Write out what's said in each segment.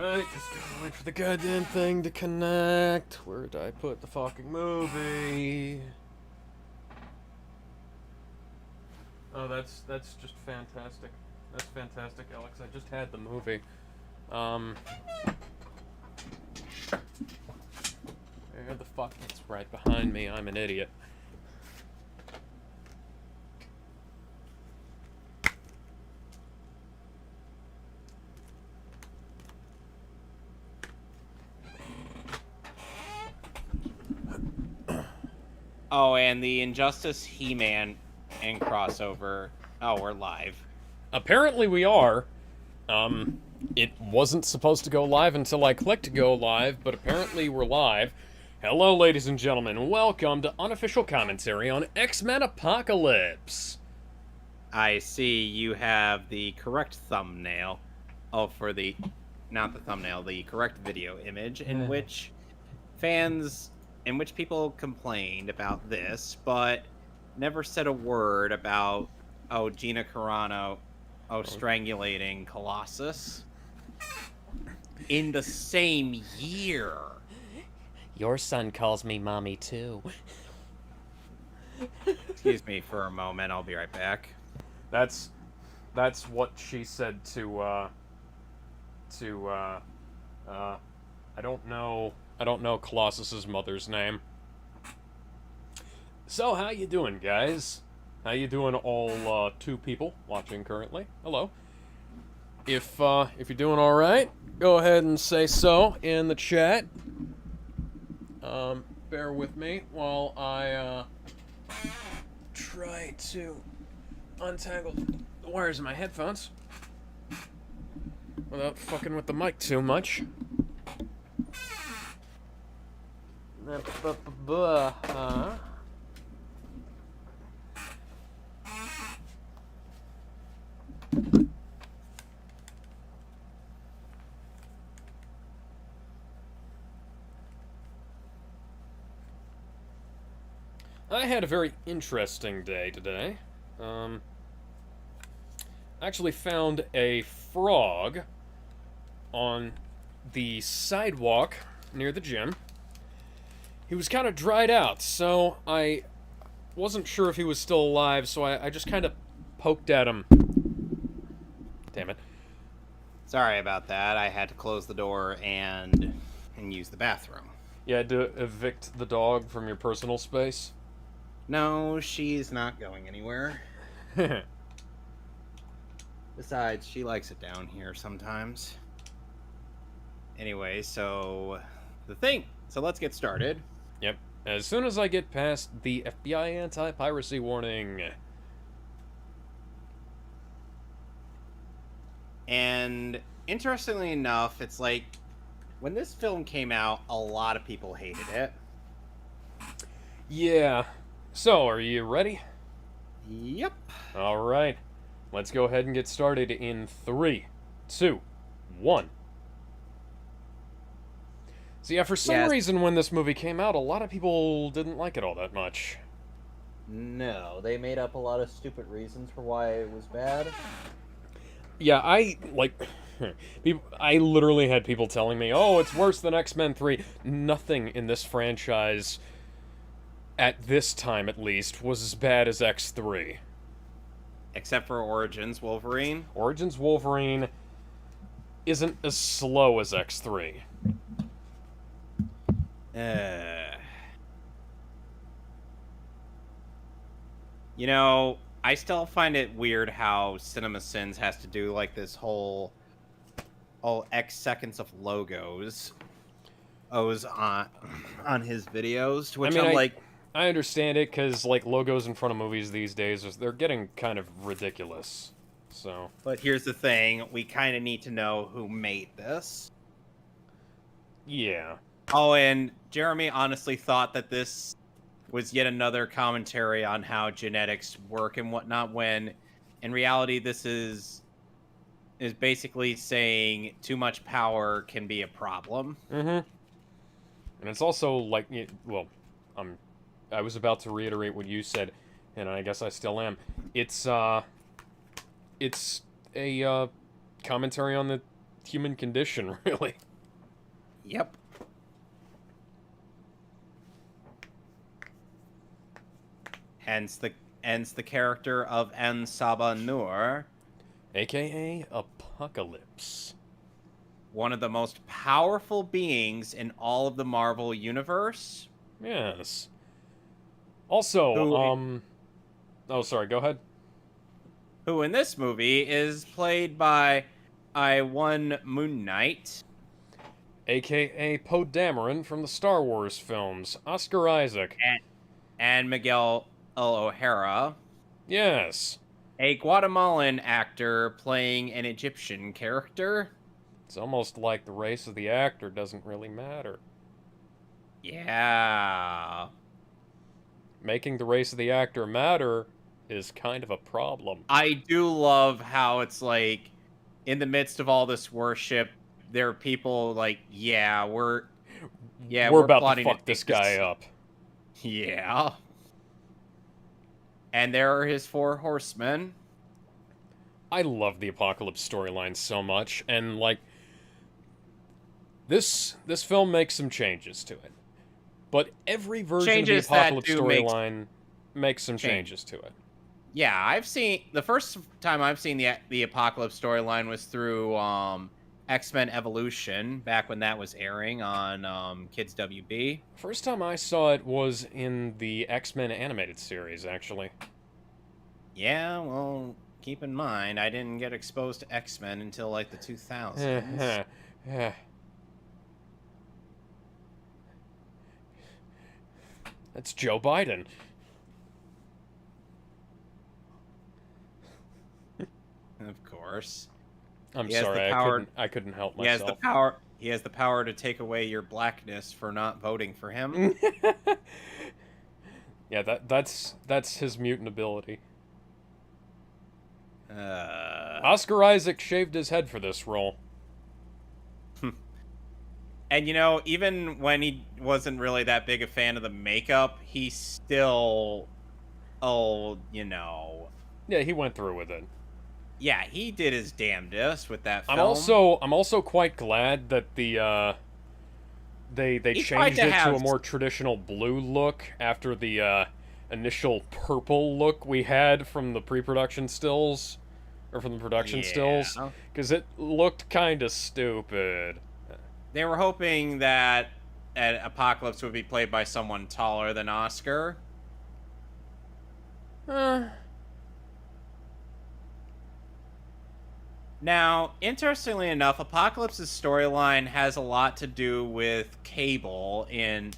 Alright, just gotta wait for the goddamn thing to connect. Where did I put the fucking movie? Oh, that's just fantastic. That's fantastic, Alex. I just had the movie. Where the fuck? It's right behind me. I'm an idiot. Oh, and the Injustice He-Man and crossover. Oh, we're live. Apparently we are. It wasn't supposed to go live until I clicked go live, but apparently we're live. Hello, ladies and gentlemen. Welcome to Unofficial Commentary on X-Men Apocalypse. I see you have the correct thumbnail. Oh, for the... Not the thumbnail, the correct video image in which people complained about this, but never said a word about, Gina Carano, strangulating Colossus in the same year. Your son calls me mommy, too. Excuse me for a moment, I'll be right back. That's what she said to, I don't know Colossus's mother's name. So, how you doing, guys? How you doing, all, two people watching currently? Hello. If you're doing alright, go ahead and say so in the chat. Bear with me while I, try to untangle the wires in my headphones without fucking with the mic too much. I had a very interesting day today. I actually found a frog on the sidewalk near the gym. He was kind of dried out, so I wasn't sure if he was still alive, so I just kind of poked at him. Damn it. Sorry about that. I had to close the door and use the bathroom. You had to evict the dog from your personal space? No, she's not going anywhere. Besides, she likes it down here sometimes. Anyway, so let's get started. Yep. As soon as I get past the FBI anti-piracy warning. And interestingly enough, it's like when this film came out, a lot of people hated it. Yeah. So, are you ready? Yep. Alright. Let's go ahead and get started in 3, 2, 1. So yeah, for some reason when this movie came out, a lot of people didn't like it all that much. No, they made up a lot of stupid reasons for why it was bad. Yeah, I literally had people telling me, oh, it's worse than X-Men 3. Nothing in this franchise, at this time at least, was as bad as X3. Except for Origins Wolverine. Origins Wolverine isn't as slow as X3. You know, I still find it weird how CinemaSins has to do like this whole X seconds of logos on his videos, to which I'm like, I understand it, because like logos in front of movies these days, they're getting kind of ridiculous. So, but here's the thing: we kind of need to know who made this. Yeah. Oh, and Jeremy honestly thought that this was yet another commentary on how genetics work and whatnot, when in reality this is basically saying too much power can be a problem. Mm-hmm. And it's also like, well, I was about to reiterate what you said, and I guess I still am. It's a commentary on the human condition, really. Yep. Hence the character of En Saba Nur, AKA Apocalypse. one of the most powerful beings in all of the Marvel universe. Yes. Also, oh, sorry, go ahead. Who in this movie is played by one Moon Knight. AKA Poe Dameron from the Star Wars films, Oscar Isaac. And Miguel O'Hara, Yes. a Guatemalan actor playing an Egyptian character. It's almost like the race of the actor doesn't really matter. Yeah. Making the race of the actor matter is kind of a problem. I do love how it's like, in the midst of all this worship, there are people like, we're about to plotting fuck take this guy up. Yeah. And there are his 4 horsemen. I love the Apocalypse storyline so much, and like this film makes some changes to it. But every version Changes of the Apocalypse that do make storyline makes some changes to it. Yeah, I've seen the first time I've seen the Apocalypse storyline was through X-Men Evolution, back when that was airing on Kids WB. First time I saw it was in the X-Men animated series, actually. Yeah, well, keep in mind, I didn't get exposed to X-Men until like the 2000s. That's Joe Biden. Of course. I'm He has sorry, the power- I couldn't help He has myself. the power. He has the power to take away your blackness for not voting for him. Yeah, that's his mutant ability. Oscar Isaac shaved his head for this role. And even when he wasn't really that big a fan of the makeup, he still, Yeah, he went through with it. yeah, he did his damnedest with that film. I'm also quite glad that they He tried changed to it to have- a more traditional blue look after the initial purple look we had from the pre-production stills, or from the production stills, because it looked kind of stupid. They were hoping that Apocalypse would be played by someone taller than Oscar. Now, interestingly enough, Apocalypse's storyline has a lot to do with Cable in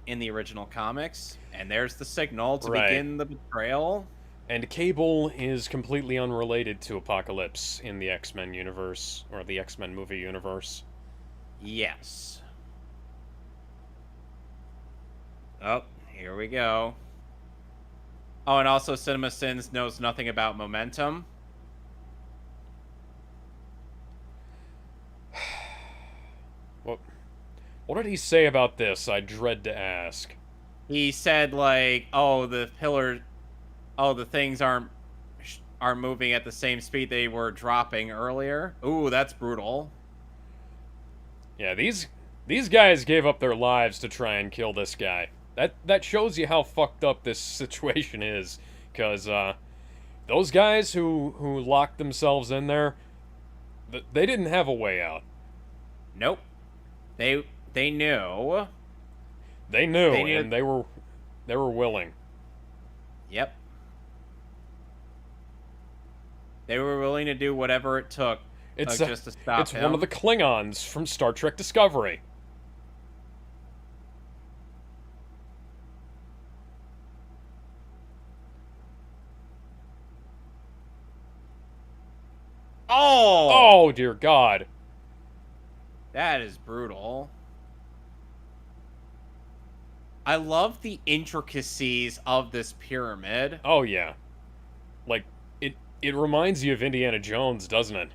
the original comics, and there's the signal to begin the betrayal. And Cable is completely unrelated to Apocalypse in the X-Men universe, or the X-Men movie universe. Yes. Oh, here we go. Oh, and also CinemaSins knows nothing about momentum. What did he say about this? I dread to ask. He said, like, the things aren't moving at the same speed they were dropping earlier. Ooh, that's brutal. Yeah, these guys gave up their lives to try and kill this guy. That shows you how fucked up this situation is, because those guys who locked themselves in there, they didn't have a way out. Nope. They knew. They knew, and they were willing. Yep. They were willing to do whatever it took just to stop him. It's one of the Klingons from Star Trek Discovery. Oh, dear God. That is brutal. I love the intricacies of this pyramid. Oh, yeah. Like, it reminds you of Indiana Jones, doesn't it?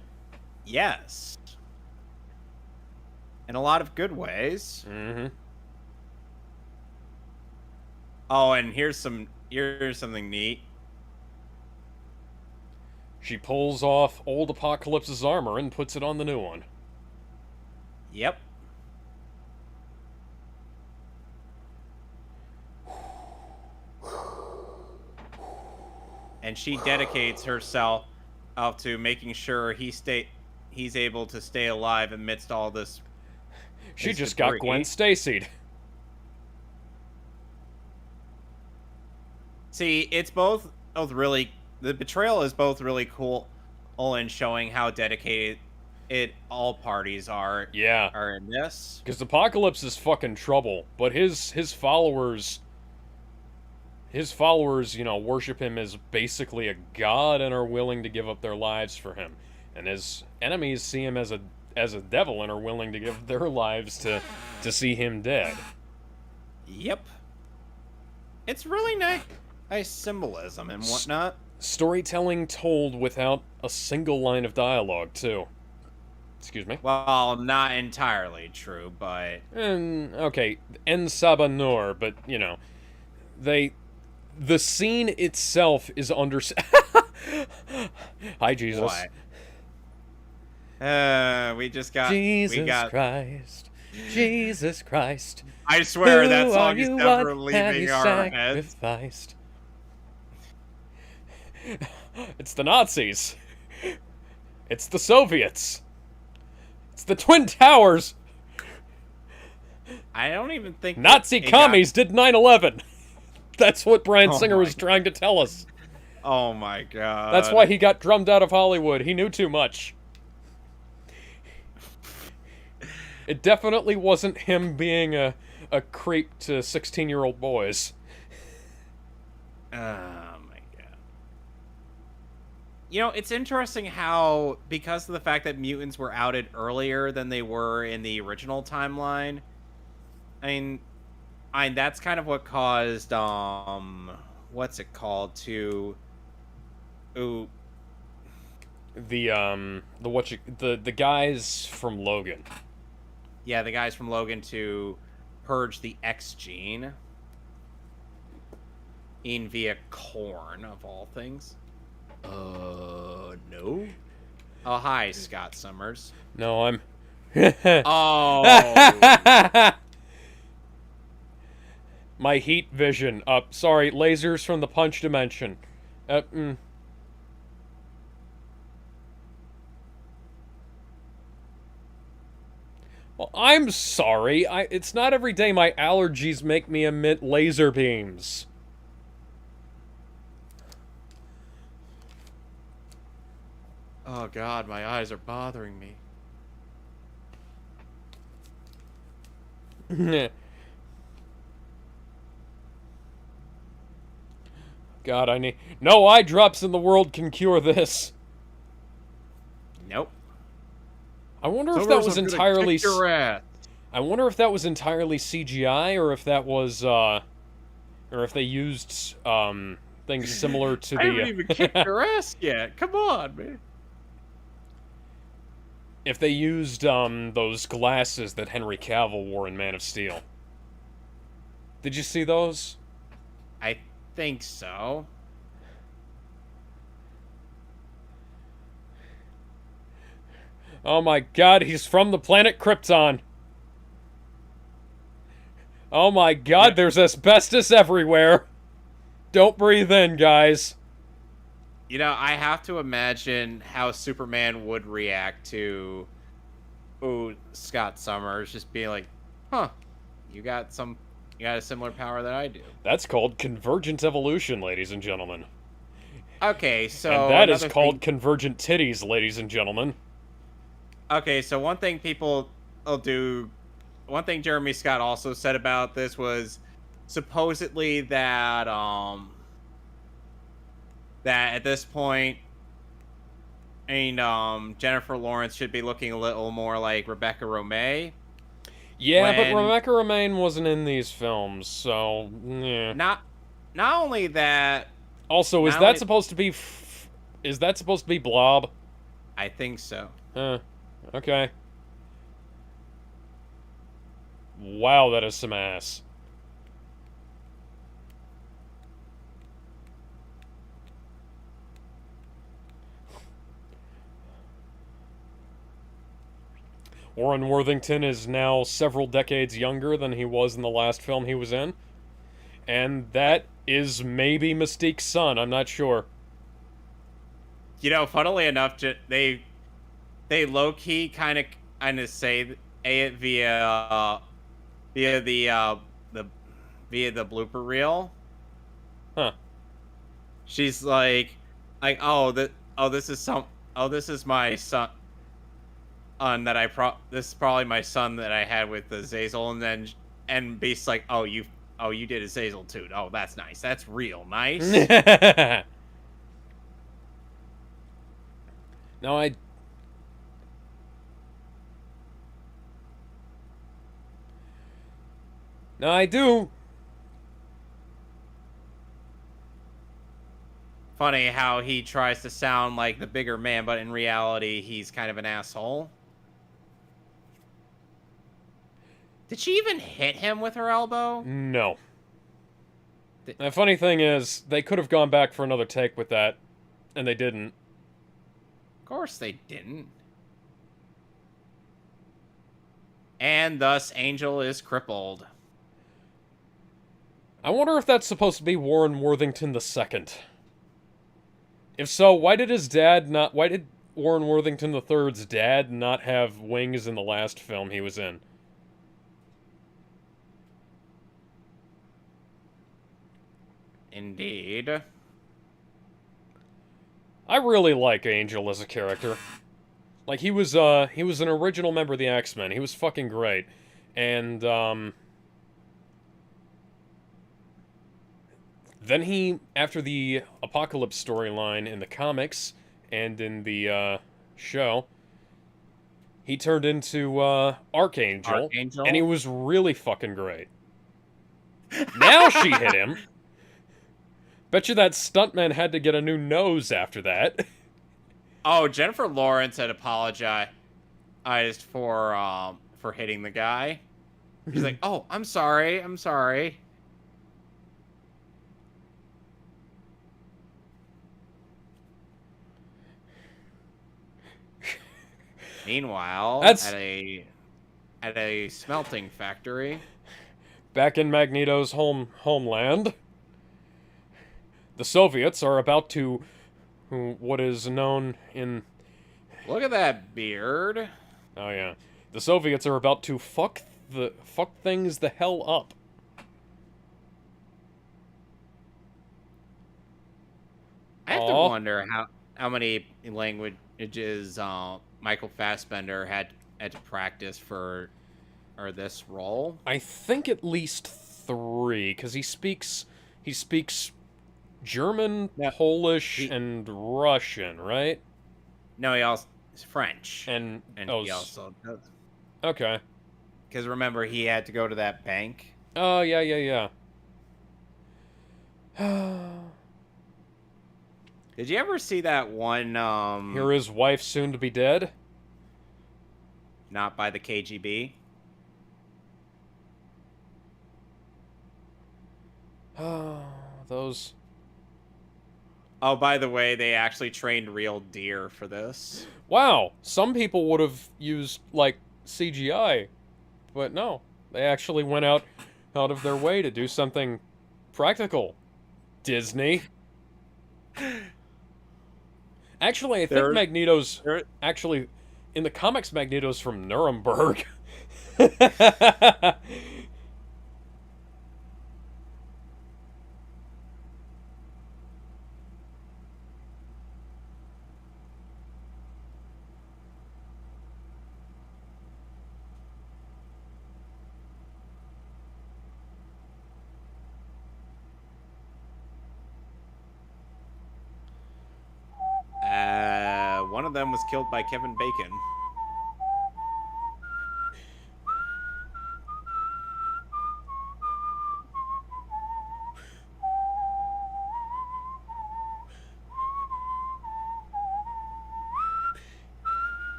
Yes. In a lot of good ways. Mm-hmm. Oh, and here's something neat. She pulls off old Apocalypse's armor and puts it on the new one. Yep. And she dedicates herself out to making sure he's able to stay alive amidst all this. She This just debris. got Gwen Stacy'd. See, it's both really. The betrayal is both really cool, in showing how dedicated all parties are Yeah. in this. Because Apocalypse is fucking trouble, but his followers, you know, worship him as basically a god and are willing to give up their lives for him. And his enemies see him as a devil and are willing to give their lives to see him dead. Yep. It's really nice symbolism and whatnot. Storytelling told without a single line of dialogue, too. Excuse me. Well, not entirely true, but And okay, En Sabah Nur, but you know, the scene itself is under. Hi, Jesus. what? We Jesus got. Christ, Jesus Christ. I swear who that are song is you, never what have leaving you our heads. sacrificed? It's the Nazis. It's the Soviets. It's the Twin Towers. I don't even think Nazi commies did 9/11. That's what Bryan Oh Singer my was trying to tell us. Oh my god. That's why he got drummed out of Hollywood. He knew too much. It definitely wasn't him being a creep to 16-year-old boys. Oh my god. You know, it's interesting how, because of the fact that mutants were outed earlier than they were in the original timeline, I mean, that's kind of what caused, what's it called, to... Ooh. The guys from Logan. Yeah, the guys from Logan to purge the X gene. In via corn, of all things. No? Oh, hi, Scott Summers. No, I'm... Oh! My heat vision up. Sorry, lasers from the punch dimension. Well, I'm sorry. It's not every day my allergies make me emit laser beams. Oh god, my eyes are bothering me. God, I need... No eye drops in the world can cure this. Nope. I wonder if that was entirely... Your ass. I wonder if that was entirely CGI, or if that was, or if they used, things similar to the... I haven't even kicked your ass yet. Come on, man. If they used, those glasses that Henry Cavill wore in Man of Steel. Did you see those? I think so. Oh my god, he's from the planet Krypton. Oh my god, there's asbestos everywhere. Don't breathe in, guys. You know, I have to imagine how Superman would react to Scott Summers just being like, huh, you got a similar power that I do. That's called convergent evolution, ladies and gentlemen. Okay, so... And that is called convergent titties, ladies and gentlemen. Okay, so one thing people will do... One thing Jeremy Scott also said about this was supposedly that, that at this point, Jennifer Lawrence should be looking a little more like Rebecca Romijn. Yeah, but Rebecca Romijn wasn't in these films, so... yeah. Not only that... Also, is that supposed to be... is that supposed to be Blob? I think so. Okay. Wow, that is some ass. Warren Worthington is now several decades younger than he was in the last film he was in. And that is maybe Mystique's son, I'm not sure. You know, funnily enough, they low key kind of say it via the via the blooper reel. Huh. She's like this is my son. That this is probably my son that I had with the Zazel, and Beast's like, oh you did a Zazel too. Oh, that's nice. That's real nice. Now I do. Funny how he tries to sound like the bigger man, but in reality, he's kind of an asshole. Did she even hit him with her elbow? No. The funny thing is, they could have gone back for another take with that, and they didn't. Of course they didn't. And thus, Angel is crippled. I wonder if that's supposed to be Warren Worthington II. If so, why did Warren Worthington III's dad not have wings in the last film he was in? Indeed. I really like Angel as a character. Like, he was an original member of the X-Men. He was fucking great. And, then he, after the Apocalypse storyline in the comics and in the show, he turned into Archangel, and he was really fucking great. Now she hit him. Bet you that stuntman had to get a new nose after that. Oh, Jennifer Lawrence had apologized for hitting the guy. She's like, "Oh, I'm sorry. I'm sorry." Meanwhile, at a smelting factory, back in Magneto's homeland, the Soviets are about to, what is known in... Look at that beard. Oh yeah, the Soviets are about to fuck things the hell up. I have to wonder how many languages Michael Fassbender had to practice for this role. I think at least 3, because he speaks German, Polish, and Russian, right? No, he also is French, and he also does. Okay. Because remember, he had to go to that bank. Oh yeah. Did you ever see that one? Hear his wife soon to be dead. Not by the KGB. Those. Oh, by the way, they actually trained real deer for this. Wow, some people would have used like CGI, but no, they actually went out of their way to do something practical. Disney. Actually, I think Magneto's actually in the comics. Magneto's from Nuremberg. One of them was killed by Kevin Bacon.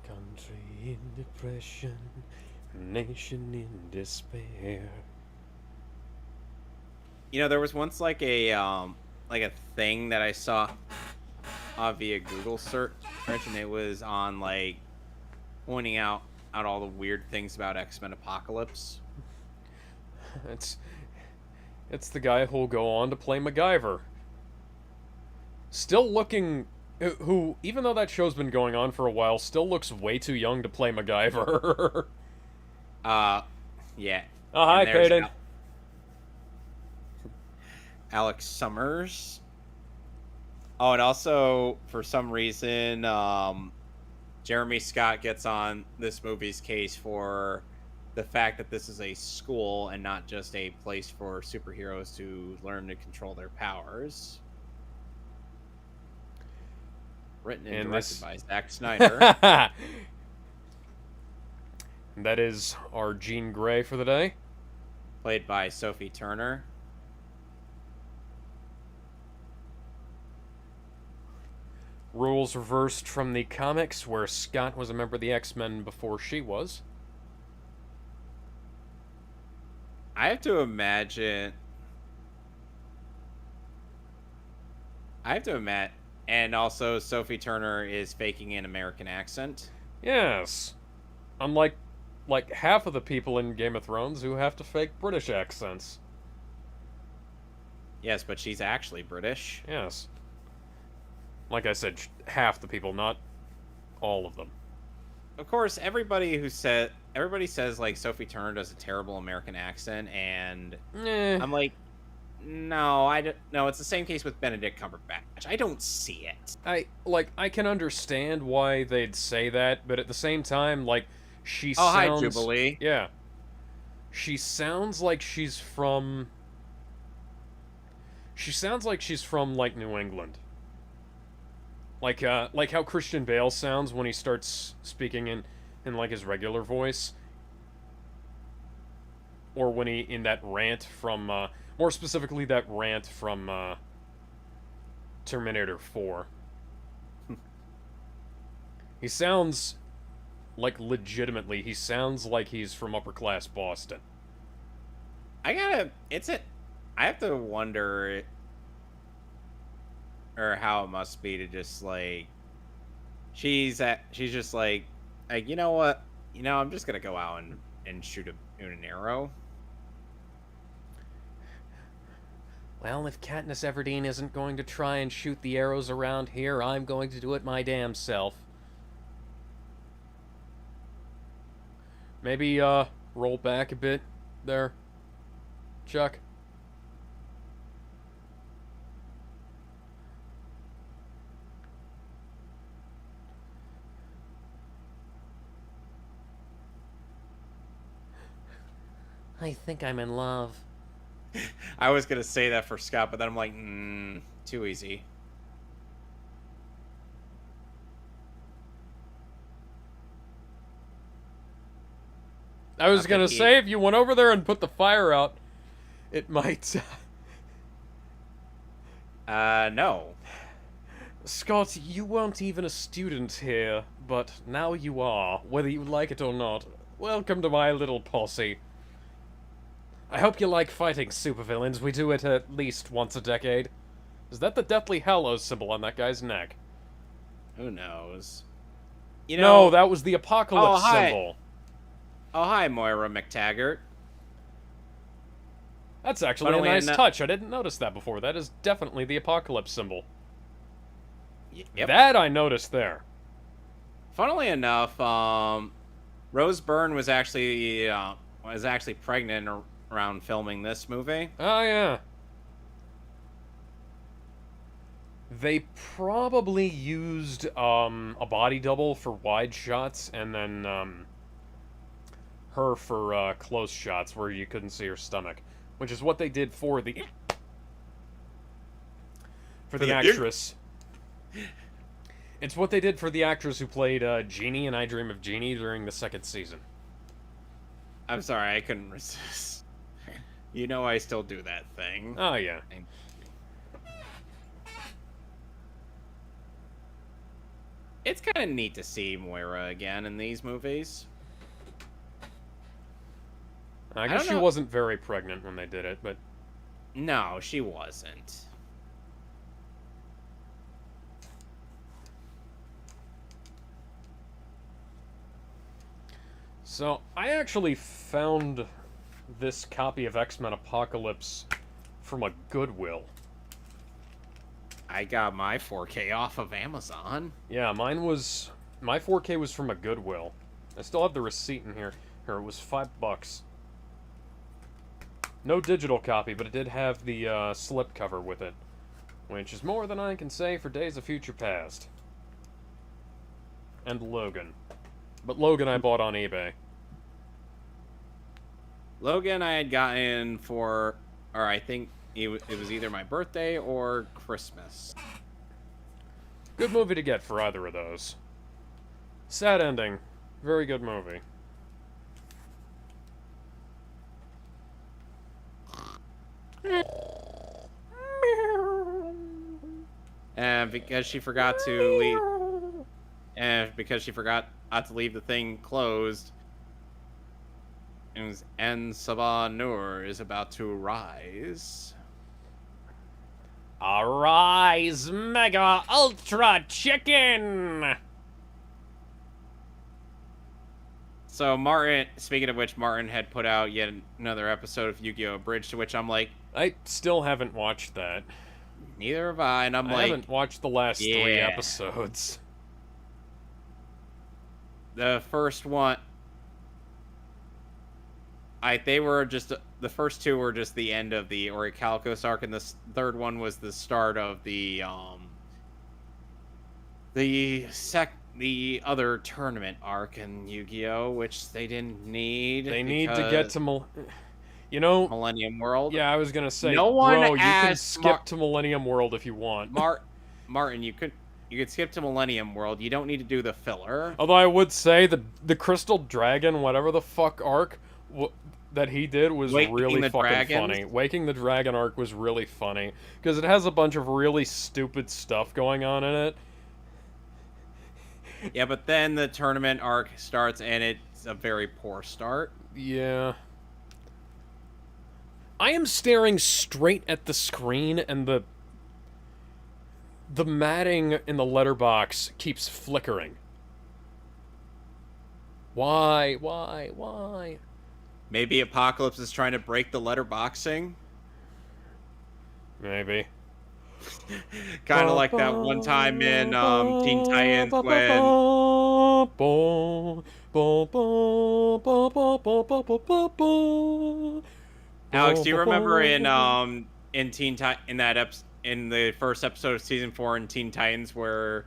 Country in depression, nation in despair. There was once like a thing that I saw via Google search, and it was on like pointing out all the weird things about X-Men Apocalypse. It's the guy who'll go on to play MacGyver. Still looking, who even though that show's been going on for a while, still looks way too young to play MacGyver. Yeah. Oh, hi, And there's Peyton. Alex Summers. Oh, and also for some reason, Jeremy Scott gets on this movie's case for the fact that this is a school and not just a place for superheroes to learn to control their powers. Written and directed by Zack Snyder. That is our Jean Grey for the day. Played by Sophie Turner. Roles reversed from the comics, where Scott was a member of the X-Men before she was. I have to imagine. And also Sophie Turner is faking an American accent. Yes. Unlike, like, half of the people in Game of Thrones who have to fake British accents. Yes, but she's actually British. Yes. Like I said, half the people, not all of them. Of course, everybody says like Sophie Turner does a terrible American accent, and I'm like, no, I don't. No, it's the same case with Benedict Cumberbatch. I don't see it. I can understand why they'd say that, but at the same time, like, she sounds. Hi, Jubilee. Yeah. She sounds like she's from. She sounds like she's from, like, New England. Like how Christian Bale sounds when he starts speaking in like his regular voice, or when he in that rant from more specifically that rant from Terminator 4. He sounds like legitimately. He sounds like he's from upper class Boston. I have to wonder. Or how it must be to just like she's just like you know what, I'm just gonna go out and shoot an arrow. Well, if Katniss Everdeen isn't going to try and shoot the arrows around here, I'm going to do it my damn self. Maybe roll back a bit there, Chuck. I think I'm in love. I was gonna say that for Scott, but then I'm like, too easy. I was gonna say, if you went over there and put the fire out, it might. No. Scott, you weren't even a student here, but now you are, whether you like it or not. Welcome to my little posse. I hope you like fighting supervillains. We do it at least once a decade. Is that the Deathly Hallows symbol on that guy's neck? Who knows? No, that was the Apocalypse symbol. Oh, hi, Moira McTaggart. That's actually a nice touch. I didn't notice that before. That is definitely the Apocalypse symbol. Yep. That I noticed there. Funnily enough, Rose Byrne was actually pregnant around filming this movie. Oh, yeah. They probably used a body double for wide shots, and then her for close shots where you couldn't see her stomach, which is what they did for the actress. It's what they did for the actress who played Jeannie in I Dream of Jeannie during the second season. I'm sorry, I couldn't resist. I still do that thing. Oh, yeah. It's kind of neat to see Moira again in these movies. I guess she wasn't very pregnant when they did it, but... No, she wasn't. So, I actually found this copy of X-Men Apocalypse from a Goodwill. I got my 4K off of Amazon. Yeah, my 4K was from a Goodwill. I still have the receipt in here. Here, it was $5. No digital copy, but it did have the slipcover with it, which is more than I can say for Days of Future Past. And Logan. But Logan I bought on eBay. Logan I had gotten for, or I think it was either my birthday or Christmas. Good movie to get for either of those. Sad ending. Very good movie. And because she forgot to leave, and because she forgot not to leave the thing closed, and Sabah Nur is about to rise. Arise, Mega Ultra Chicken! So Martin, speaking of which, Martin had put out yet another episode of Yu-Gi-Oh! Bridge, to which I'm like, I still haven't watched that. neither have I, and I'm I like, haven't watched the last 3 yeah. episodes. The first one, they were just, the first 2 were just the end of the Orichalcos arc, and the third one was the start of the other tournament arc in Yu-Gi-Oh, which they didn't need. They need to get to you know, Millennium World. yeah, I was gonna say, No one bro, you can asked skip to Millennium World if you want. Martin, you could skip to Millennium World. You don't need to do the filler. Although I would say the Crystal Dragon, whatever the fuck arc that he did was really fucking funny. Waking the Dragon arc was really funny because it has a bunch of really stupid stuff going on in it. Yeah, but then the tournament arc starts and it's a very poor start. Yeah. I am staring straight at the screen and the matting in the letterbox keeps flickering. Why? Maybe Apocalypse is trying to break the letterboxing. Maybe. Kind of like that one time in Teen Titans when Alex, do you remember in the first episode of season 4 in Teen Titans where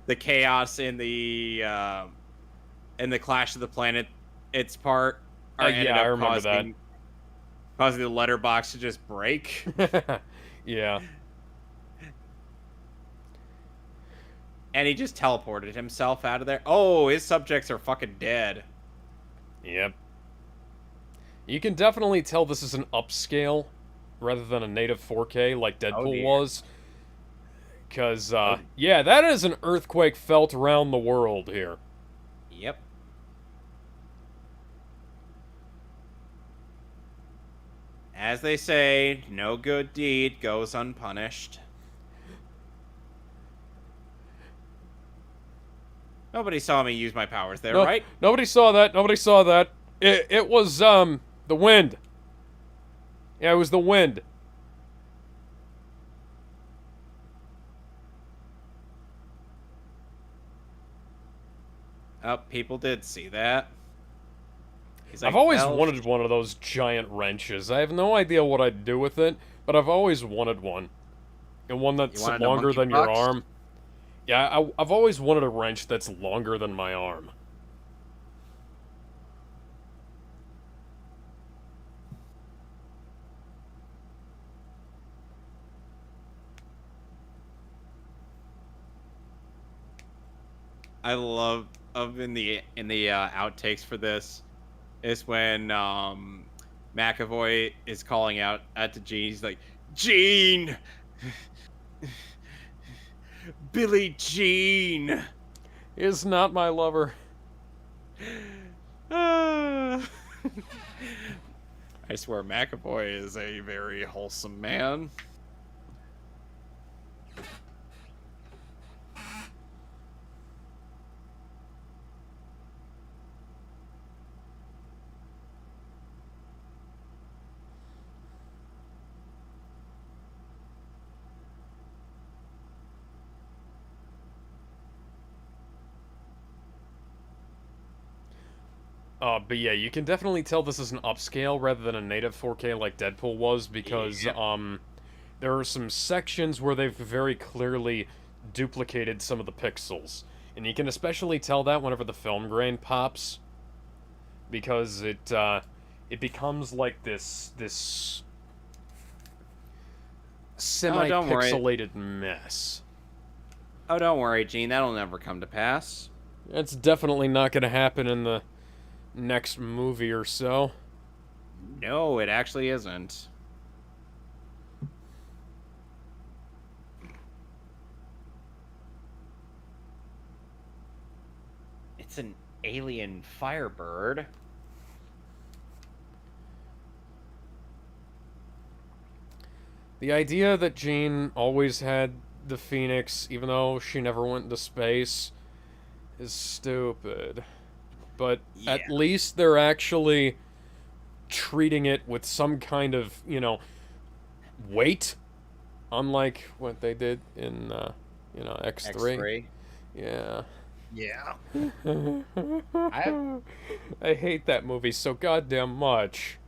the chaos in the Clash of the Planet part yeah, I remember that. Causing the letterbox to just break. Yeah. And he just teleported himself out of there. Oh, his subjects are fucking dead. Yep. You can definitely tell this is an upscale rather than a native 4K like Deadpool was. Because, yeah, that is an earthquake felt around the world here. Yep. As they say, no good deed goes unpunished. Nobody saw me use my powers there, right? Nobody saw that. It was, the wind. Yeah, it was the wind. Oh, people did see that. I've always wanted one of those giant wrenches. I have no idea what I'd do with it, but I've always wanted one. And one that's longer than your arm. Yeah, I've always wanted a wrench that's longer than my arm. I love in the outtakes for this is when McAvoy is calling out to Gene. He's like, Gene, Billie Jean is not my lover. I I swear McAvoy is a very wholesome man. But yeah, you can definitely tell this is an upscale rather than a native 4K like Deadpool was because Yep. there are some sections where they've very clearly duplicated some of the pixels. And you can especially tell that whenever the film grain pops because it becomes like this Oh, don't worry. semi-pixelated mess. Oh, don't worry, Gene. That'll never come to pass. It's definitely not going to happen in the next movie or so. No, it actually isn't. It's an alien firebird. The idea that Jean always had the Phoenix, even though she never went into space, is stupid. But Yeah. at least they're actually treating it with some kind of, weight. Unlike what they did in, X3. X3. Yeah. Yeah. I hate that movie so goddamn much.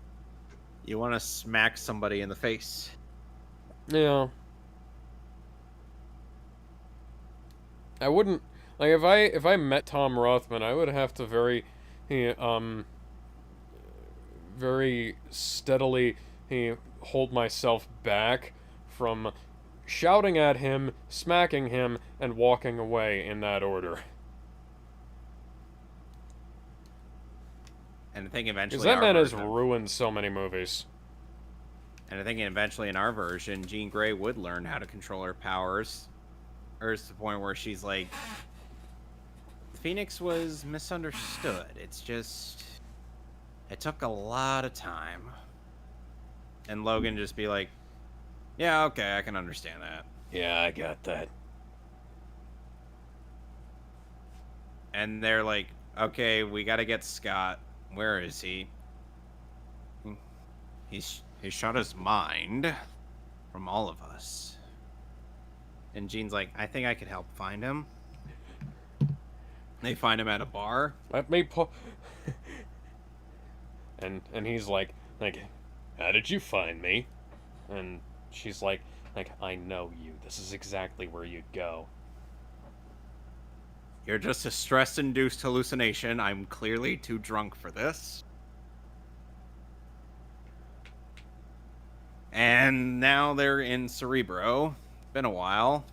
You want to smack somebody in the face. Yeah. I wouldn't like if I met Tom Rothman, I would have to very steadily hold myself back from shouting at him, smacking him, and walking away in that order. And I think eventually Because that our man has version- ruined so many movies. And I think eventually in our version, Jean Grey would learn how to control her powers. Or it's the point where she's like, Phoenix was misunderstood. It's just, it took a lot of time. And Logan just be like, yeah, okay, I can understand that. Yeah, I got that. And they're like, okay, we gotta get Scott. Where is he? He's shot his mind from all of us. And Jean's like, I think I could help find him. They find him at a bar. Let me and he's like, how did you find me? And she's like, I know you. This is exactly where you'd go. You're just a stress-induced hallucination. I'm clearly too drunk for this. And now they're in Cerebro. Been a while.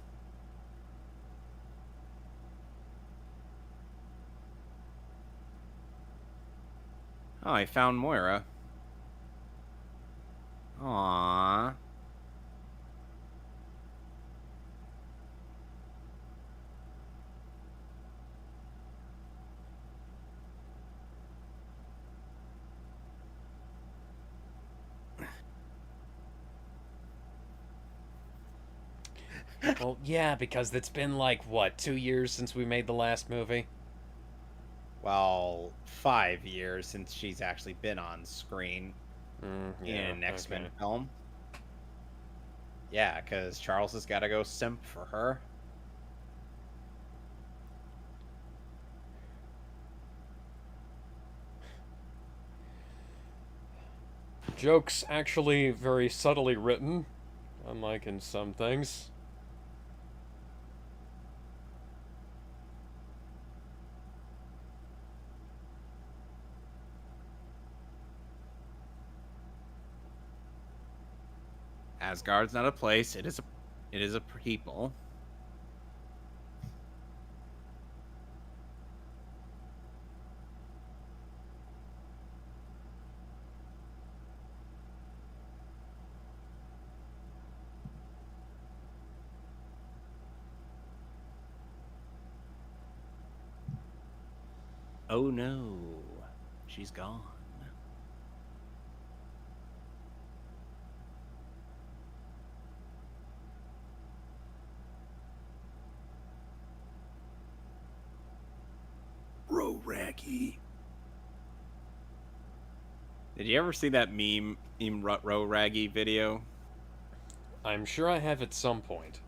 Oh, I found Moira. Aww. Well, yeah, because it's been like, what, 2 years since we made the last movie? Well, 5 years since she's actually been on screen in an X-Men film. Yeah, because Charles has got to go simp for her. Jokes actually very subtly written, unlike in some things. Asgard's not a place; it is a people. Oh no, she's gone. Raggy. Did you ever see that meme Rut-Row Raggy video? I'm sure I have at some point.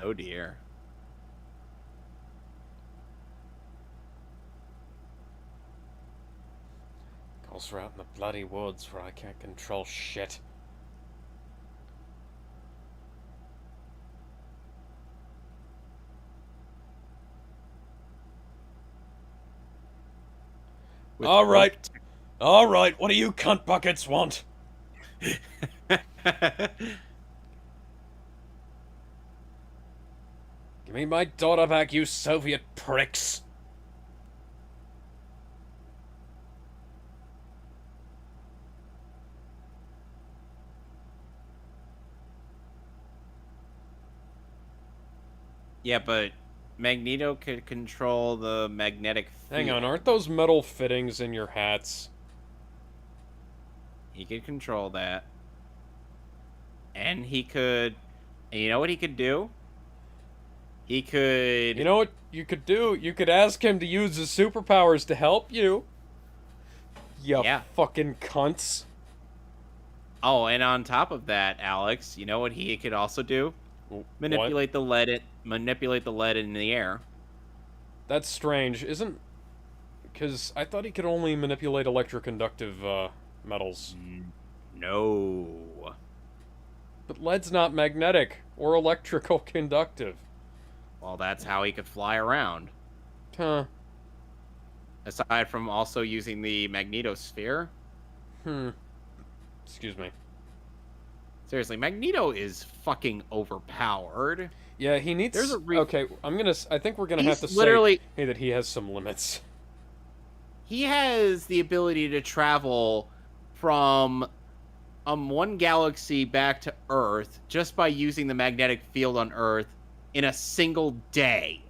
Oh dear. Cause we're out in the bloody woods where I can't control shit. With Alright, what do you cunt buckets want? Give me my daughter back, you Soviet pricks! Yeah, but Magneto could control the magnetic field. Hang on, aren't those metal fittings in your hats? He could control that. And he could... And you know what he could do? He could... You know what you could do? You could ask him to use his superpowers to help you. You Yeah. fucking cunts. Oh, and on top of that, Alex, you know what he could also do? Manipulate the lead in the air. That's strange, isn't... Because I thought he could only manipulate electroconductive, metals. No. But lead's not magnetic or electrical conductive. Well, that's how he could fly around. Huh. Aside from also using the magnetosphere. Excuse me. Seriously, Magneto is fucking overpowered. Yeah, he needs... There's a okay, I think we're gonna have to literally... say, hey, that he has some limits. He has the ability to travel from one galaxy back to Earth just by using the magnetic field on Earth in a single day.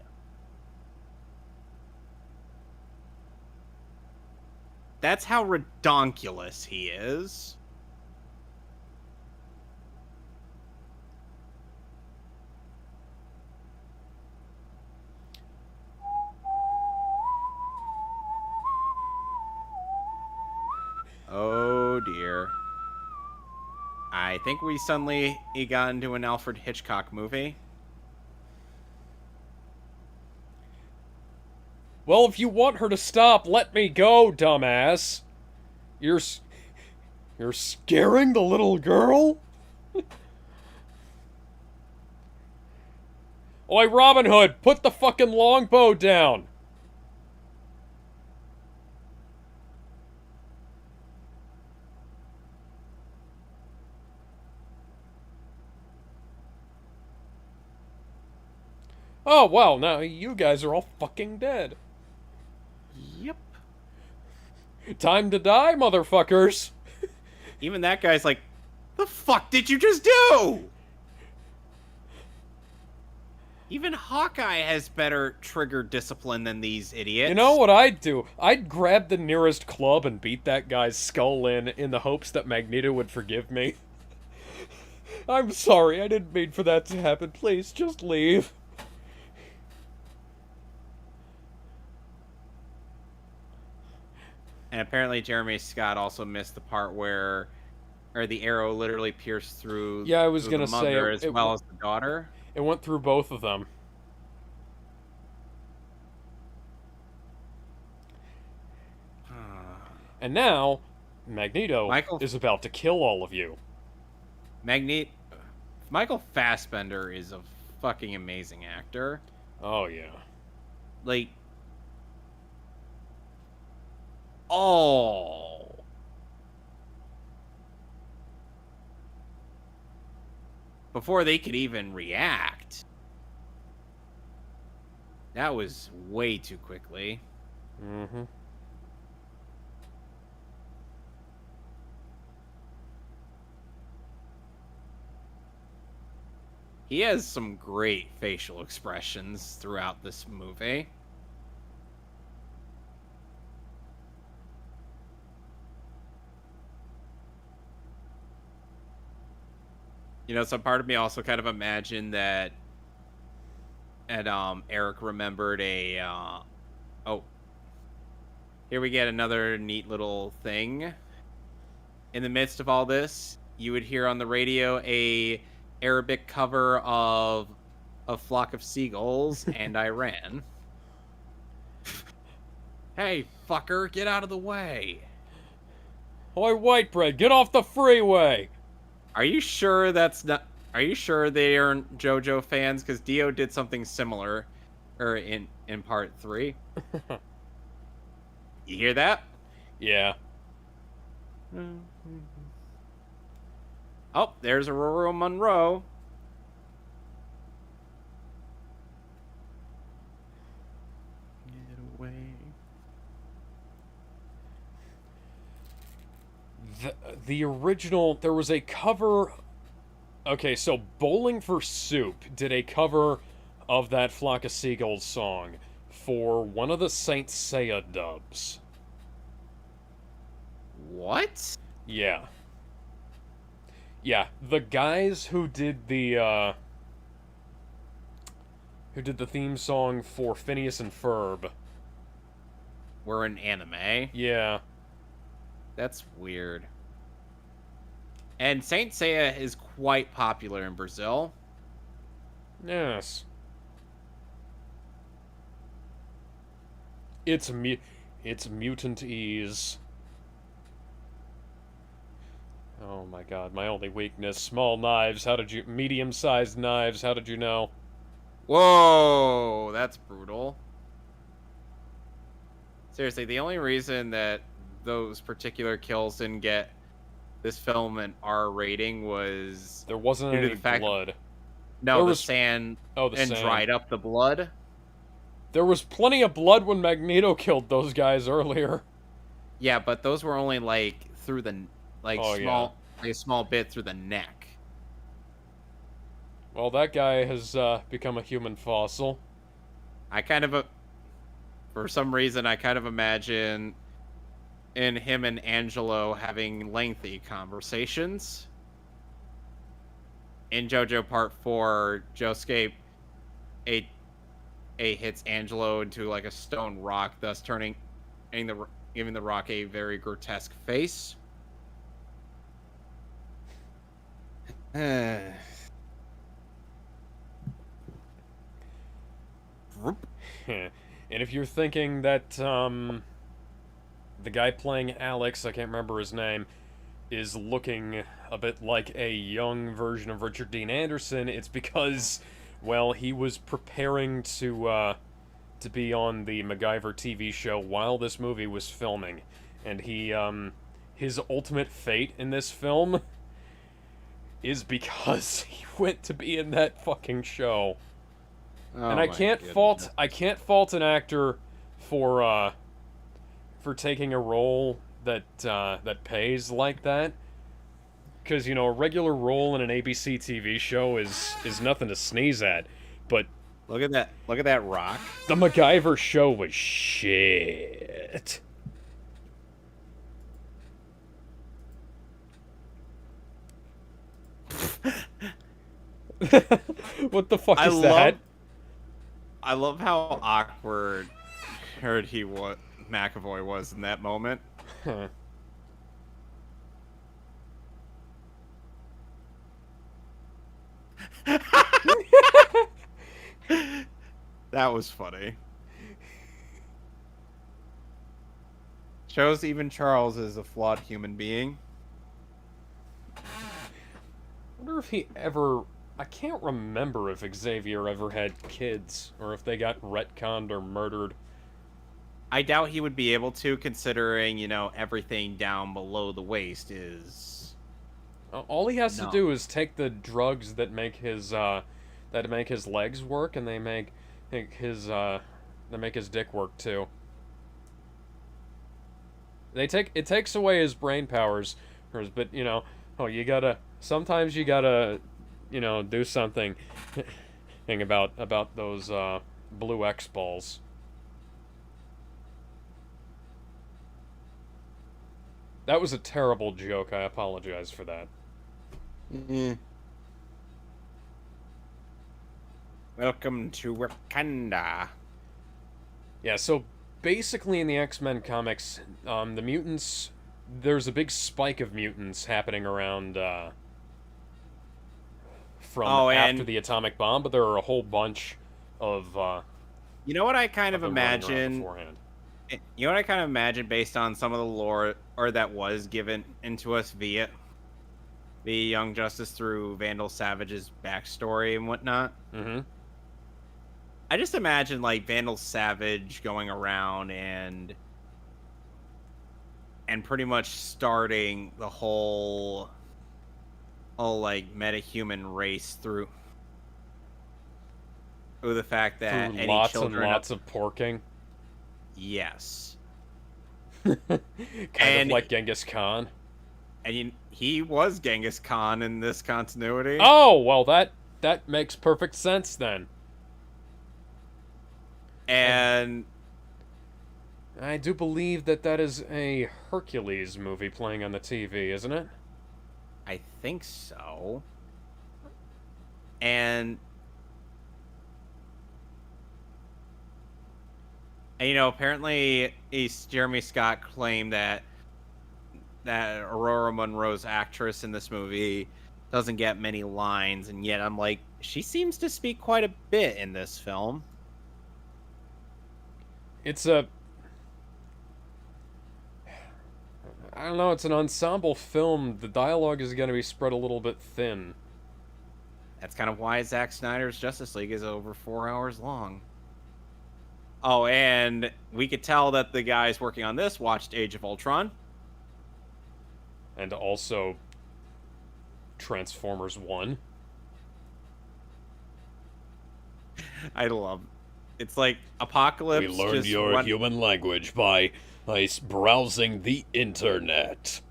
That's how redonkulous he is. Oh dear. I think we suddenly got into an Alfred Hitchcock movie. Well, if you want her to stop, let me go, dumbass. You're scaring the little girl? Oi, Robin Hood, put the fucking longbow down. Oh, wow, now you guys are all fucking dead. Yep. Time to die, motherfuckers. Even that guy's like, the fuck did you just do? Even Hawkeye has better trigger discipline than these idiots. You know what I'd do? I'd grab the nearest club and beat that guy's skull in the hopes that Magneto would forgive me. I'm sorry, I didn't mean for that to happen. Please, just leave. And apparently Jeremy Scott also missed the part where the arrow literally pierced through Yeah, I was through gonna the mother say, as well as the daughter. It went through both of them. And now, Magneto is about to kill all of you. Michael Fassbender is a fucking amazing actor. Oh, yeah. Like... Oh. Before they could even react. That was way too quickly. Mm-hmm. He has some great facial expressions throughout this movie. You know, some part of me also kind of imagined that And Eric remembered a oh, here we get another neat little thing. In the midst of all this, you would hear on the radio a Arabic cover of A Flock of Seagulls and I Ran. Hey, fucker, get out of the way. Oi, white bread, get off the freeway! Are you sure that's not... Are you sure they aren't JoJo fans? Because Dio did something similar in part 3. You hear that? Yeah. Oh, there's Aurora Monroe. Get away. The original, there was a cover. Okay, so Bowling for Soup did a cover of that Flock of Seagulls song for one of the Saint Seiya dubs. What? Yeah. Yeah, the guys who did the theme song for Phineas and Ferb. We're in anime. Yeah. That's weird. And Saint Seiya is quite popular in Brazil. Yes. It's mutant ease. Oh my god, my only weakness. Small knives, medium-sized knives, how did you know? Whoa, that's brutal. Seriously, the only reason that those particular kills didn't get this film an R rating was There wasn't due to any the fact blood. No, There the was- sand Oh, the and sand. dried up the blood. There was plenty of blood when Magneto killed those guys earlier. Yeah, but those were only like through the Oh, like a small bit through the neck. Well, that guy has become a human fossil. For some reason, I kind of imagine in him and Angelo having lengthy conversations. In JoJo Part 4, Josuke a hits Angelo into like a stone rock, thus giving the rock a very grotesque face. And if you're thinking that the guy playing Alex, I can't remember his name, is looking a bit like a young version of Richard Dean Anderson, it's because, well, he was preparing to be on the MacGyver TV show while this movie was filming, and his ultimate fate in this film is because he went to be in that fucking show. And I can't fault an actor for taking a role that pays like that, because a regular role in an ABC TV show is nothing to sneeze at, but Look at that rock. the MacGyver show was shit. What the fuck is that? I love how awkward McAvoy was in that moment. Huh. That was funny. Shows even Charles is a flawed human being. I wonder if he ever... I can't remember if Xavier ever had kids, or if they got retconned or murdered. I doubt he would be able to, considering, everything down below the waist is... All he has No. to do is take the drugs that make his legs work, and they make his dick work too. It takes away his brain powers, but sometimes you gotta do something about those blue X balls. That was a terrible joke. I apologize for that. When Welcome to Wakanda. Yeah, so basically in the X-Men comics, the mutants, there's a big spike of mutants happening around from Oh, after and the atomic bomb, but there are a whole bunch you know what I kind of of them running around imagine? beforehand. You know what I kind of imagine based on some of the lore or that was given into us via Young Justice through Vandal Savage's backstory and whatnot. Mm-hmm. I just imagine like Vandal Savage going around and pretty much starting the whole like metahuman race through the fact that Through any lots and children lots of porking. yes. Kind of And like Genghis Khan. he was Genghis Khan in this continuity. Oh, well that makes perfect sense then. And I do believe that is a Hercules movie playing on the TV, isn't it? I think so. And you know, apparently, Jeremy Scott claimed that Aurora Monroe's actress in this movie doesn't get many lines, and yet I'm like, she seems to speak quite a bit in this film. It's a I don't know, it's an ensemble film. The dialogue is going to be spread a little bit thin. That's kind of why Zack Snyder's Justice League is over 4 hours long. Oh, and we could tell that the guys working on this watched Age of Ultron. And also Transformers 1. I love it's like Apocalypse. We learned your human language by browsing the internet.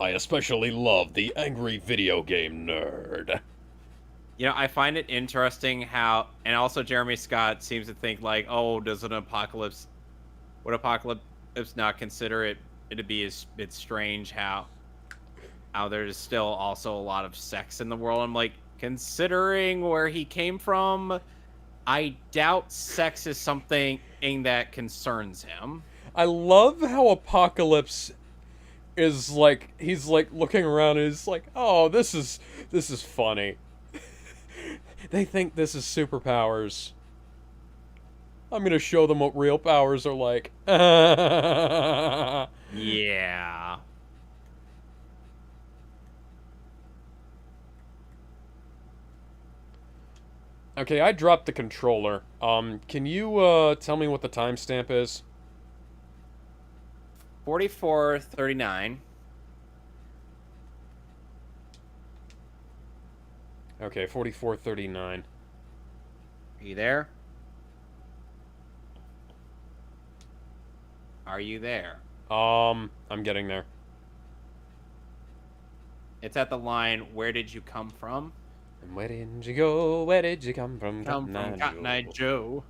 I especially love the angry video game nerd. You know, I find it interesting how, and also Jeremy Scott seems to think like, oh, would Apocalypse not consider it'd be a bit strange how there's still also a lot of sex in the world. I'm like, considering where he came from, I doubt sex is something that concerns him. I love how Apocalypse is like, he's like looking around and he's like, oh, this is funny. They think this is superpowers. I'm gonna show them what real powers are like. Yeah. Okay, I dropped the controller. Can you tell me what the timestamp is? 44:39. Okay, 44:39. Are you there? Are you there? I'm getting there. It's at the line, where did you come from? And where did you go? Where did you come from? Come from Cotton Eye Joe.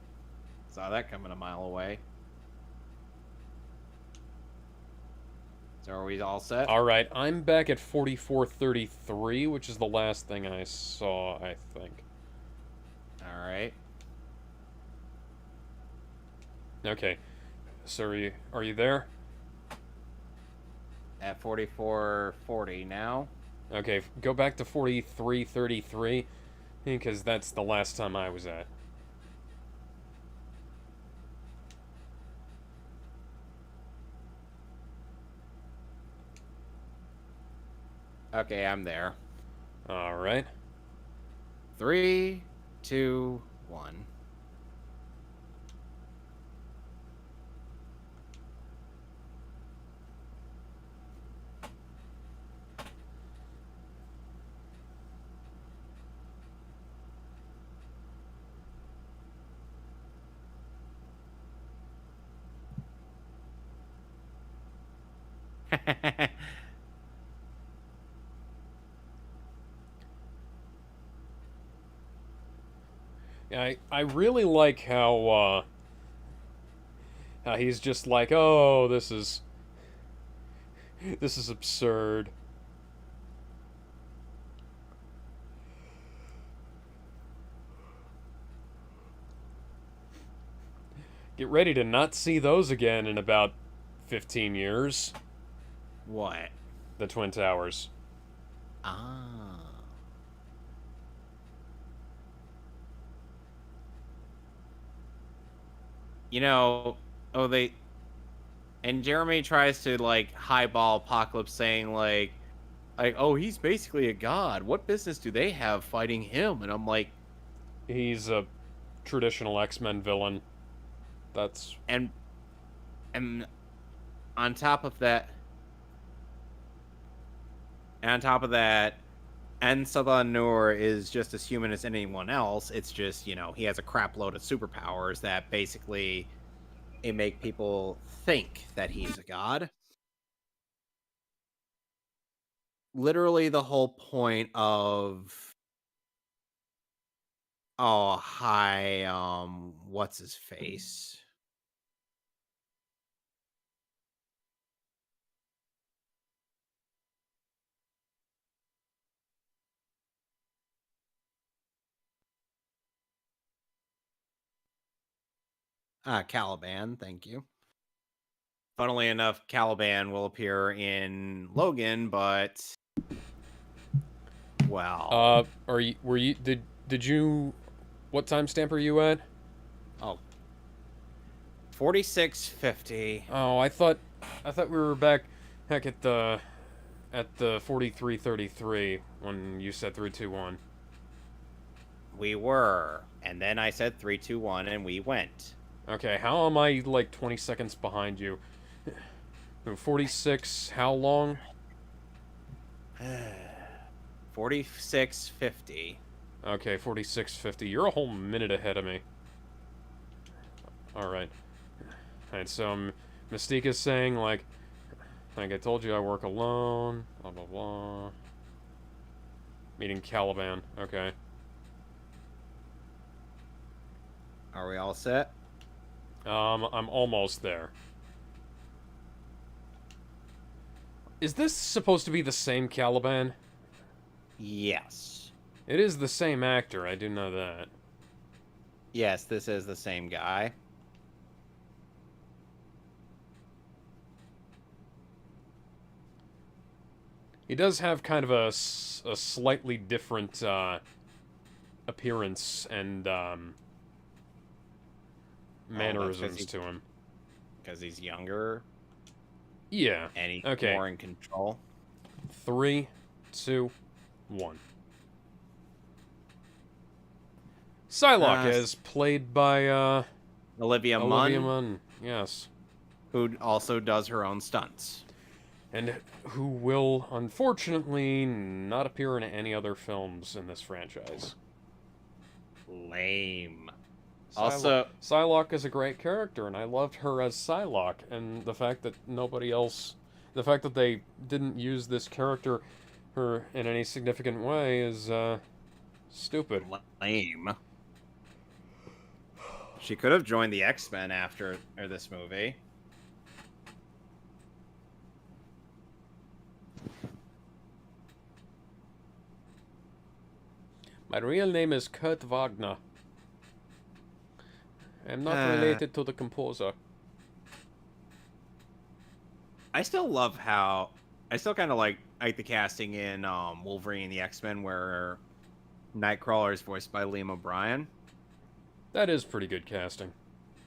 Saw that coming a mile away. So are we all set? All right, I'm back at 44:33, which is the last thing I saw, I think. All right. Okay, so are you there? At 44:40 now. Okay, go back to 43:33, because that's the last time I was at. Okay, I'm there. All right. 3, 2, 1. Yeah, I really like how he's just like, oh, this is absurd. Get ready to not see those again in about 15 years. What? The Twin Towers. Ah. You know, oh, they. And Jeremy tries to, like, highball Apocalypse saying, like, oh, he's basically a god. What business do they have fighting him? And I'm like, He's a traditional X-Men villain. That's... and on top of that, and on top of that, and Sutherland Noor is just as human as anyone else. It's just, you know, he has a crap load of superpowers that basically it make people think that he's a god. Literally the whole point of, oh, hi, what's his face? Caliban, thank you. Funnily enough, Caliban will appear in Logan, but well, did you... What timestamp are you at? oh, 4650. Oh, I thought we were back at the 4333 when you said 321. We were, and then I said 321, and we went. Okay, how am I like 20 seconds behind you? 46, how long? 4650. Okay, 4650. You're a whole minute ahead of me. Alright. Alright, so Mystique is saying, like I told you, I work alone, blah blah blah. Meeting Caliban, okay. Are we all set? I'm almost there. Is this supposed to be the same Caliban? Yes. It is the same actor, I do know that. Yes, this is the same guy. He does have kind of a slightly different appearance and mannerisms to him. Because he's younger. Yeah. And he's okay. more in control. 3, 2, 1. Psylocke is played by Olivia Munn. Yes. Who also does her own stunts. And who will, unfortunately, not appear in any other films in this franchise. Lame. Psylocke is a great character, and I loved her as Psylocke, and the fact that the fact that they didn't use this character in any significant way is, stupid. Lame. She could have joined the X-Men after this movie. My real name is Kurt Wagner. I'm not related to the composer. I still kind of like the casting in Wolverine and the X-Men where Nightcrawler is voiced by Liam O'Brien. That is pretty good casting.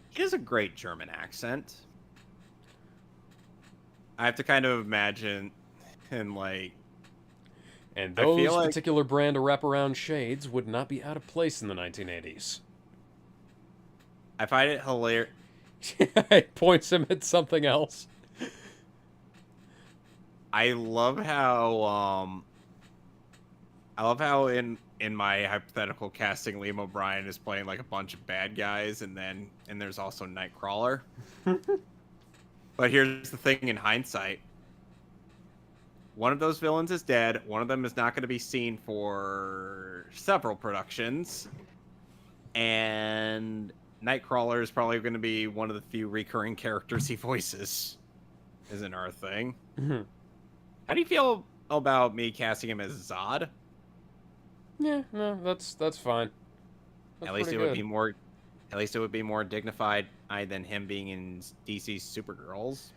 He has a great German accent. I have to kind of imagine and And those particular brand of wraparound shades would not be out of place in the 1980s. I find it hilarious. It points him at something else. I love how in my hypothetical casting, Liam O'Brien is playing like a bunch of bad guys, and there's also Nightcrawler. But here's the thing: in hindsight, one of those villains is dead. One of them is not going to be seen for several productions, and Nightcrawler is probably going to be one of the few recurring characters he voices. Isn't our thing? How do you feel about me casting him as Zod? Yeah, no, that's fine. That's At least it good. would be more. At least it would be more dignified than him being in DC's Supergirls.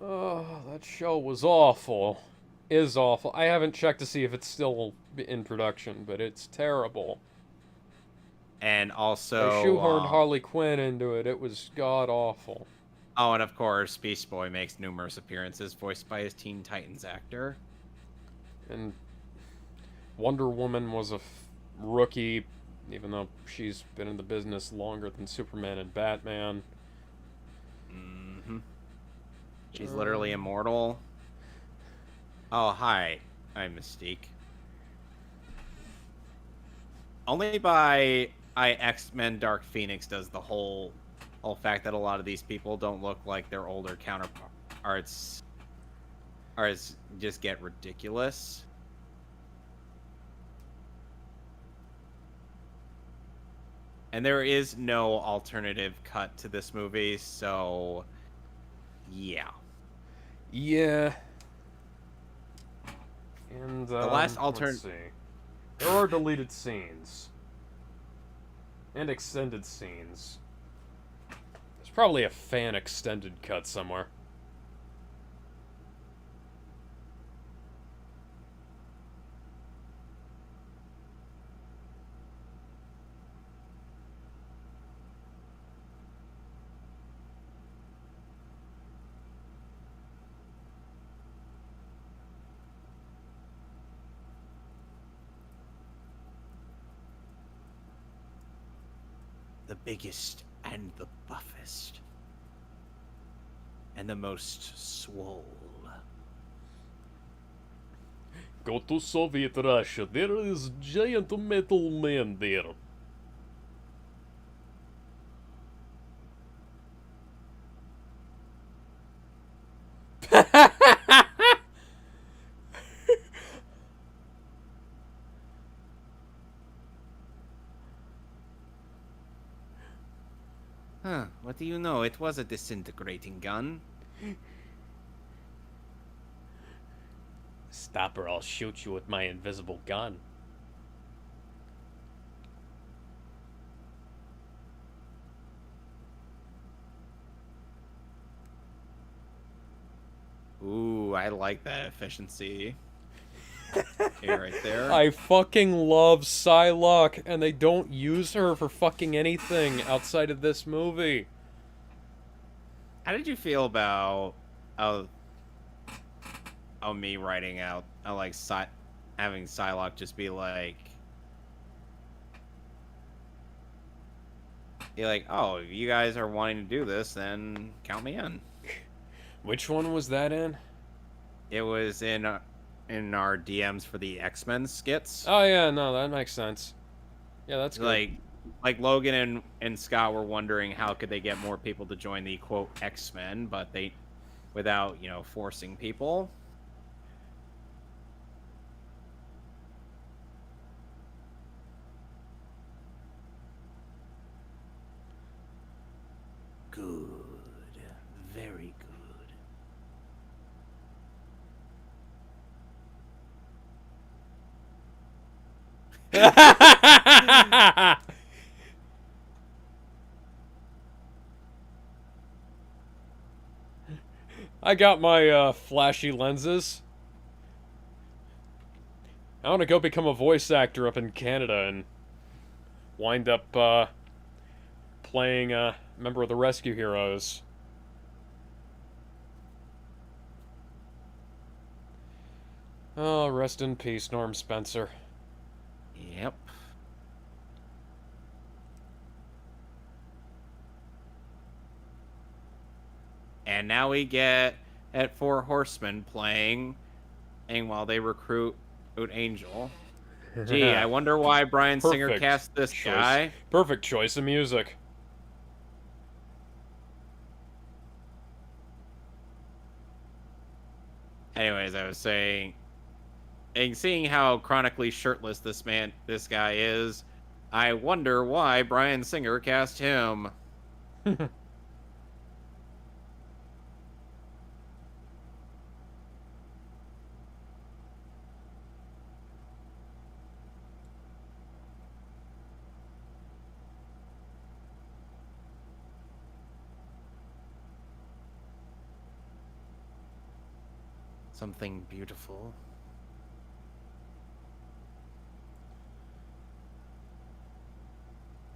Oh, that show was awful. Is awful. I haven't checked to see if it's still in production, but it's terrible. And They also, shoehorned Harley Quinn into it. It was god awful. oh, and of course, Beast Boy makes numerous appearances, voiced by his Teen Titans actor. And Wonder Woman was a rookie, even though she's been in the business longer than Superman and Batman. Mm-hmm. She's literally immortal. Oh, hi. I'm Mystique. Only by X-Men Dark Phoenix does the whole fact that a lot of these people don't look like their older counterparts just get ridiculous. And there is no alternative cut to this movie, so yeah. Yeah. And The last let's see. There are deleted scenes. And extended scenes. There's probably a fan extended cut somewhere. The biggest and the buffest. And the most swole. Go to Soviet Russia. There is giant metal man there. Huh, what do you know? It was a disintegrating gun. Stop or I'll shoot you with my invisible gun. Ooh, I like that efficiency. Okay, right there. I fucking love Psylocke, and they don't use her for fucking anything outside of this movie. How did you feel about me writing out having Psylocke just be like, you're like, oh, if you guys are wanting to do this, then count me in. Which one was that in? It was in our DMs for the X-Men skits. Oh yeah, no, that makes sense. Yeah, that's good. Like Logan and Scott were wondering how could they get more people to join the quote X-Men, but they without, forcing people. Good. Very good. I got my flashy lenses. I want to go become a voice actor up in Canada and wind up playing a member of the Rescue Heroes. Oh, rest in peace, Norm Spencer. Yep. And now we get at Four Horsemen playing, and while they recruit Angel. Gee, I wonder why Bryan Singer Perfect cast this choice. guy. Perfect choice of music. Anyways, I was saying, and seeing how chronically shirtless this guy is, I wonder why Bryan Singer cast him. Something beautiful.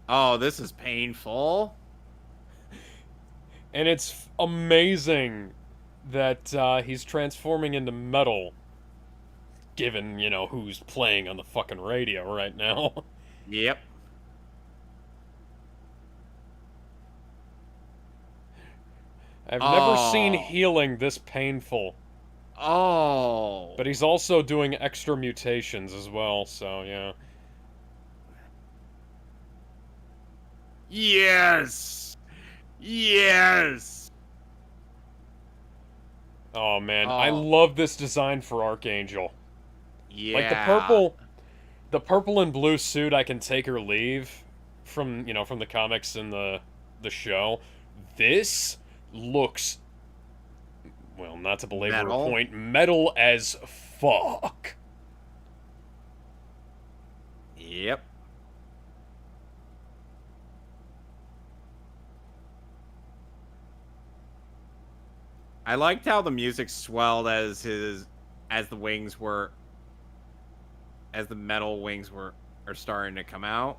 Oh, this is painful. And it's amazing that he's transforming into metal, given, you know, who's playing on the fucking radio right now. Yep. I've never seen Oh. healing this painful. Oh. But he's also doing extra mutations as well, so yeah. Yes. Yes. Oh man, I Oh. love this design for Archangel. Yeah. Like the purple and blue suit I can take or leave from, you know, from the comics and the show. This looks, well, not to belabor a Metal. point, metal as fuck. Yep. I liked how the music swelled as the wings were as the metal wings are starting to come out.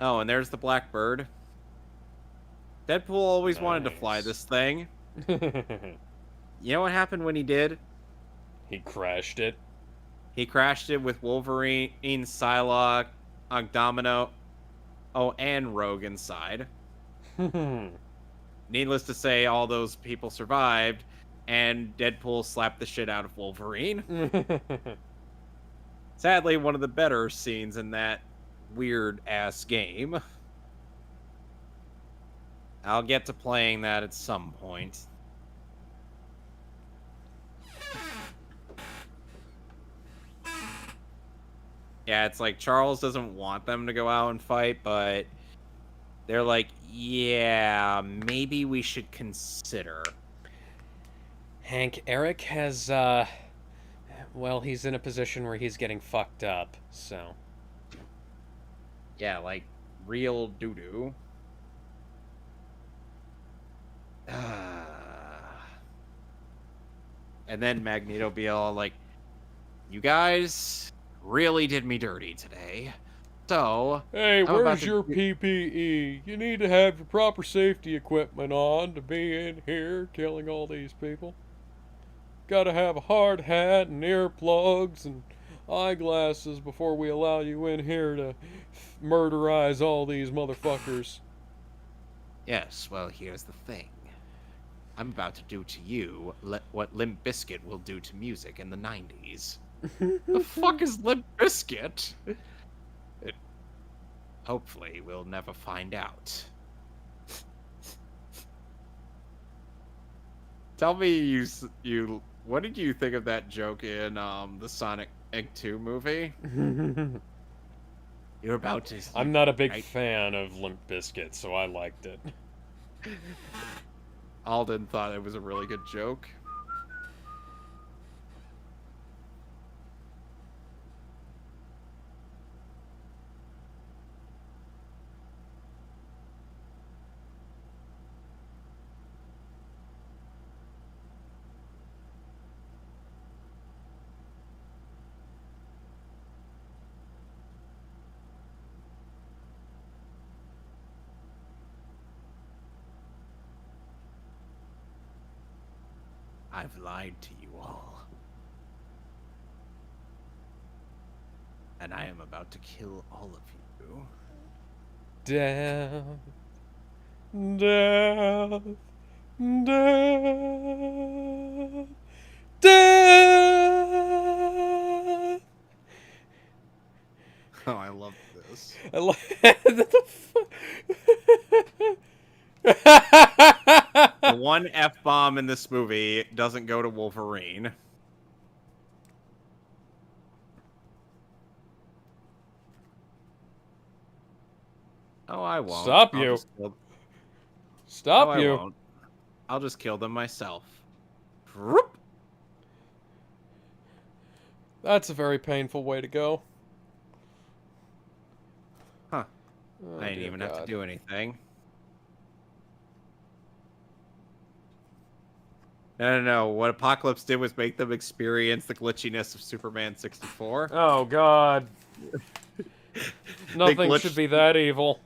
Oh, and there's the Blackbird. Deadpool always wanted to fly Nice. this thing. You know what happened when he did? He crashed it. He crashed it with Wolverine, Psylocke, Ogdomino, and Rogue inside. Needless to say, all those people survived, and Deadpool slapped the shit out of Wolverine. Sadly, one of the better scenes in that weird-ass game. I'll get to playing that at some point. Yeah, it's like Charles doesn't want them to go out and fight, but they're like, yeah, maybe we should consider. Hank, Eric has, well, he's in a position where he's getting fucked up, so. Yeah, like real doo-doo. And then Magneto be all like, you guys really did me dirty today. So, Hey, I'm about where's to your do- PPE? You need to have your proper safety equipment on to be in here killing all these people. Gotta have a hard hat and earplugs and eyeglasses before we allow you in here to murderize all these motherfuckers. Yes, well, here's the thing. I'm about to do to you what Limp Bizkit will do to music in the 90s. The fuck is Limp Bizkit? Hopefully, we'll never find out. Tell me, you, what did you think of that joke in the Sonic 2 movie? You're about to. I'm not a big fan of Limp Bizkit, so I liked it. Alden thought it was a really good joke. I've lied to you all. And I am about to kill all of you. Death, death, death, death. Oh, I love this. I the The one F-bomb in this movie doesn't go to Wolverine. Oh, I won't. Stop I'll you. just kill- Stop No, I you. won't. I'll just kill them myself. Whoop. That's a very painful way to go. Huh. Oh, I didn't dear even have to God. do anything. No. What Apocalypse did was make them experience the glitchiness of Superman 64. Oh God. Nothing glitched- should be that evil.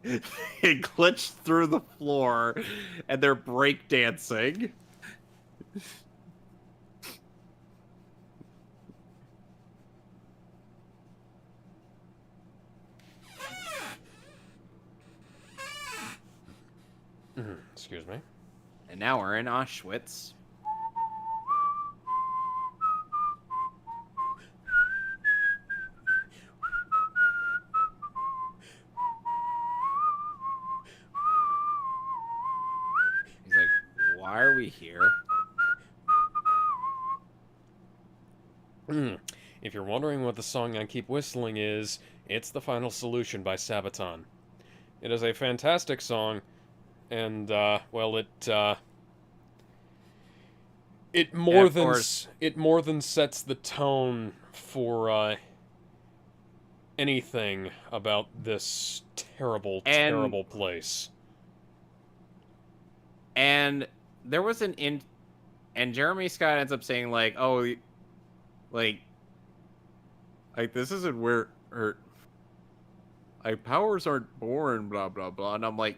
They glitched through the floor, and they're breakdancing. Excuse me. And now we're in Auschwitz. He's like, why are we here? If you're wondering what the song I keep whistling is, it's The Final Solution by Sabaton. It is a fantastic song, and well, it more of than course. it more than sets the tone for anything about this terrible place. And there was and Jeremy Scott ends up saying like, "Oh, like this isn't where like powers aren't born, blah blah blah." And I'm like,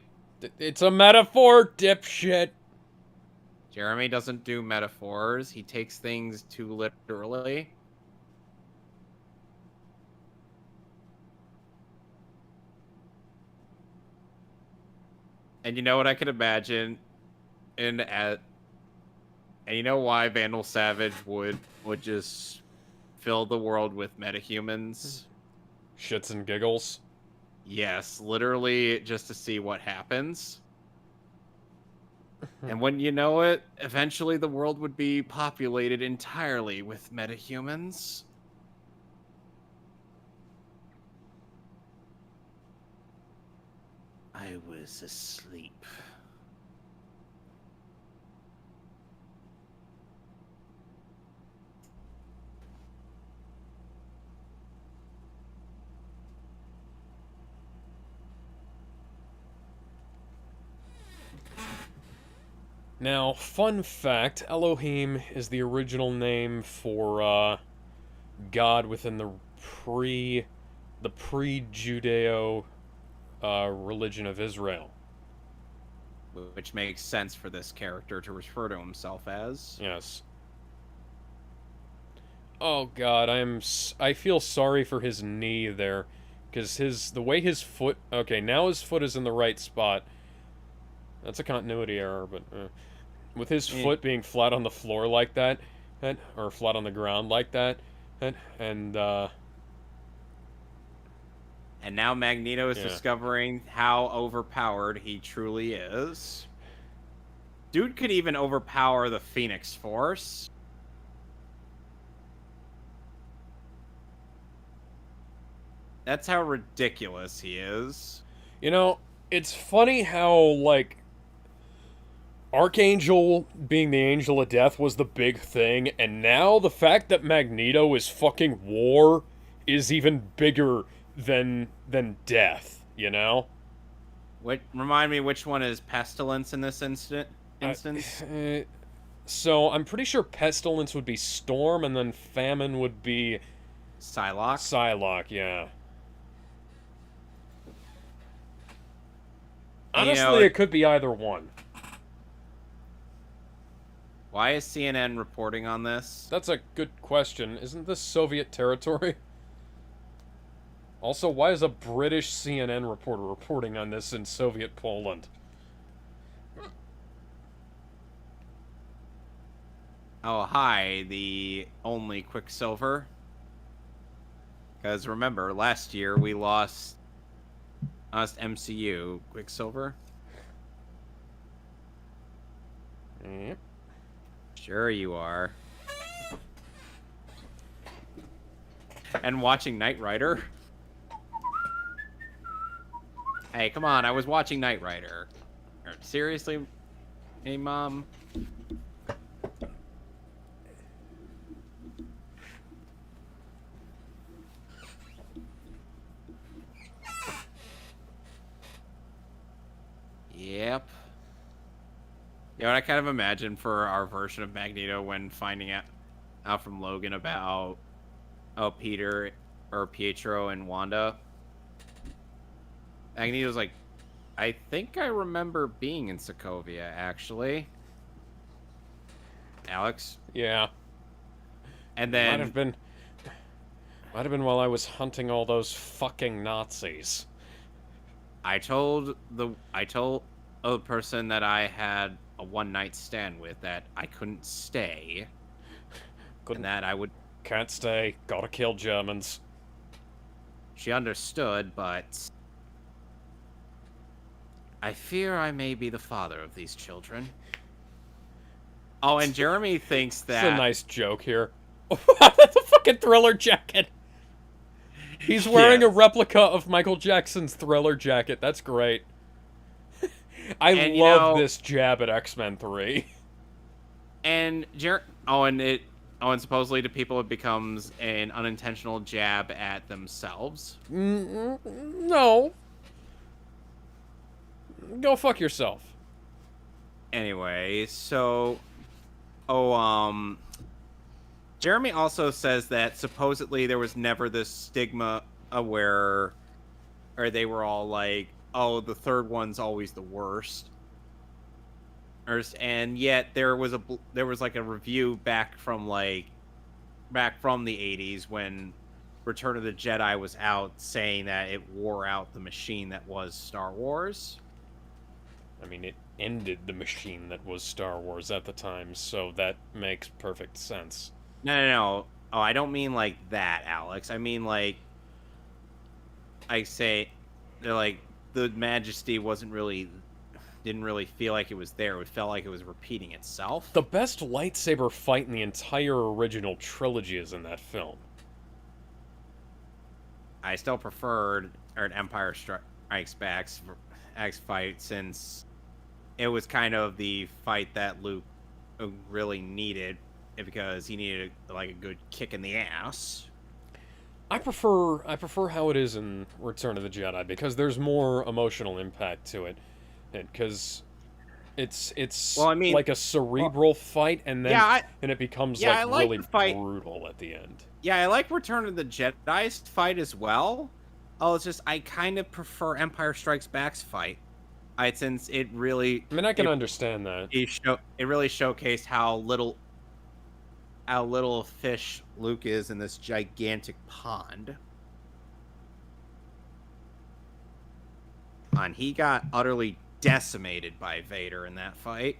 It's a metaphor, dipshit. Jeremy doesn't do metaphors. He takes things too literally. And you know what I could imagine, and you know why Vandal Savage would just fill the world with metahumans? Shits and giggles. Yes, literally just to see what happens. And when you know it, eventually the world would be populated entirely with metahumans. I was asleep. Now, fun fact, Elohim is the original name for God within the pre-Judeo religion of Israel. Which makes sense for this character to refer to himself as. Yes. Oh God, I feel sorry for his knee there, because the way his foot. Okay, now his foot is in the right spot. That's a continuity error, but with his foot being flat on the floor like that, or flat on the ground like that, and And now Magneto is discovering how overpowered he truly is. Dude could even overpower the Phoenix Force. That's how ridiculous he is. you know, it's funny how like Archangel being the Angel of Death was the big thing, and now the fact that Magneto is fucking war is even bigger than death, you know? Remind me which one is Pestilence in this instance? So I'm pretty sure Pestilence would be Storm, and then Famine would be Psylocke? Psylocke, yeah. And, Honestly, it could be either one. Why is CNN reporting on this? That's a good question. Isn't this Soviet territory? Also, why is a British CNN reporter reporting on this in Soviet Poland? Oh, hi, the only Quicksilver. Because remember, last year we lost MCU Quicksilver. Yep. Sure you are. And watching Knight Rider. Hey, come on, I was watching Knight Rider. Seriously? Hey, Mom? Yep. You know what I kind of imagine for our version of Magneto when finding out from Logan about Peter or Pietro and Wanda. Magneto's like, I think I remember being in Sokovia, actually. Alex? Yeah. And Might then have been while I was hunting all those fucking Nazis. I told a person that I had a one-night stand with that I couldn't stay. Couldn't, And that I would... Can't stay. Gotta kill Germans. She understood, but... I fear I may be the father of these children. Oh, and Jeremy thinks that... It's a nice joke here. That's a fucking Thriller jacket! He's wearing a Yes. replica of Michael Jackson's Thriller jacket. That's great. I And, love this jab at X-Men 3. And and supposedly to people it becomes an unintentional jab at themselves. No. Go fuck yourself. Anyway, so Jeremy also says that supposedly there was never this stigma where or they were all like, oh, the third one's always the worst. And yet there was like a review back from the 80s when Return of the Jedi was out saying that it wore out the machine that was Star Wars. I mean, it ended the machine that was Star Wars at the time, so that makes perfect sense. No. Oh, I don't mean like that, Alex. I mean like I say they're like the Majesty didn't really feel like it was there. It felt like it was repeating itself. The best lightsaber fight in the entire original trilogy is in that film. I still preferred an Empire Strikes Back fight since it was kind of the fight that Luke really needed because he needed like a good kick in the ass. I prefer how it is in Return of the Jedi because there's more emotional impact to it. Because it's well, I mean, like a cerebral fight, and then and it becomes like really fight. Brutal at the end. Yeah, I like Return of the Jedi's fight as well. Oh, it's just I kind of prefer Empire Strikes Back's fight. Since it really. I mean, I can understand that. It really showcased how little fish Luke is in this gigantic pond. And he got utterly decimated by Vader in that fight.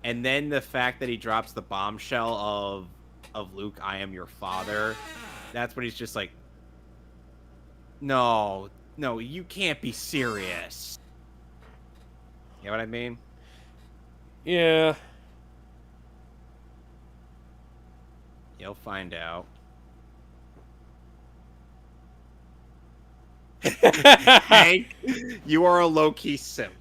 And then the fact that he drops the bombshell of Luke, I am your father. That's when he's just like, no, you can't be serious. You know what I mean? Yeah. You'll find out. Hank, you are a low-key simp.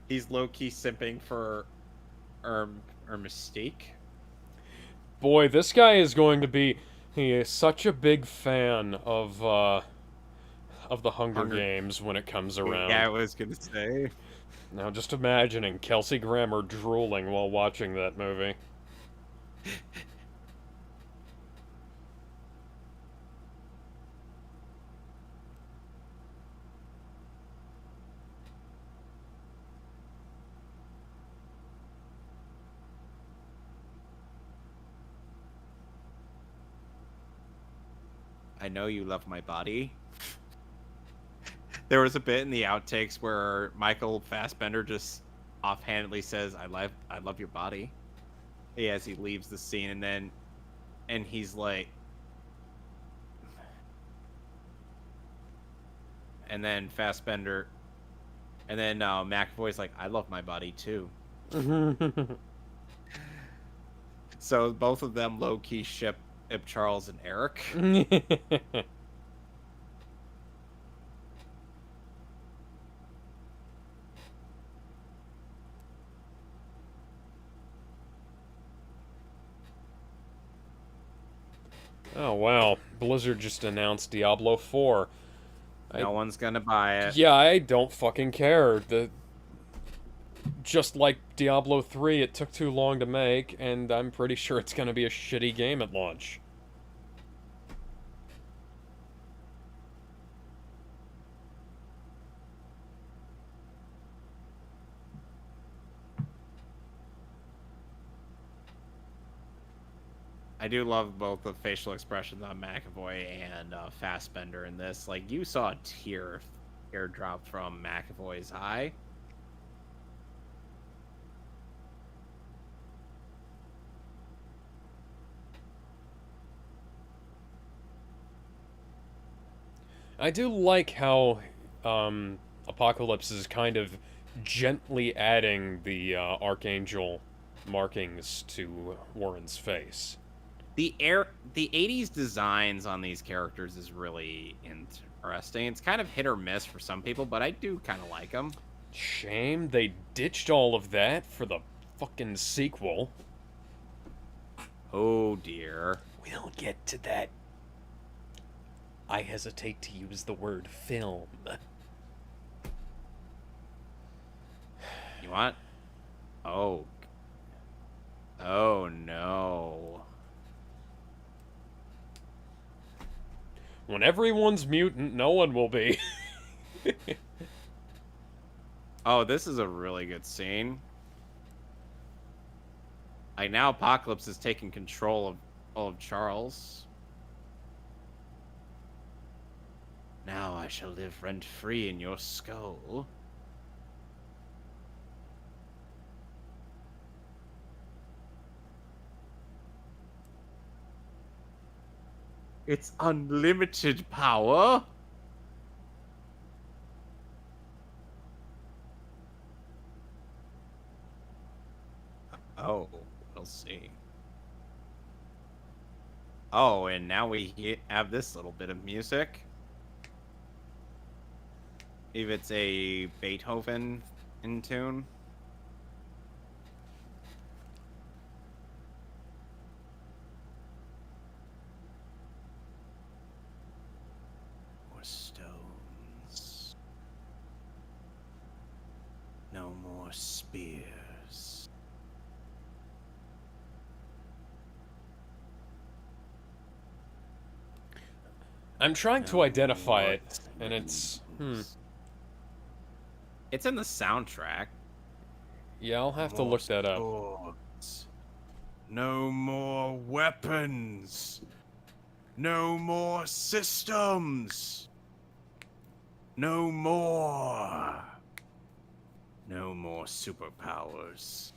He's low-key simping for Mystique. Boy, this guy is going to be... He is such a big fan of the Hunger Games when it comes around. Yeah, I was gonna say. Now just imagining Kelsey Grammer drooling while watching that movie. I know you love my body. There was a bit in the outtakes where Michael Fassbender just offhandedly says, I love your body. As he leaves the scene, and he's like, and then Fassbender, and then McAvoy's like, I love my body too. So both of them low-key ship Charles and Eric. Oh wow, Blizzard just announced Diablo 4. No one's gonna buy it. Yeah, I don't fucking care. Just like Diablo 3, it took too long to make, and I'm pretty sure it's gonna be a shitty game at launch. I do love both the facial expressions on McAvoy and Fassbender in this. Like, you saw a tear drop from McAvoy's eye. I do like how Apocalypse is kind of gently adding the Archangel markings to Warren's face. The 80s designs on these characters is really interesting. It's kind of hit or miss for some people, but I do kind of like them. Shame they ditched all of that for the fucking sequel. Oh dear. We'll get to that. I hesitate to use the word film. You want? Oh. Oh no. When everyone's mutant, no one will be. Oh, this is a really good scene. Like, now Apocalypse is taking control of Charles. Now I shall live rent-free in your skull. It's unlimited power. Oh, we'll see. Oh, and now we have this little bit of music. If it's a Beethoven in tune. More stones. No more spears. I'm trying to identify it, and it's... It's in the soundtrack. Yeah, I'll have to look that up. Swords. No more weapons. No more systems. No more. No more superpowers.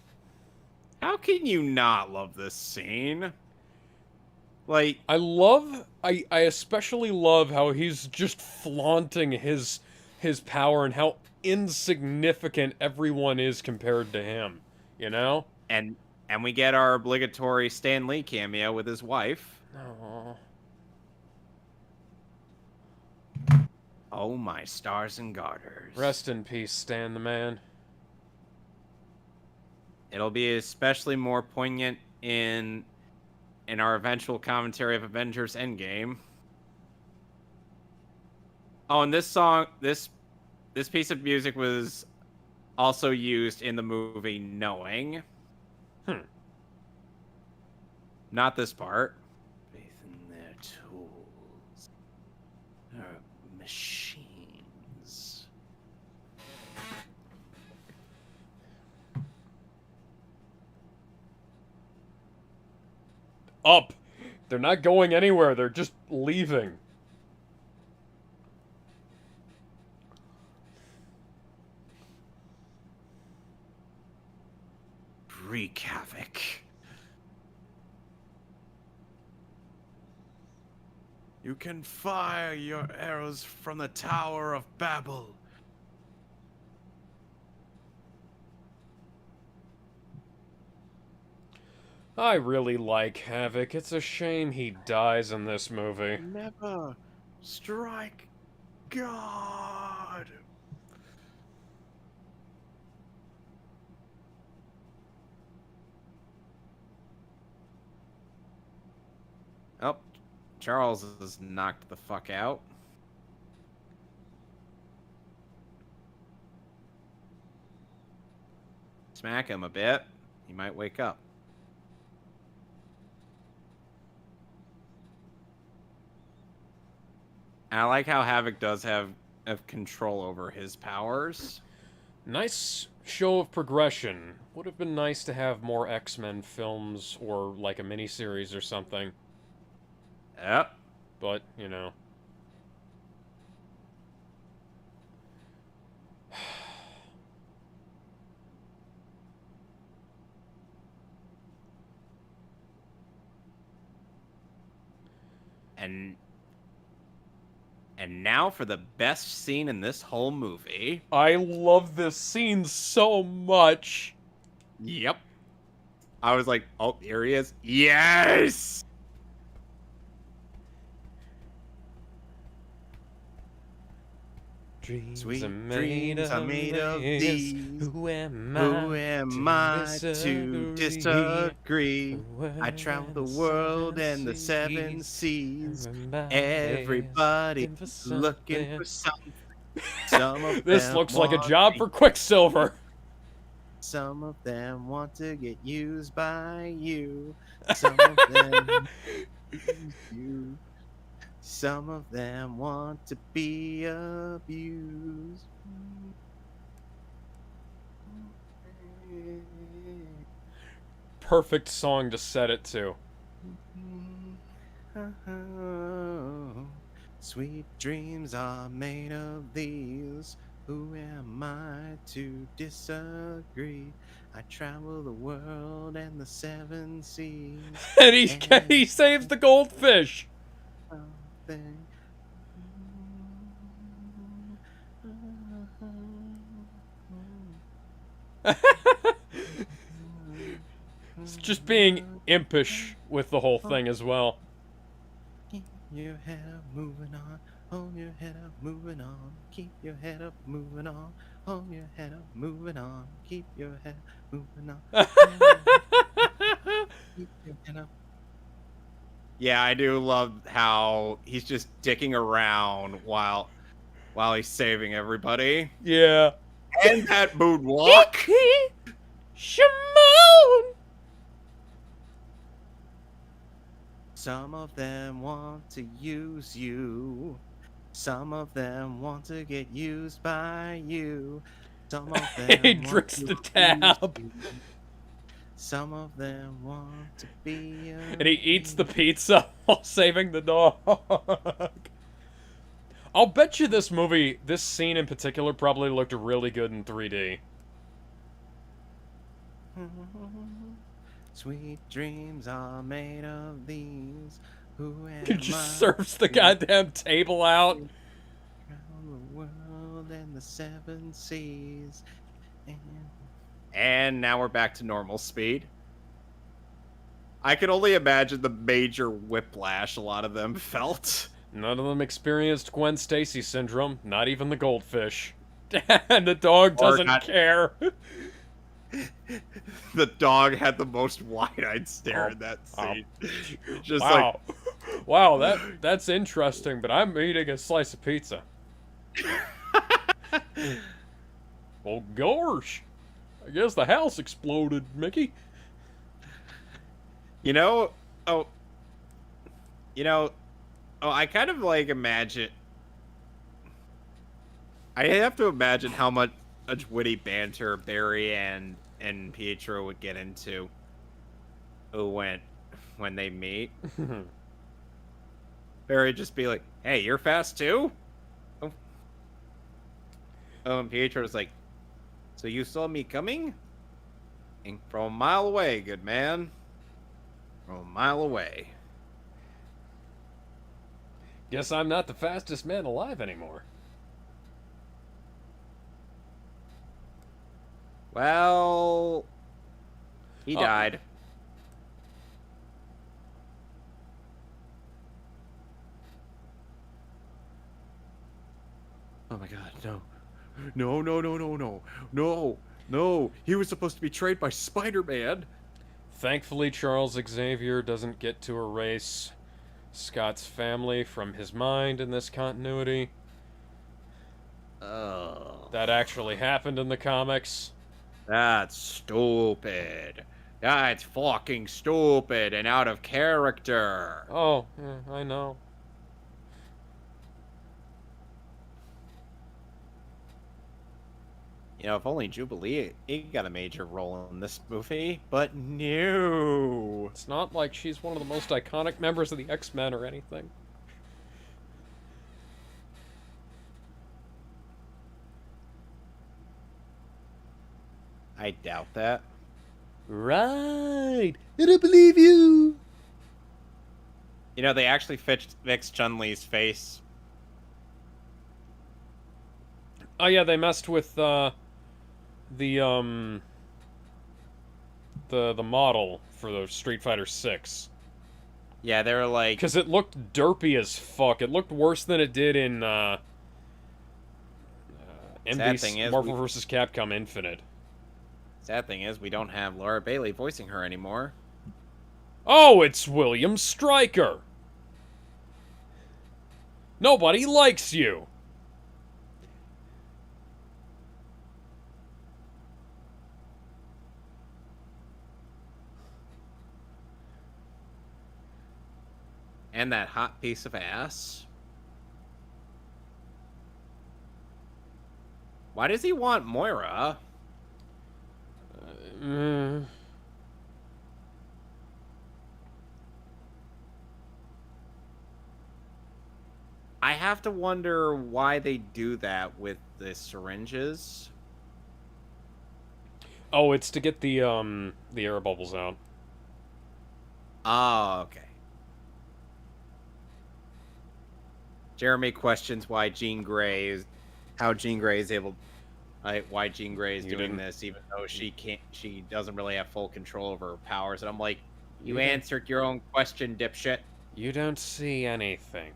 How can you not love this scene? Like, I especially love how he's just flaunting his power and how insignificant everyone is compared to him, you know? and we get our obligatory Stan Lee cameo with his wife. Aww. Oh my stars and garters. Rest in peace, Stan the man. It'll be especially more poignant in our eventual commentary of Avengers Endgame. Oh, and this song, this piece of music was also used in the movie Knowing. Not this part. Faith in their tools. They're machines. Up! They're not going anywhere, they're just leaving. Wreak havoc. You can fire your arrows from the Tower of Babel. I really like Havoc. It's a shame he dies in this movie. Never strike God. Oh, Charles is knocked the fuck out. Smack him a bit. He might wake up. And I like how Havoc does have control over his powers. Nice show of progression. Would have been nice to have more X-Men films or like a miniseries or something. Yep. But, you know. And now for the best scene in this whole movie. I love this scene so much. Yep. I was like, oh, here he is. Yes! Sweet dreams are made of these. Who am I to disagree? I travel the world and the seven seas. Everybody looking for something. Some of This them looks like a want job to- for Quicksilver. Some of them want to get used by you. Some of them use you. Some of them want to be abused. Perfect song to set it to. Sweet dreams are made of these. Who am I to disagree? I travel the world and the seven seas. And he saves the goldfish. Something. It's just being impish with the whole thing as well. Keep your head up, moving on. Hold your head up, moving on. Keep your head up, moving on. Hold your head up, moving on. Keep your head up, moving on. Keep your head up. Yeah, I do love how he's just dicking around while he's saving everybody. Yeah. And that moonwalk. Shimon! Some of them want to use you. Some of them want to get used by you. Some of them He want drinks to the use tab. you. Some of them want to be And he eats the pizza while saving the dog. I'll bet you this scene in particular probably looked really good in 3D. Sweet dreams are made of these. Who am He just serves the goddamn table out. Around the world and the seven seas. And now we're back to normal speed. I can only imagine the major whiplash a lot of them felt. None of them experienced Gwen Stacy syndrome, not even the goldfish. And the dog doesn't care. The dog had the most wide-eyed stare in that scene. Just wow. Wow, that's interesting, but I'm eating a slice of pizza. Well, gosh. I guess the house exploded, Mickey. I kind of like imagine. I have to imagine how much witty banter Barry and Pietro would get into when they meet. Barry would just be like, "Hey, you're fast too?" Oh, and Pietro's like, "So you saw me coming? From a mile away, good man. From a mile away." Guess I'm not the fastest man alive anymore. Well, he died. Oh my god, no. No. He was supposed to be trained by Spider-Man. Thankfully, Charles Xavier doesn't get to erase Scott's family from his mind in this continuity. Oh. That actually happened in the comics. That's stupid. That's fucking stupid and out of character. Oh, yeah, I know. You know, if only Jubilee got a major role in this movie, but no. It's not like she's one of the most iconic members of the X-Men or anything. I doubt that. Right. I don't believe you. You know, they actually fixed Chun-Li's face. Oh yeah, they messed with the model for the Street Fighter 6. Yeah, they were like... Because it looked derpy as fuck. It looked worse than it did in Sad thing is, Marvel vs. Capcom Infinite. Sad thing is, we don't have Laura Bailey voicing her anymore. Oh, it's William Stryker. Nobody likes you. And that hot piece of ass. Why does he want Moira? Mm. I have to wonder why they do that with the syringes. Oh, it's to get the air bubbles out. Oh, okay. Jeremy questions why Jean Grey is, how Jean Grey is able, why Jean Grey is doing this, even though she doesn't really have full control over her powers. And I'm like, you answered your own question, dipshit. You don't see anything.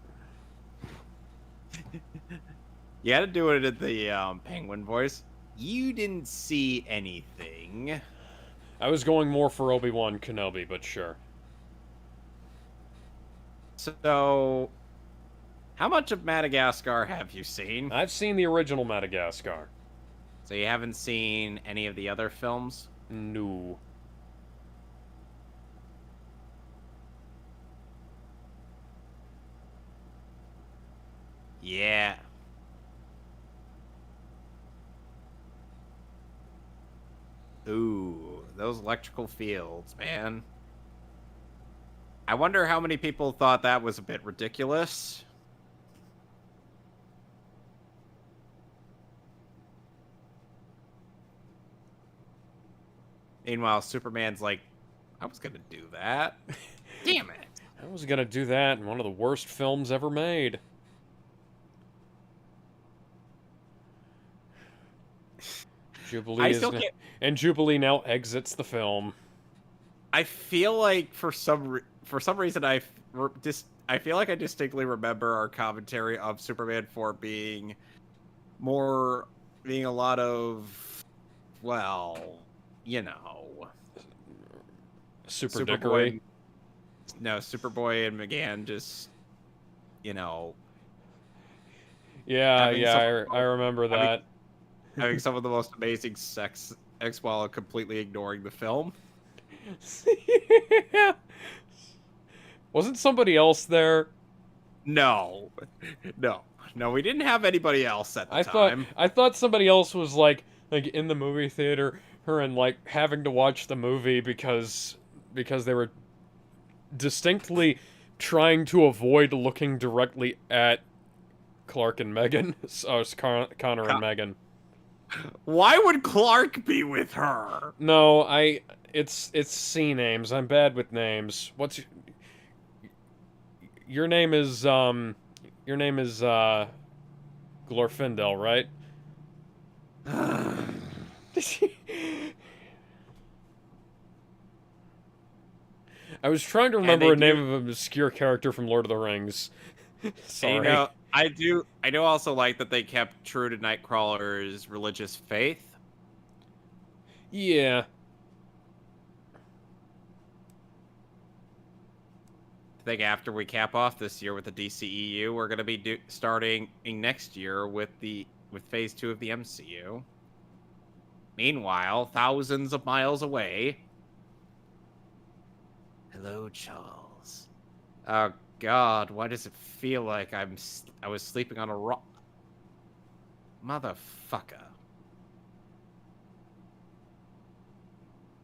You had to do it in the penguin voice. You didn't see anything. I was going more for Obi-Wan Kenobi, but sure. So, how much of Madagascar have you seen? I've seen the original Madagascar. So you haven't seen any of the other films? No. Yeah. Ooh, those electrical fields, man. I wonder how many people thought that was a bit ridiculous. Meanwhile, Superman's like, I was gonna do that. Damn it. I was gonna do that in one of the worst films ever made. Jubilee now exits the film. I feel like for some reason I feel like I distinctly remember our commentary of Superman 4 being a lot of, well, you know, Superboy. No, Superboy and McGann just, you know. Yeah, I remember that. Having some of the most amazing sex while completely ignoring the film. Yeah. Wasn't somebody else there? No, we didn't have anybody else at the time. I thought somebody else was like in the movie theater, and like having to watch the movie because they were distinctly trying to avoid looking directly at Clark and Megan. So it's Connor and Megan. Why would Clark be with her? No, it's C names. I'm bad with names. What's your name is Glorfindel, right? I was trying to remember a name of an obscure character from Lord of the Rings. Sorry. You know, I do also like that they kept true to Nightcrawler's religious faith. Yeah. I think after we cap off this year with the DCEU, we're going to be starting next year with Phase 2 of the MCU. Meanwhile, thousands of miles away. Hello, Charles. Oh God, why does it feel like I was sleeping on a rock? Motherfucker.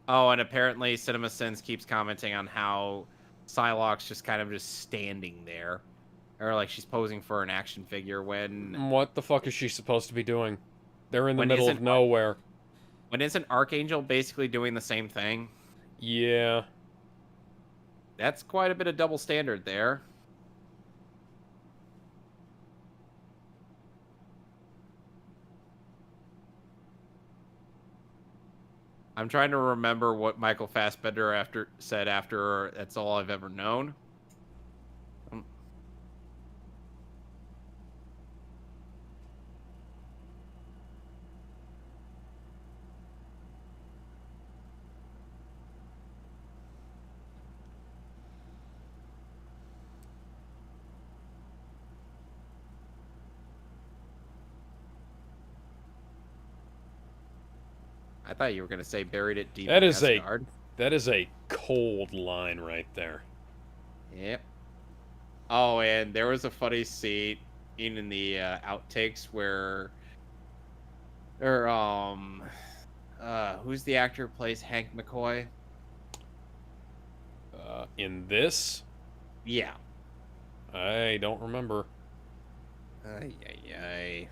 Oh, and apparently CinemaSins keeps commenting on how Psylocke's just kind of just standing there. Or like she's posing for an action figure when What the fuck is she supposed to be doing? They're in the When middle of isn't- nowhere. isn't Archangel basically doing the same thing? Yeah. That's quite a bit of double standard there. I'm trying to remember what Michael Fassbender said after That's All I've Ever Known. I thought you were gonna say buried it deep That in is Asgard. that is a cold line right there. Yep. Oh, and there was a funny scene in the outtakes where, who's the actor who plays Hank McCoy? In this, Yeah. I don't remember. Ay, ay, ay.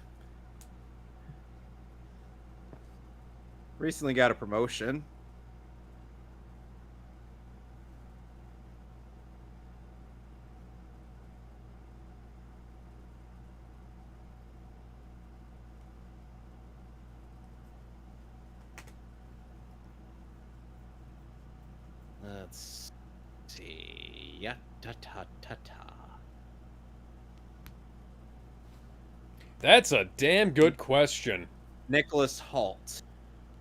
Recently got a promotion. Let's see. Yeah, ta ta ta ta. That's a damn good question. Nicholas Hoult.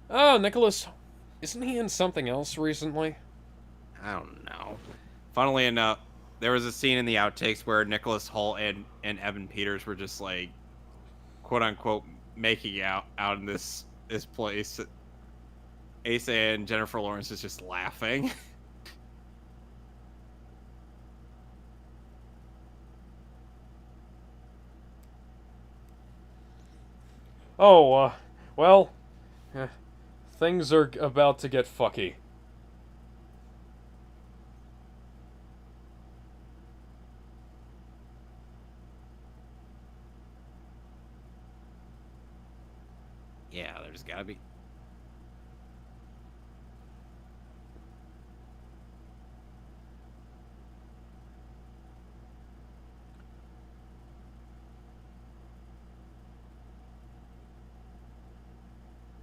Oh, Nicholas, isn't he in something else recently? I don't know. Funnily enough, there was a scene in the outtakes where Nicholas Hoult and Evan Peters were just like, quote unquote, making out in this place. Asa and Jennifer Lawrence is just laughing. Oh, well, eh, things are about to get fucky. Yeah, there's gotta be.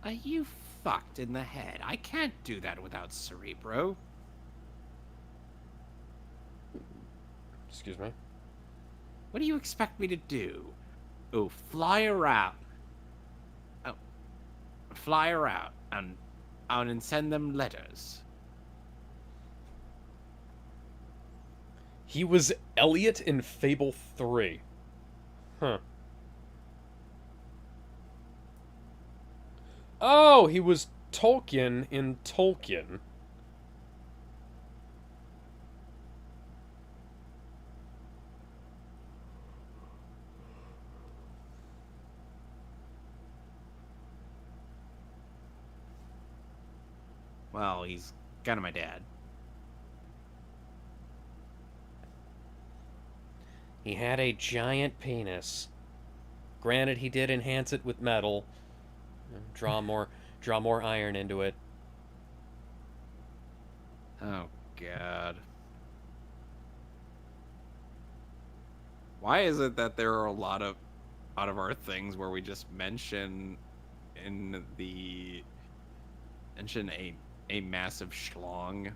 Are you fucked in the head? I can't do that without Cerebro. Excuse me. What do you expect me to do? Oh, fly around. Oh, fly around and send them letters. He was Elliot in Fable 3. Huh. Oh, he was Tolkien in Tolkien. Well, he's kind of my dad. He had a giant penis. Granted, he did enhance it with metal. Draw more iron into it. Oh, God. Why is it that there are a lot of out of our things where we just mention a massive schlong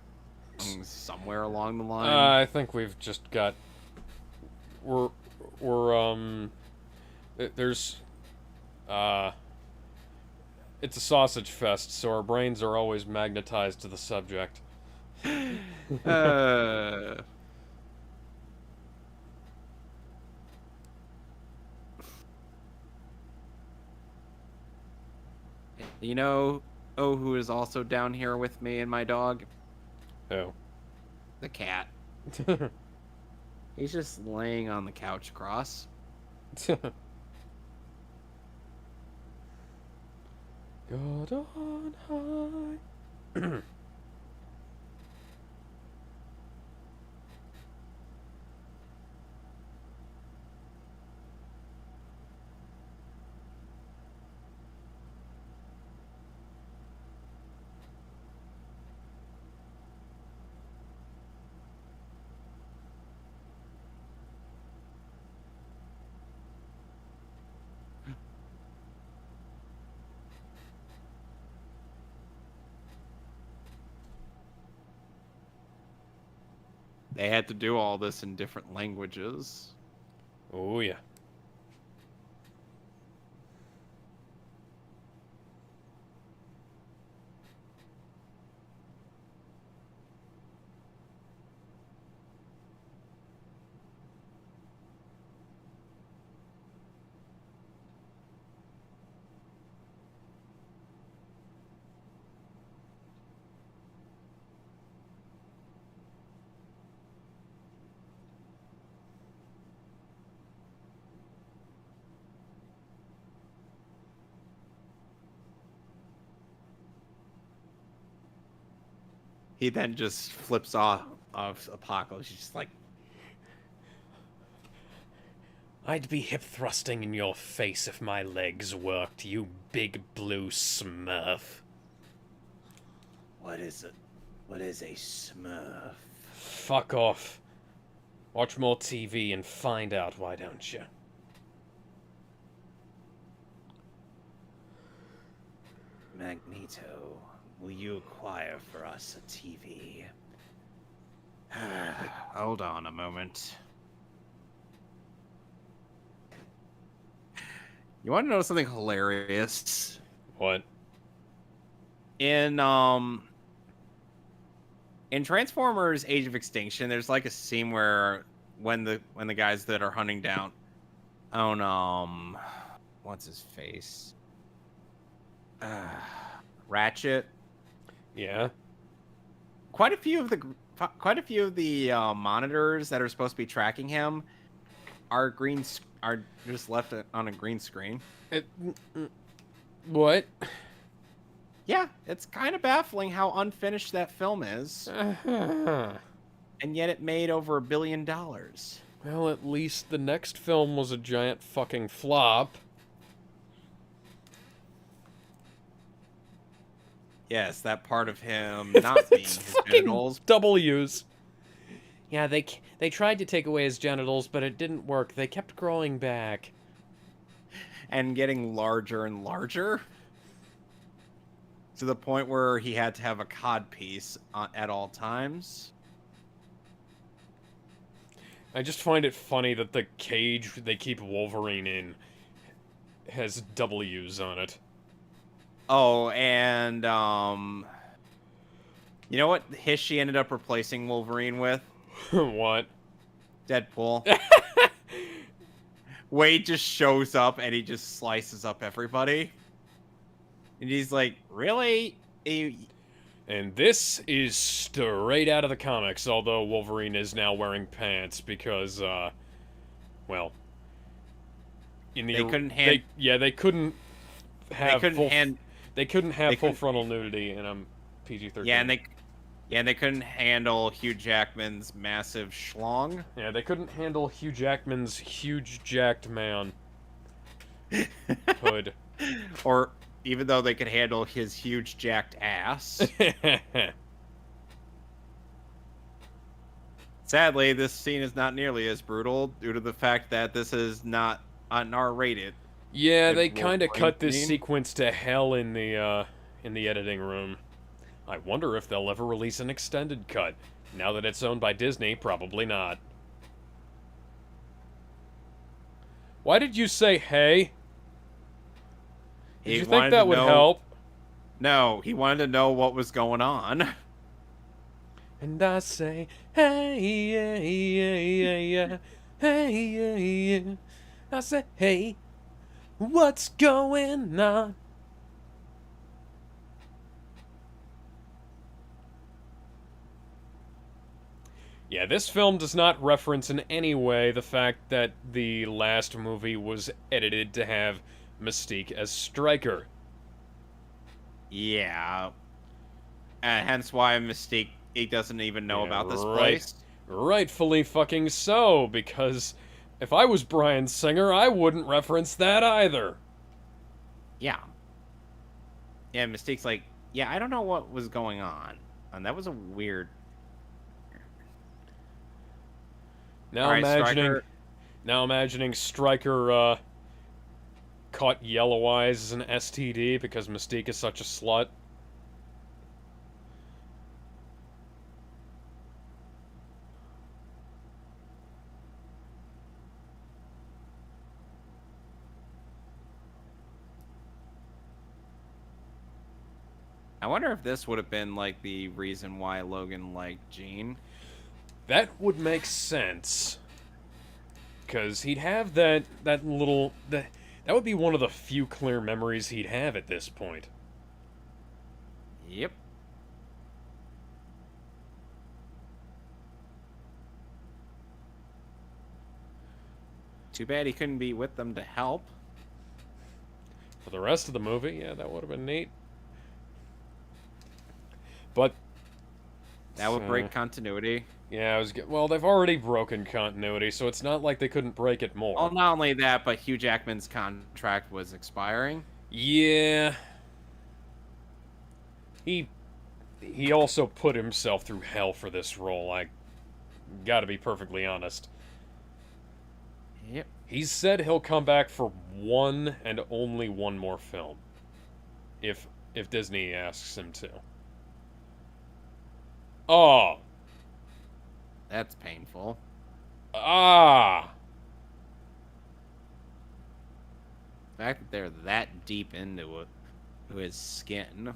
somewhere along the line? I think we've just got. We're there's it's a sausage fest, so our brains are always magnetized to the subject. You know Oh, who is also down here with me and my dog? Oh. The cat. He's just laying on the couch across. God on high. They had to do all this in different languages. Oh, yeah. He then just flips off of Apocalypse. He's just like, I'd be hip thrusting in your face if my legs worked, you big blue smurf. what is it? What is a smurf? Fuck off. Watch more TV and find out, why don't you? Magneto, will you acquire for us a TV? Hold on a moment. You want to know something hilarious? What? In Transformers: Age of Extinction, there's like a scene where when the guys that are hunting down what's his face? Ratchet. Yeah? Quite a few of the monitors that are supposed to be tracking him are are just left on a green screen. What? Yeah, it's kind of baffling how unfinished that film is, Uh-huh. and yet it made over $1 billion. Well, at least the next film was a giant fucking flop. Yes, that part of him not being It's his fucking genitals. W's. Yeah, they tried to take away his genitals, but it didn't work. They kept growing back. And getting larger and larger. To the point where he had to have a codpiece at all times. I just find it funny that the cage they keep Wolverine in has W's on it. Oh, and you know what she ended up replacing Wolverine with? What? Deadpool. Wade just shows up and he just slices up everybody. And he's like, really? And this is straight out of the comics, although Wolverine is now wearing pants because, well, in the They couldn't they couldn't have they couldn't have full couldn't- frontal nudity, and I'm PG-13. Yeah, and they couldn't handle Hugh Jackman's massive schlong. Yeah, they couldn't handle Hugh Jackman's huge jacked man hood. Or even though they could handle his huge jacked ass. Sadly, this scene is not nearly as brutal due to the fact that this is not R-rated. Yeah, they Good kind of Wolverine cut this scene. sequence to hell in the editing room. I wonder if they'll ever release an extended cut. Now that it's owned by Disney, probably not. Why did you say hey? Did you think that would help? No, he wanted to know what was going on. And I say, hey, yeah, yeah, yeah, yeah, hey, yeah, yeah. I say, hey, what's going on? Yeah, this film does not reference in any way the fact that the last movie was edited to have Mystique as Stryker. Yeah. Hence why Mystique he doesn't even know Yeah, about this right. place. Rightfully fucking so, because if I was Bryan Singer, I wouldn't reference that either. Yeah. Yeah, Mystique's like, yeah, I don't know what was going on. And that was a weird... Now Alright, imagining, Stryker. now imagining Stryker caught yellow eyes as an STD because Mystique is such a slut. I wonder if this would have been, like, the reason why Logan liked Jean. That would make sense. Because he'd have that little... That would be one of the few clear memories he'd have at this point. Yep. Too bad he couldn't be with them to help. For the rest of the movie, yeah, that would have been neat. But... That would break continuity. Yeah, well, they've already broken continuity, so it's not like they couldn't break it more. Well, not only that, but Hugh Jackman's contract was expiring. Yeah. He also put himself through hell for this role, I gotta be perfectly honest. Yep. He said he'll come back for one and only one more film. If Disney asks him to. Oh. That's painful. Ah. The fact that they're that deep into his skin.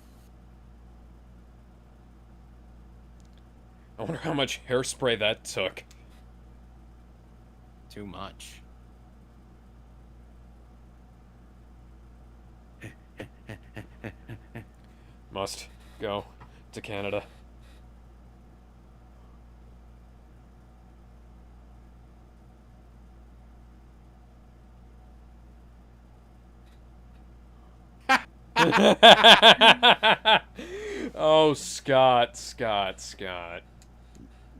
I wonder how much hairspray that took. Too much. Must go to Canada. Oh, Scott.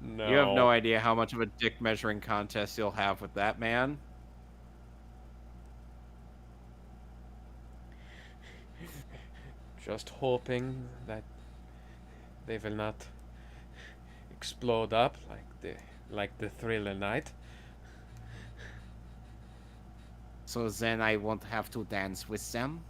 No. You have no idea how much of a dick measuring contest you'll have with that man. Just hoping that they will not explode up like the Thriller Night. So then I won't have to dance with them.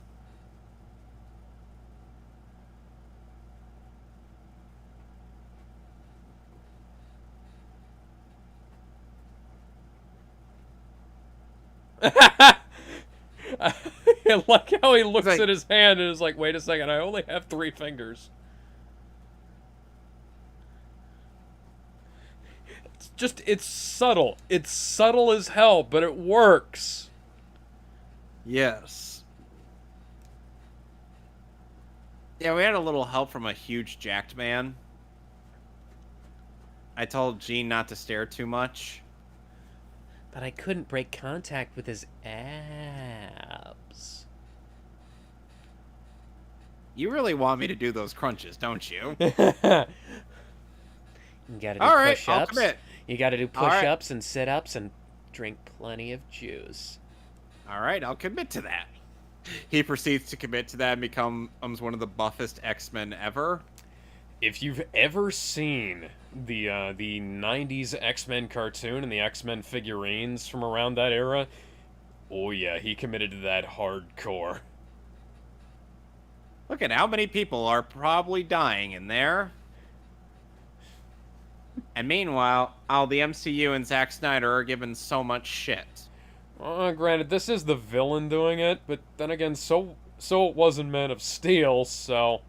I like how he looks Like- at his hand and is like, wait a second, I only have 3 fingers. It's subtle. It's subtle as hell, but it works. Yes. Yeah, we had a little help from a huge jacked man. I told Gene not to stare too much. But I couldn't break contact with his abs. You really want me to do those crunches, don't you? You gotta do All right, push-ups. I'll commit. You gotta do All right. push-ups and sit-ups and drink plenty of juice. All right, I'll commit to that. He proceeds to commit to that and becomes one of the buffest X-Men ever. If you've ever seen the 90s X-Men cartoon and the X-Men figurines from around that era, oh yeah, he committed to that hardcore. Look at how many people are probably dying in there. And meanwhile, all the MCU and Zack Snyder are given so much shit. Granted, this is the villain doing it, but then again, so it was in Man of Steel, so...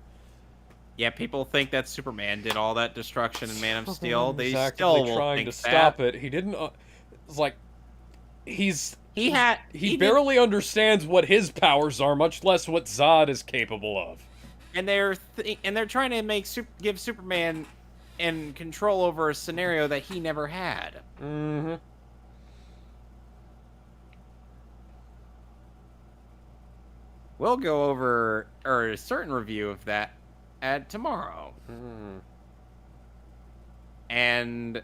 Yeah, people think that Superman did all that destruction in Man of Steel. They He's still actively will trying think to that. stop it. He didn't... it's like... He did- barely understands what his powers are, much less what Zod is capable of. and they're trying to give Superman and control over a scenario that he never had. Mm-hmm. We'll go over a certain review of that at tomorrow. Mm. And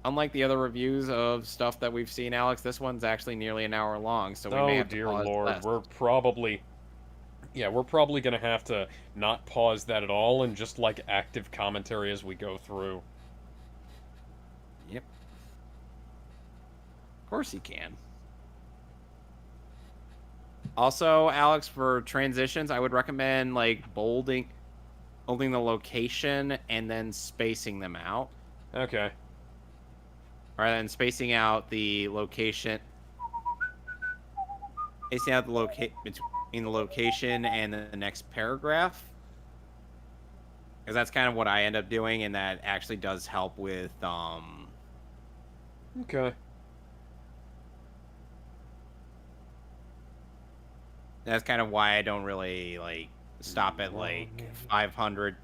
unlike the other reviews of stuff that we've seen, Alex, this one's actually nearly an hour long, so we may Oh have to dear pause lord, less. we're probably gonna have to not pause that at all and just like active commentary as we go through. Yep. Of course he can. Also, Alex, for transitions, I would recommend like bolding the location and then spacing them out. Okay. Rather than spacing out the location, spacing out the between the location and the next paragraph, because that's kind of what I end up doing, and that actually does help with Okay. That's kind of why I don't really like stop at like 500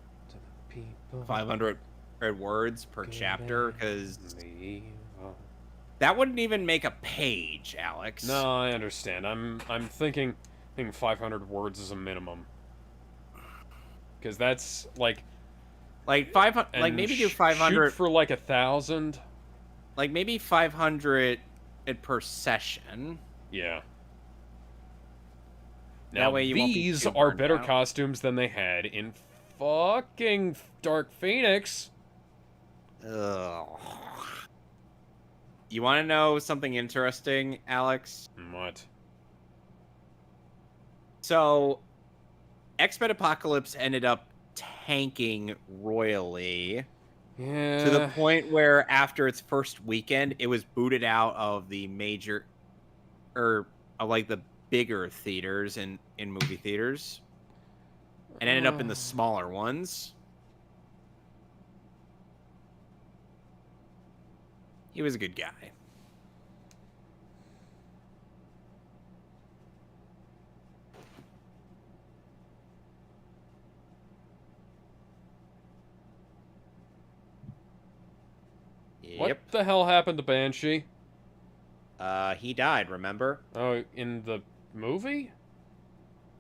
words per chapter, because that wouldn't even make a page, Alex. No, I understand. I'm thinking 500 words is a minimum. Because that's like 500, like maybe do 500 shoot for like 1,000. like maybe 500 per session. Yeah. That Now way you won't be these too are burned better out. costumes than they had in fucking Dark Phoenix. Ugh. You want to know something interesting, Alex? What? So, X-Men Apocalypse ended up tanking royally Yeah. to the point where after its first weekend, it was booted out of the major, or of like the bigger theaters in movie theaters, and ended up in the smaller ones. He was a good guy. What Yep. the hell happened to Banshee? He died, remember? Oh, in the movie?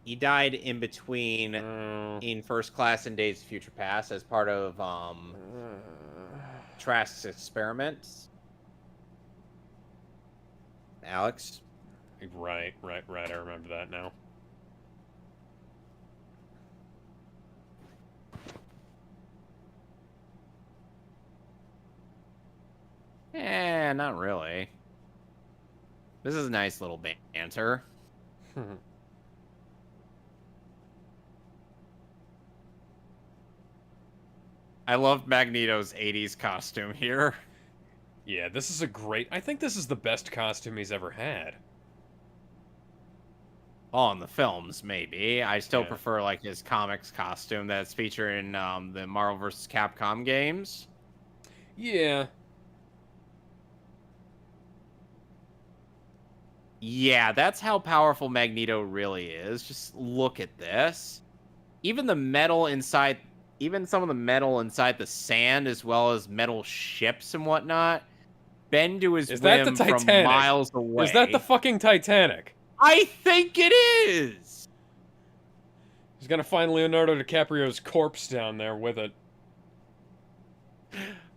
He died in between in First Class and Days of Future Past as part of Trask's experiments. Alex? Right. I remember that now. Not really. This is a nice little banter. I love Magneto's 80s costume here. Yeah, this is a great... I think this is the best costume he's ever had. Oh, in the films, maybe. I still Yeah. prefer like his comics costume that's featured in the Marvel vs. Capcom games. Yeah. Yeah, that's how powerful Magneto really is. Just look at this. Even the metal inside, even some of the metal inside the sand, as well as metal ships and whatnot, bend to his Is that the whim from Titanic? miles away. Is that the fucking Titanic? I think it is! He's gonna find Leonardo DiCaprio's corpse down there with it.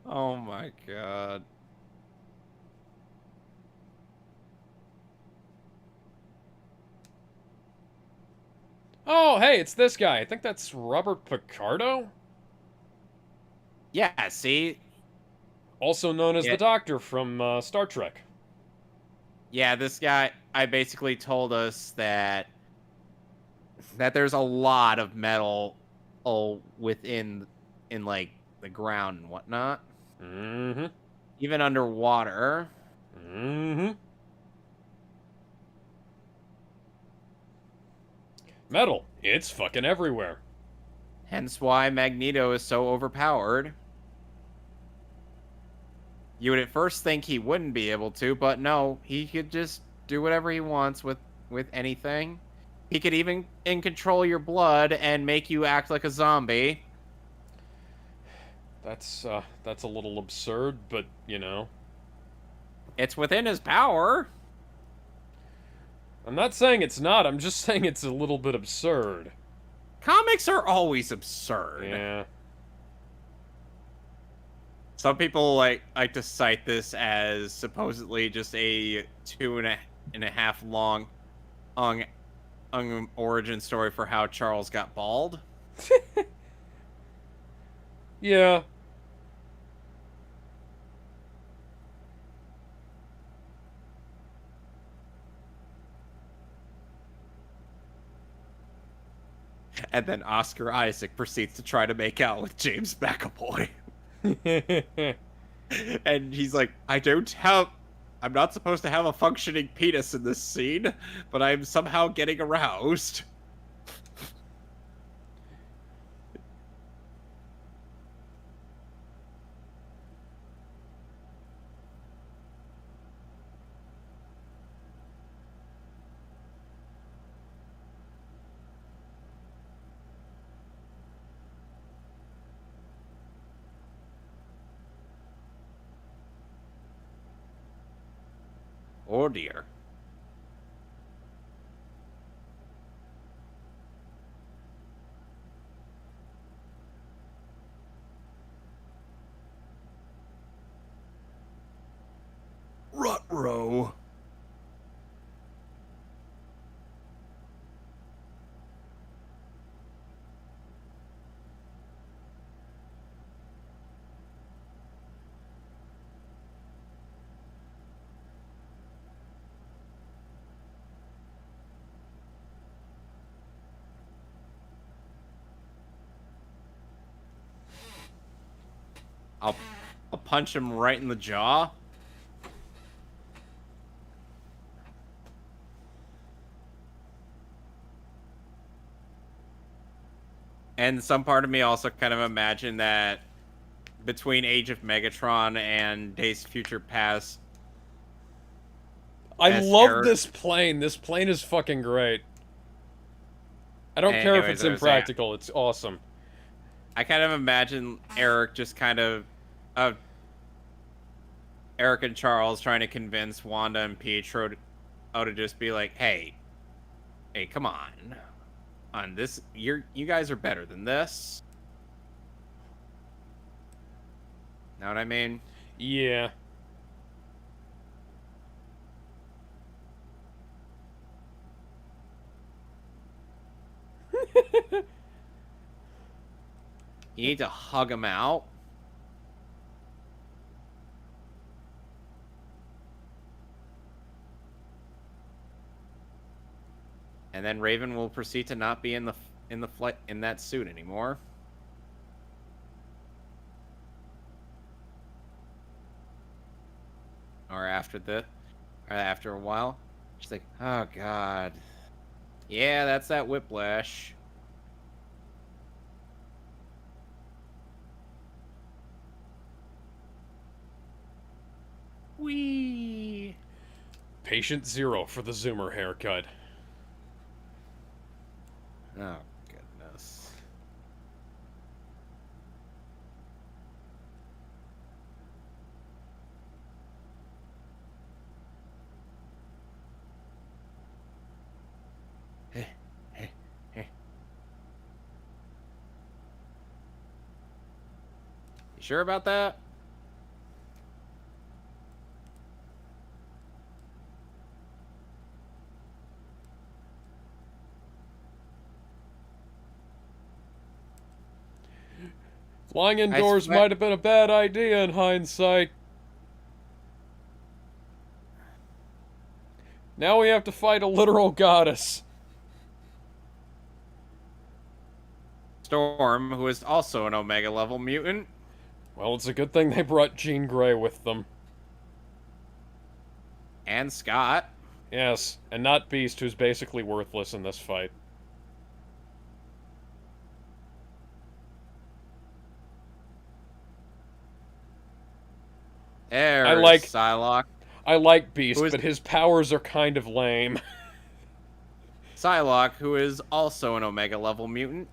Oh my god. Oh, hey, it's this guy. I think that's Robert Picardo? Yeah, see? Also known as Yeah. the Doctor from Star Trek. Yeah, this guy, I basically told us that there's a lot of metal within in like the ground and whatnot. Mm-hmm. Even underwater. Mm-hmm. Metal. It's fucking everywhere. Hence why Magneto is so overpowered. You would at first think he wouldn't be able to, but no, he could just do whatever he wants with anything. He could even control your blood and make you act like a zombie. That's a little absurd, but you know. It's within his power. I'm not saying it's not, I'm just saying it's a little bit absurd. Comics are always absurd. Yeah. Some people like to cite this as supposedly just a 2.5 long origin story for how Charles got bald. Yeah. And then Oscar Isaac proceeds to try to make out with James McAvoy. And he's like, I'm not supposed to have a functioning penis in this scene, but I'm somehow getting aroused. Oh dear. Ruh-roh. I'll punch him right in the jaw. And some part of me also kind of imagined that between Age of Megatron and Days of Future Past, I as love Eric- this plane. This plane is fucking great. I don't care if Anyways, it's I was saying- impractical. It's awesome. I kind of imagine Eric just kind of Eric and Charles trying to convince Wanda and Pietro to just be like, hey, come on this, you guys are better than this. Know what I mean? Yeah. You need to hug him out. And then Raven will proceed to not be in the flight in that suit anymore. Or after a while, she's like, "Oh God, yeah, that's that whiplash." Wee. Patient 0 for the Zoomer haircut. Oh goodness. You sure about that? Flying indoors swear- might have been a bad idea in hindsight. Now we have to fight a literal goddess. Storm, who is also an Omega level mutant. Well, it's a good thing they brought Jean Grey with them. And Scott. Yes, and not Beast, who's basically worthless in this fight. There's like- Psylocke. I like Beast, Who is- but his powers are kind of lame. Psylocke, who is also an Omega level mutant.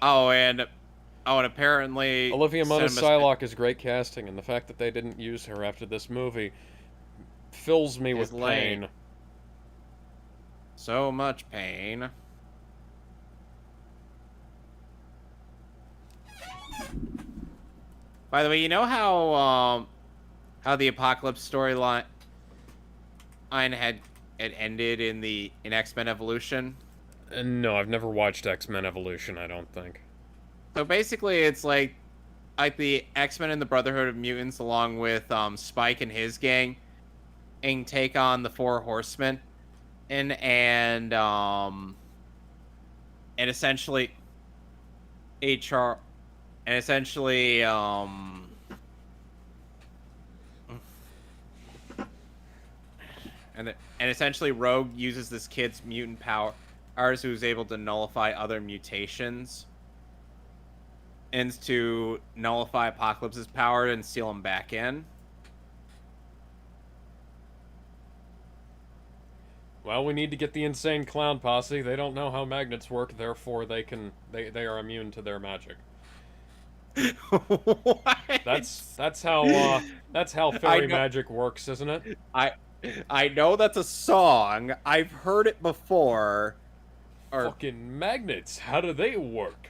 and apparently Olivia Munn as Cinema's- Psylocke is great casting, and the fact that they didn't use her after this movie fills me with Is lame. pain. So much pain. By the way, you know how the Apocalypse storyline had ended in X-Men Evolution? No, I've never watched X-Men Evolution, I don't think. So basically, it's like the X-Men and the Brotherhood of Mutants, along with Spike and his gang, and take on the Four Horsemen, and essentially HR, and essentially and essentially Rogue uses this kid's mutant powers, who's able to nullify other mutations, and to nullify Apocalypse's power and seal him back in. Well, we need to get the insane clown posse. They don't know how magnets work, therefore they are immune to their magic. What? That's how fairy magic works, isn't it? I know that's a song. I've heard it before. Fucking magnets. How do they work?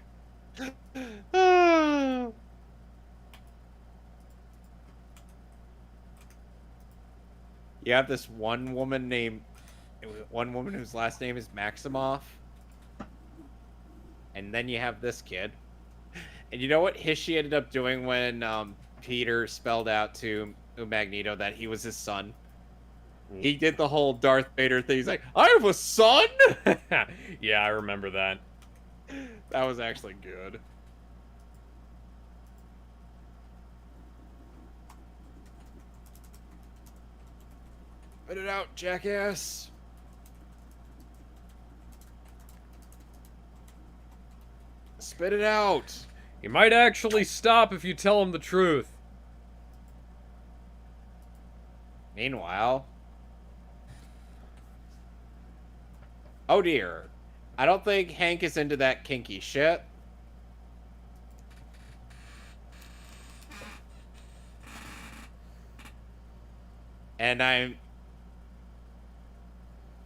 You have this one woman whose last name is Maximoff. And then you have this kid. And you know what she ended up doing when Peter spelled out to Magneto that he was his son? He did the whole Darth Vader thing. He's like, I have a son? Yeah, I remember that. That was actually good. Spit it out, jackass. Spit it out. He might actually stop if you tell him the truth. Meanwhile... Oh dear. I don't think Hank is into that kinky shit. And I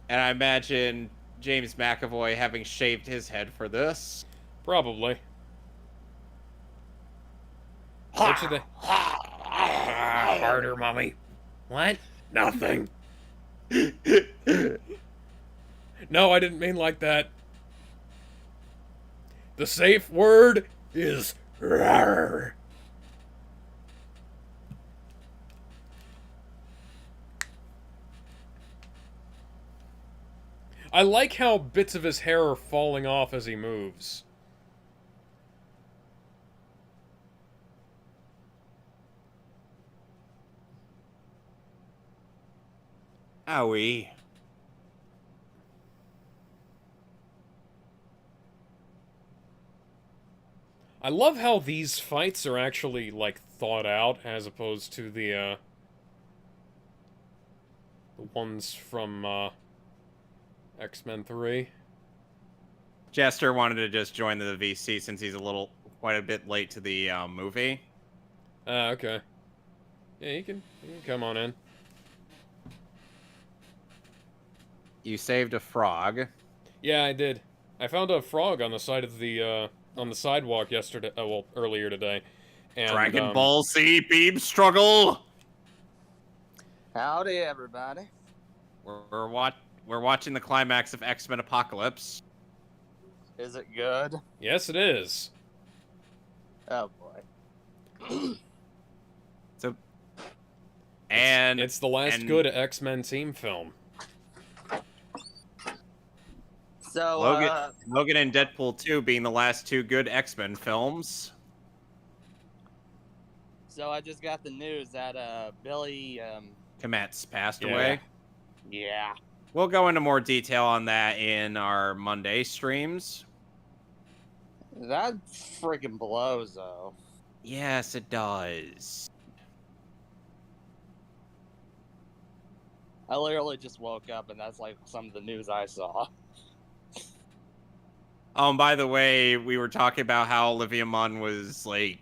imagine James McAvoy having shaved his head for this. Probably. What should they... Harder, mommy. What? Nothing. No, I didn't mean like that. The safe word is rawr. I like how bits of his hair are falling off as he moves. Owie. I love how these fights are actually, like, thought out, as opposed to the ones from, X-Men 3. Jester wanted to just join the VC since he's quite a bit late to the movie. Okay. Yeah, you can come on in. You saved a frog. Yeah, I did. I found a frog on the side of the, on the sidewalk yesterday, earlier today. And, Dragon Ball Z beam struggle. Howdy, everybody. We're watching the climax of X-Men Apocalypse. Is it good? Yes, it is. Oh boy. And It's the last good X-Men team film. So, Logan and Deadpool 2 being the last two good X-Men films. so I just got the news that Billy, Kometz passed Yeah. away. yeah, We'll go into more detail on that in our Monday streams. that freaking blows though. Yes, it does. I literally just woke up and that's like some of the news I saw. By the way, we were talking about how Olivia Munn was like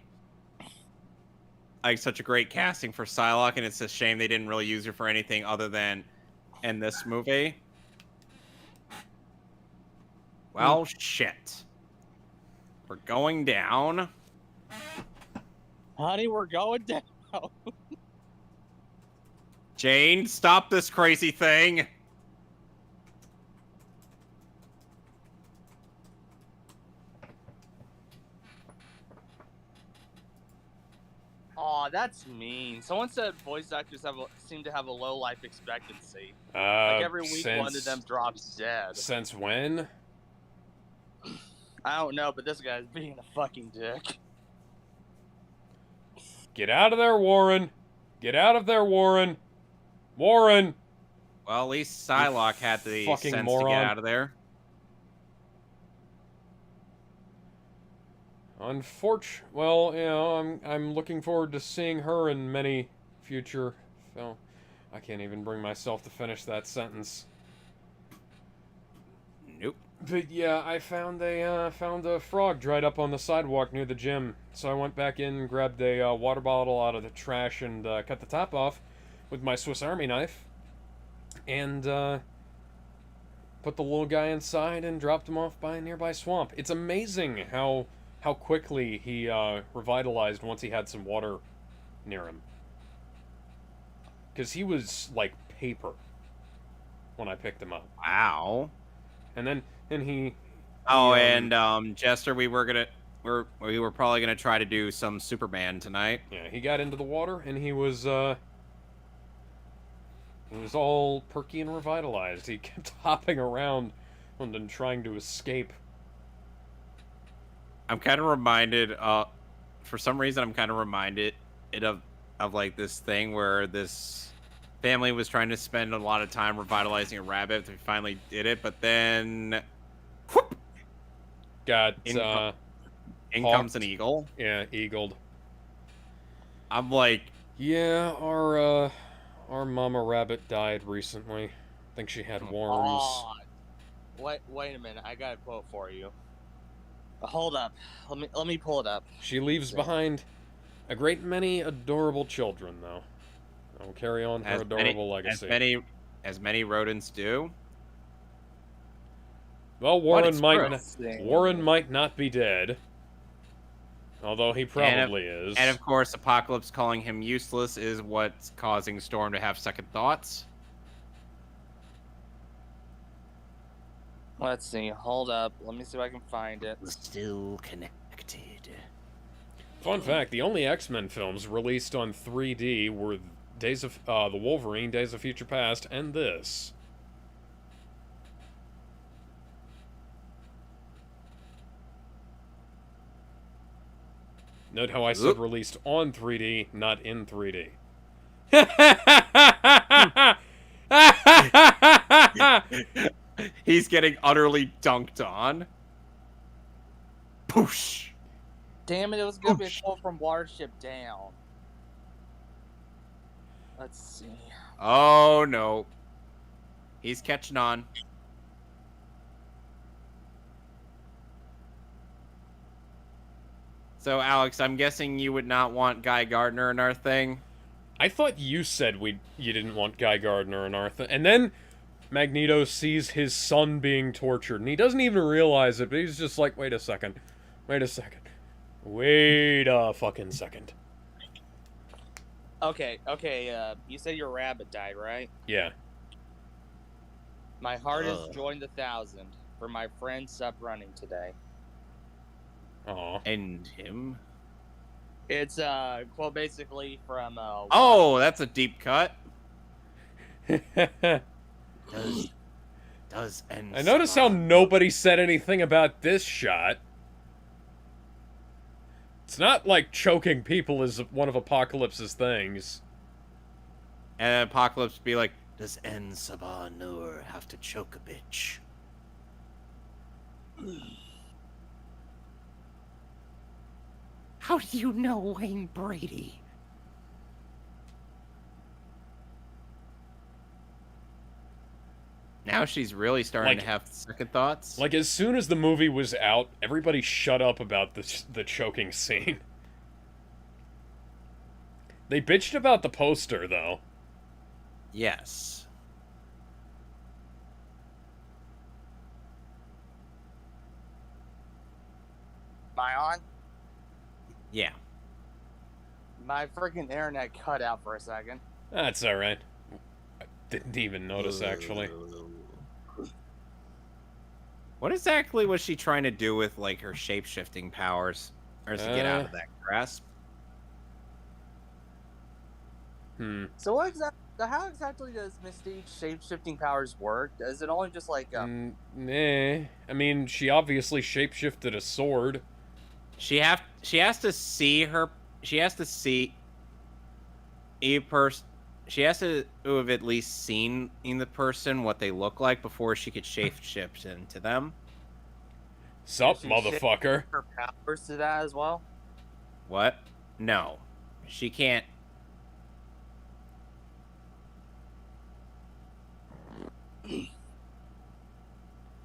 such a great casting for Psylocke, and it's a shame they didn't really use her for anything other than in this movie. Well, shit. We're going down. Honey, we're going down. Jane, stop this crazy thing. Aw, that's mean. Someone said voice actors seem to have a low life expectancy. Like every week, one of them drops dead. Since when? I don't know, but this guy's being a fucking dick. Get out of there, Warren. Get out of there, Warren. Warren. Well, at least Psylocke had the fucking sense moron. to get out of there. Well, you know, I'm looking forward to seeing her in many future film. I can't even bring myself to finish that sentence. Nope. But yeah, I found a frog dried up on the sidewalk near the gym. So I went back in, grabbed a water bottle out of the trash, and cut the top off with my Swiss Army knife, and put the little guy inside and dropped him off by a nearby swamp. It's amazing how quickly he revitalized once he had some water near him. Because he was like paper when I picked him up. Wow. And then he. And Jester, we were probably gonna try to do some Superman tonight. Yeah, he got into the water and he was all perky and revitalized. He kept hopping around and then trying to escape. I'm kind of reminded, for some reason, of like this thing where this family was trying to spend a lot of time revitalizing a rabbit. They finally did it, but then, whoop, Got in comes an eagle. Yeah, eagled. I'm like, Yeah, our mama rabbit died recently. I think she had worms. Aw. Wait a minute. I got a quote for you. Hold up. Let me pull it up. She leaves behind a great many adorable children, though. I'll carry on her adorable legacy. as many rodents do. Well, What is Warren might not be dead, although he probably is. And of course, Apocalypse calling him useless is what's causing Storm to have second thoughts. Let's see. Hold up. Let me see if I can find it. Still connected. Fun fact: the only X-Men films released on 3D were the Wolverine, Days of Future Past, and this. Note how I said released on 3D, not in 3D. He's getting utterly dunked on. Poosh. Damn it! It was gonna be a quote from Watership Down. Let's see. Oh no. He's catching on. So Alex, I'm guessing you would not want Guy Gardner in our thing. I thought you said you didn't want Guy Gardner in our thing, and then Magneto sees his son being tortured, and he doesn't even realize it, but he's just like, wait a second. Wait a fucking second. Okay. You said your rabbit died, right? Yeah. My heart has joined 1,000 for my friend sub running today. Aw. And him? It's quote basically from Oh, that's a deep cut. Does end. I notice how nobody said anything about this shot. It's not like choking people is one of Apocalypse's things. And Apocalypse be like, does N Sabah Nur have to choke a bitch? How do you know Wayne Brady? Now now she's really starting Like- to have second thoughts. Like, as soon as the movie was out, everybody shut up about the choking scene. They bitched about the poster, though. Yes. Am I on? Yeah. My freaking internet cut out for a second. That's alright. I didn't even notice, actually. What exactly was she trying to do with, like, her shape-shifting powers? Or to get out of that grasp? So how exactly does Mystique's shape-shifting powers work? Is it only just like Nah. I mean, she obviously shapeshifted a sword. She has to see her. She has to see a person. She has to have at least seen in the person what they look like before she could shapeshift into them. Sup, she motherfucker? shift her powers to that as well? What? No, she can't.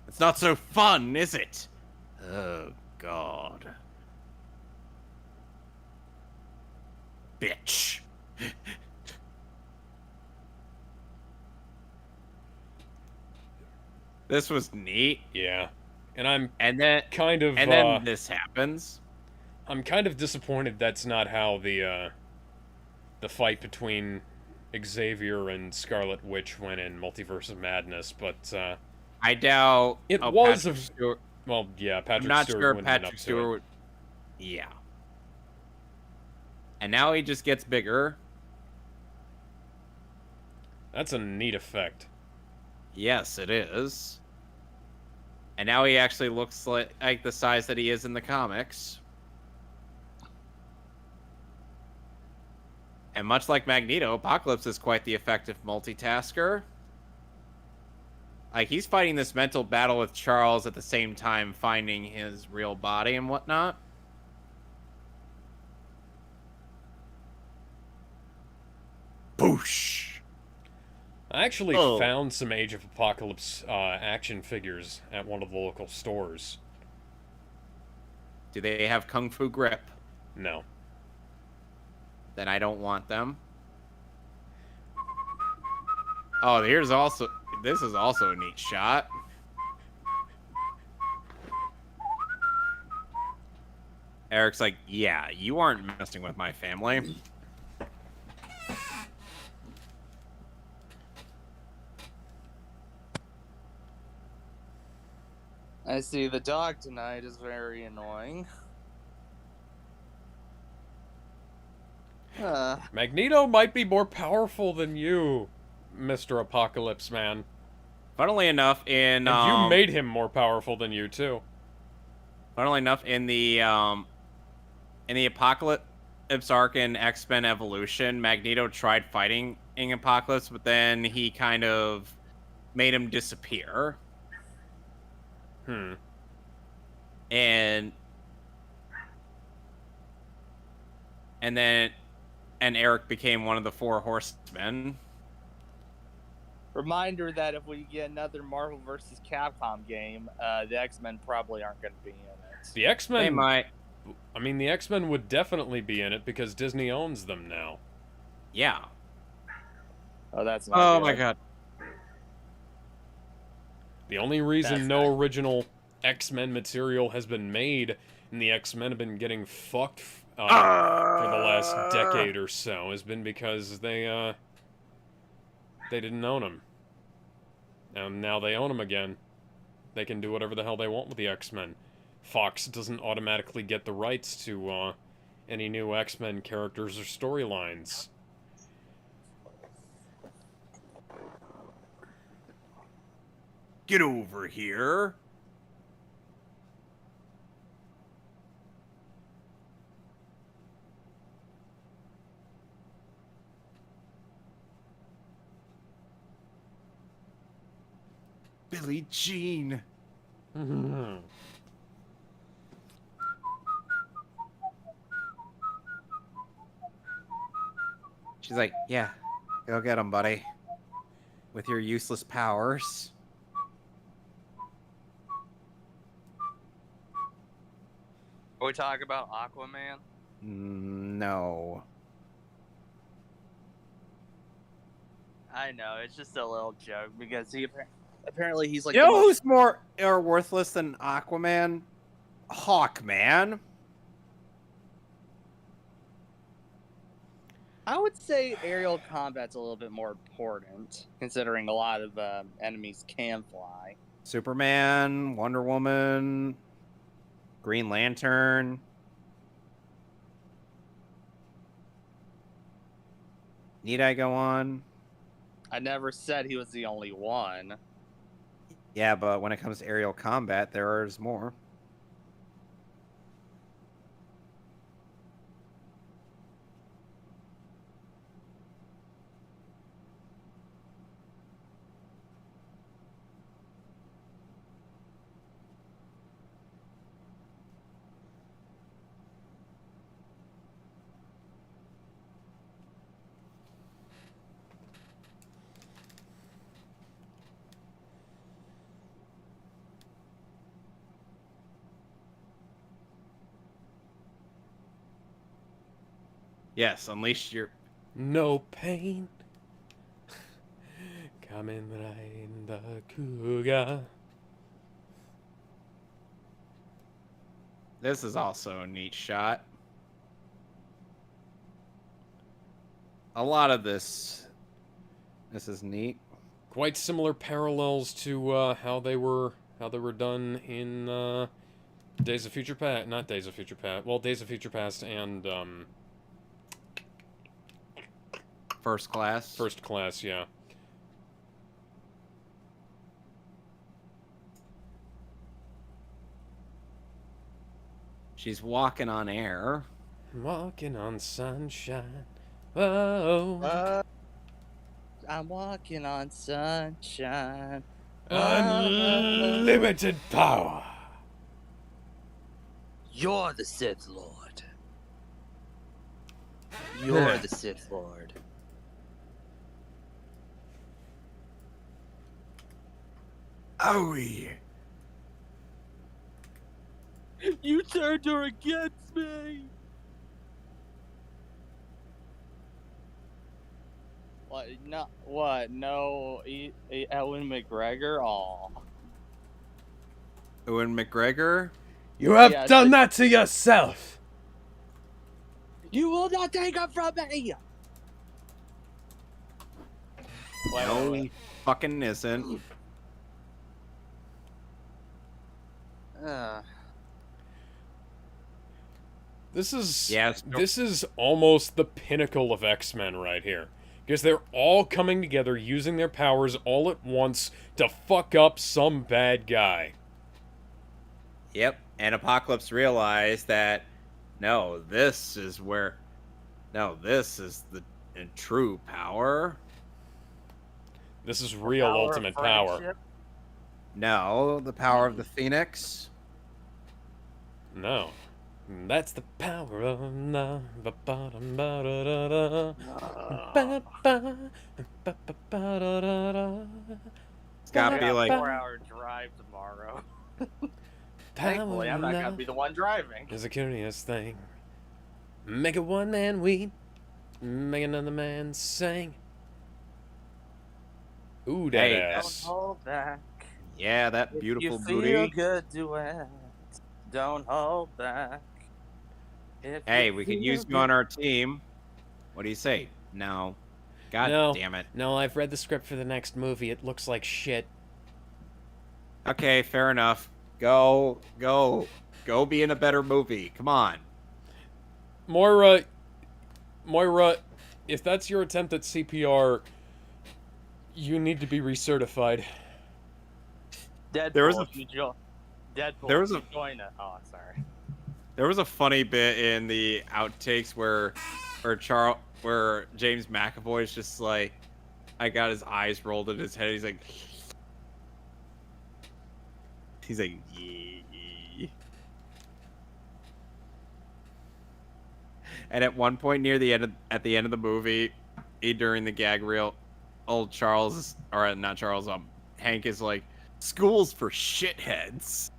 It's not so fun, is it? Oh, God. Bitch. This was neat. Yeah. And then this happens. I'm kind of disappointed that's not how the fight between Xavier and Scarlet Witch went in Multiverse of Madness, but I doubt it was Patrick Stewart. well, yeah, Patrick I'm not Stewart sure wouldn't have been Patrick up to Stewart it. would. Yeah. And now he just gets bigger. That's a neat effect. Yes, it is. And now he actually looks like the size that he is in the comics. And much like Magneto, Apocalypse is quite the effective multitasker. Like, he's fighting this mental battle with Charles at the same time finding his real body and whatnot. Boosh! I actually found some Age of Apocalypse action figures at one of the local stores. Do they have Kung Fu grip? No. Then I don't want them. Oh, this is also a neat shot. Eric's like, yeah, you aren't messing with my family. I see the dog tonight is very annoying. Magneto might be more powerful than you, Mr. Apocalypse Man. Funnily enough, And you made him more powerful than you too. Funnily enough, in the Apocalypse arc in X-Men Evolution, Magneto tried fighting in Apocalypse, but then he kind of made him disappear. And Eric became one of the Four Horsemen. Reminder that if we get another Marvel vs. Capcom game, the X-Men probably aren't going to be in it. The X-Men... They might. I mean, the X-Men would definitely be in it because Disney owns them now. Yeah. Oh, that's not Oh my god. The only reason That's no nice. original X-Men material has been made and the X-Men have been getting fucked for the last decade or so has been because they didn't own them. And now they own them again. They can do whatever the hell they want with the X-Men. Fox doesn't automatically get the rights to any new X-Men characters or storylines. Get over here. Billie Jean. She's like, yeah, go get him, buddy. With your useless powers. Are we talking about Aquaman? No. I know, it's just a little joke because apparently he's like You the know most... who's more or worthless than Aquaman? Hawkman. I would say aerial combat's a little bit more important, considering a lot of enemies can fly. Superman, Wonder Woman, Green Lantern. Need I go on? I never said he was the only one. Yeah, but when it comes to aerial combat, there's more. Yes, unleash your... No pain. Kamen Rider Kuga. This is also a neat shot. A lot of this is neat. Quite similar parallels to how they were done in Days of Future Past. Not Days of Future Past. Well, Days of Future Past and First Class. First Class, yeah. She's walking on air. Walking on sunshine. Oh. I'm walking on sunshine. Unlimited power. You're the Sith Lord. You're the Sith Lord. Owie. You turned her against me. What? No. What? No. Ewan McGregor. Aw. Ewan McGregor. You have Yeah, done that to yourself. You will not take her from me. No, he fucking isn't. This is Yes. This is almost the pinnacle of X-Men right here. Because they're all coming together using their powers all at once to fuck up some bad guy. Yep. And Apocalypse realized that this is the true power. This is real ultimate power. No, the power of the Phoenix. No. That's the power of love. It's gotta be like 4-hour drive tomorrow. Thankfully, I'm not gonna be the one driving. It's a curious thing. Make a one man weep, make another man sing. Ooh, that ass. Don't hold back. yeah, that beautiful If you booty. feel good, do it. Don't hold back. If Hey, you we could feel use you on our team. What do you say? No. God No. damn it. No, I've read the script for the next movie. It looks like shit. Okay, fair enough. Go be in a better movie. Come on. Moira, if that's your attempt at CPR, you need to be recertified. Deadpool, There was a- if you Deadpool, there was if a- you join it. Oh, sorry. There was a funny bit in the outtakes where James McAvoy is just like, I got his eyes rolled in his head. He's like, yee. And at one point near the end at the end of the movie, during the gag reel, old Charles, or not Charles, Hank is like, "School's for shitheads."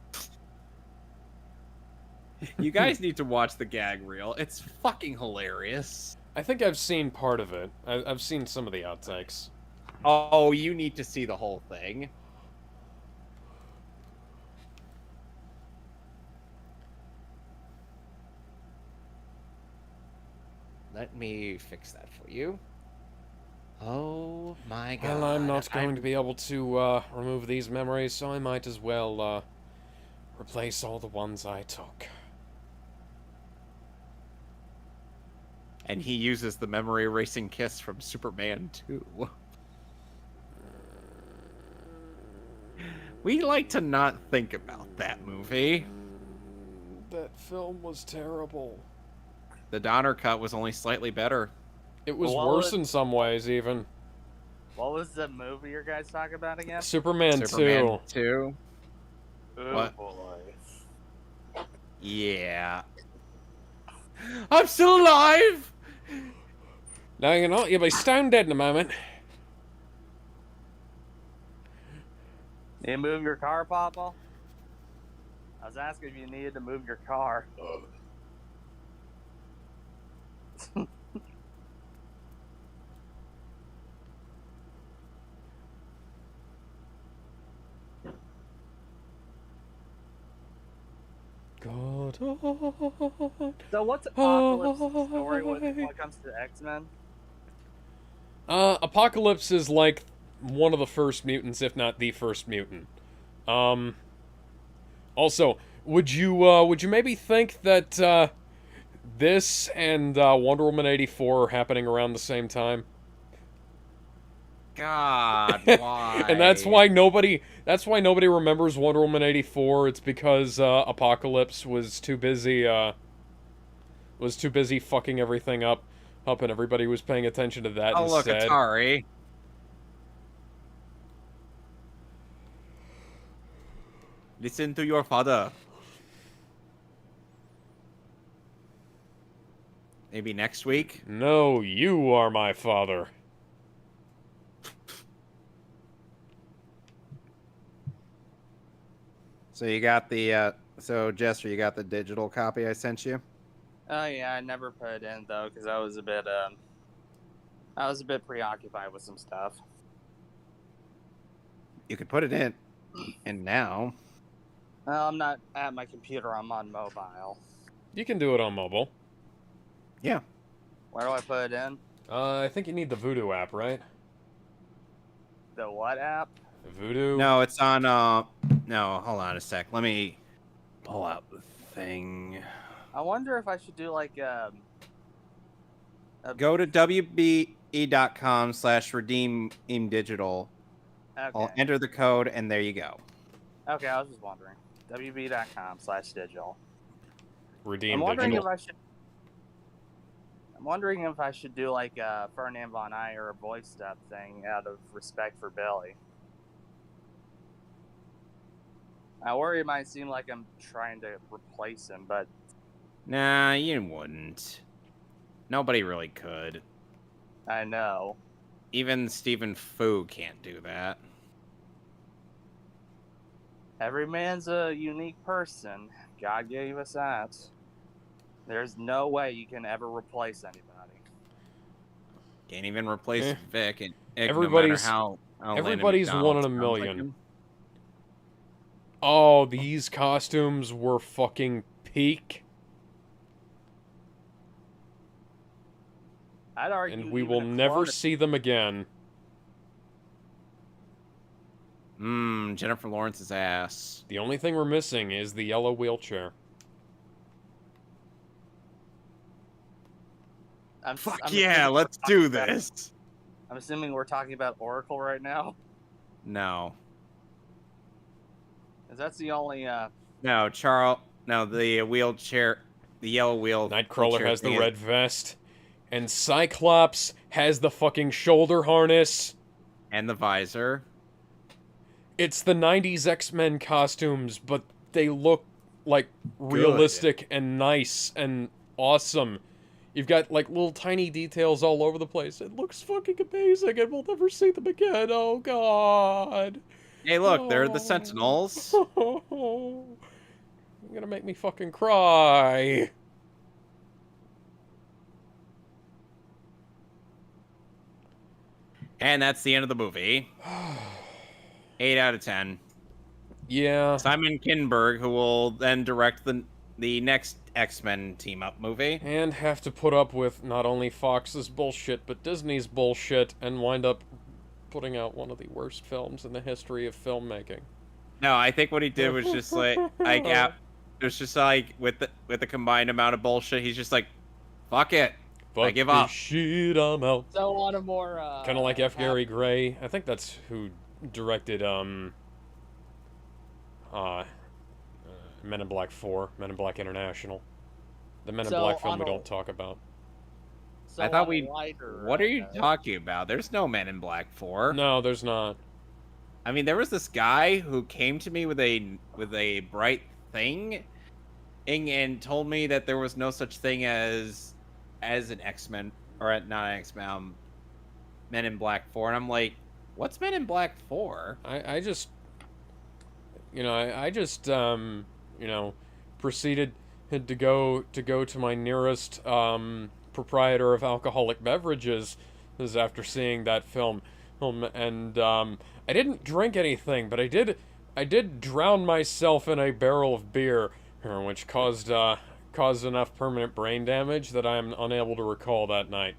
You guys need to watch the gag reel. It's fucking hilarious. I think I've seen part of it. I've seen some of the outtakes. Oh, you need to see the whole thing. Let me fix that for you. Oh my god. Well, I'm not going to be able to remove these memories, so I might as well replace all the ones I took. And he uses the memory erasing kiss from Superman 2. We like to not think about that movie. That film was terrible. The Donner cut was only slightly better. It was Well, worse in some ways, even. What was the movie you guys talking about again? Superman 2. 2. Oh What? boy. Yeah. I'm still alive! No, you're not. You'll be stone dead in a moment. Need to move your car, Papa? I was asking if you needed to move your car. God. So what's Apocalypse's story when it comes to X-Men? Apocalypse is like one of the first mutants, if not the first mutant. Also, would you maybe think that this and Wonder Woman 84 are happening around the same time? God, why? And that's why nobody remembers Wonder Woman 84. It's because Apocalypse was too busy fucking everything up, and everybody was paying attention to that Oh, look, instead. Atari. Listen to your father. Maybe next week? No, you are my father. So you got the, so Jester, you got the digital copy I sent you? Oh yeah, I never put it in though because I was a bit preoccupied with some stuff. You could put it in, and now. Well, I'm not at my computer. I'm on mobile. You can do it on mobile. Yeah. Where do I put it in? I think you need the Voodoo app, right? The what app? Voodoo? No, it's on, no, hold on a sec. Let me pull out the thing. I wonder if I should do like Go to wbe.com/redeemdigital. Okay. I'll enter the code, and there you go. Okay, I was just wondering. wb.com/digital. Redeem I'm wondering digital. I'm wondering if I should do like a Ferdinand Von Ayer voice stuff thing out of respect for Billy. I worry it might seem like I'm trying to replace him, but Nah, you wouldn't. Nobody really could. I know. Even Stephen Fu can't do that. Every man's a unique person. God gave us that. There's no way you can ever replace anybody. Can't even replace Vic. And Everybody's- no matter how everybody's Landon one in a McDonald sounds million. like him. Oh, these costumes were fucking peak. I'd argue And we even will a never clone- see them again. Jennifer Lawrence's ass. The only thing we're missing is the yellow wheelchair. Fuck I'm yeah, assuming let's we're do talking about- this. I'm assuming we're talking about Oracle right now. No. 'Cause that's the only No, Charles. No, the wheelchair. The yellow Nightcrawler wheelchair has the thing red vest. And Cyclops has the fucking shoulder harness. and the visor. It's the 90s X-Men costumes, but they look like realistic and nice and awesome. You've got like little tiny details all over the place. It looks fucking amazing, and we'll never see them again. Oh god. Hey, look, they're the Sentinels. You're gonna make me fucking cry. And that's the end of the movie. 8 out of 10. Yeah. Simon Kinberg, who will then direct the next X-Men team-up movie. And have to put up with not only Fox's bullshit, but Disney's bullshit, and wind up putting out one of the worst films in the history of filmmaking. No, I think what he did was just like, it was just like, with the combined amount of bullshit, he's just like, fuck it. I give up. Shit, I'm out. So on a more kind of like F. Gary Gray. I think that's who directed Men in Black 4, Men in Black International. The Men in Black film we don't talk about. So I thought what are you talking about? There's no Men in Black 4. No, there's not. I mean, there was this guy who came to me with a bright thing and told me that there was no such thing as an X-Men, or not an X-Men, Men in Black 4. And I'm like, what's Men in Black 4? I just proceeded to go to my nearest proprietor of alcoholic beverages after seeing that film. And I didn't drink anything, but I did drown myself in a barrel of beer, which caused enough permanent brain damage that I'm unable to recall that night.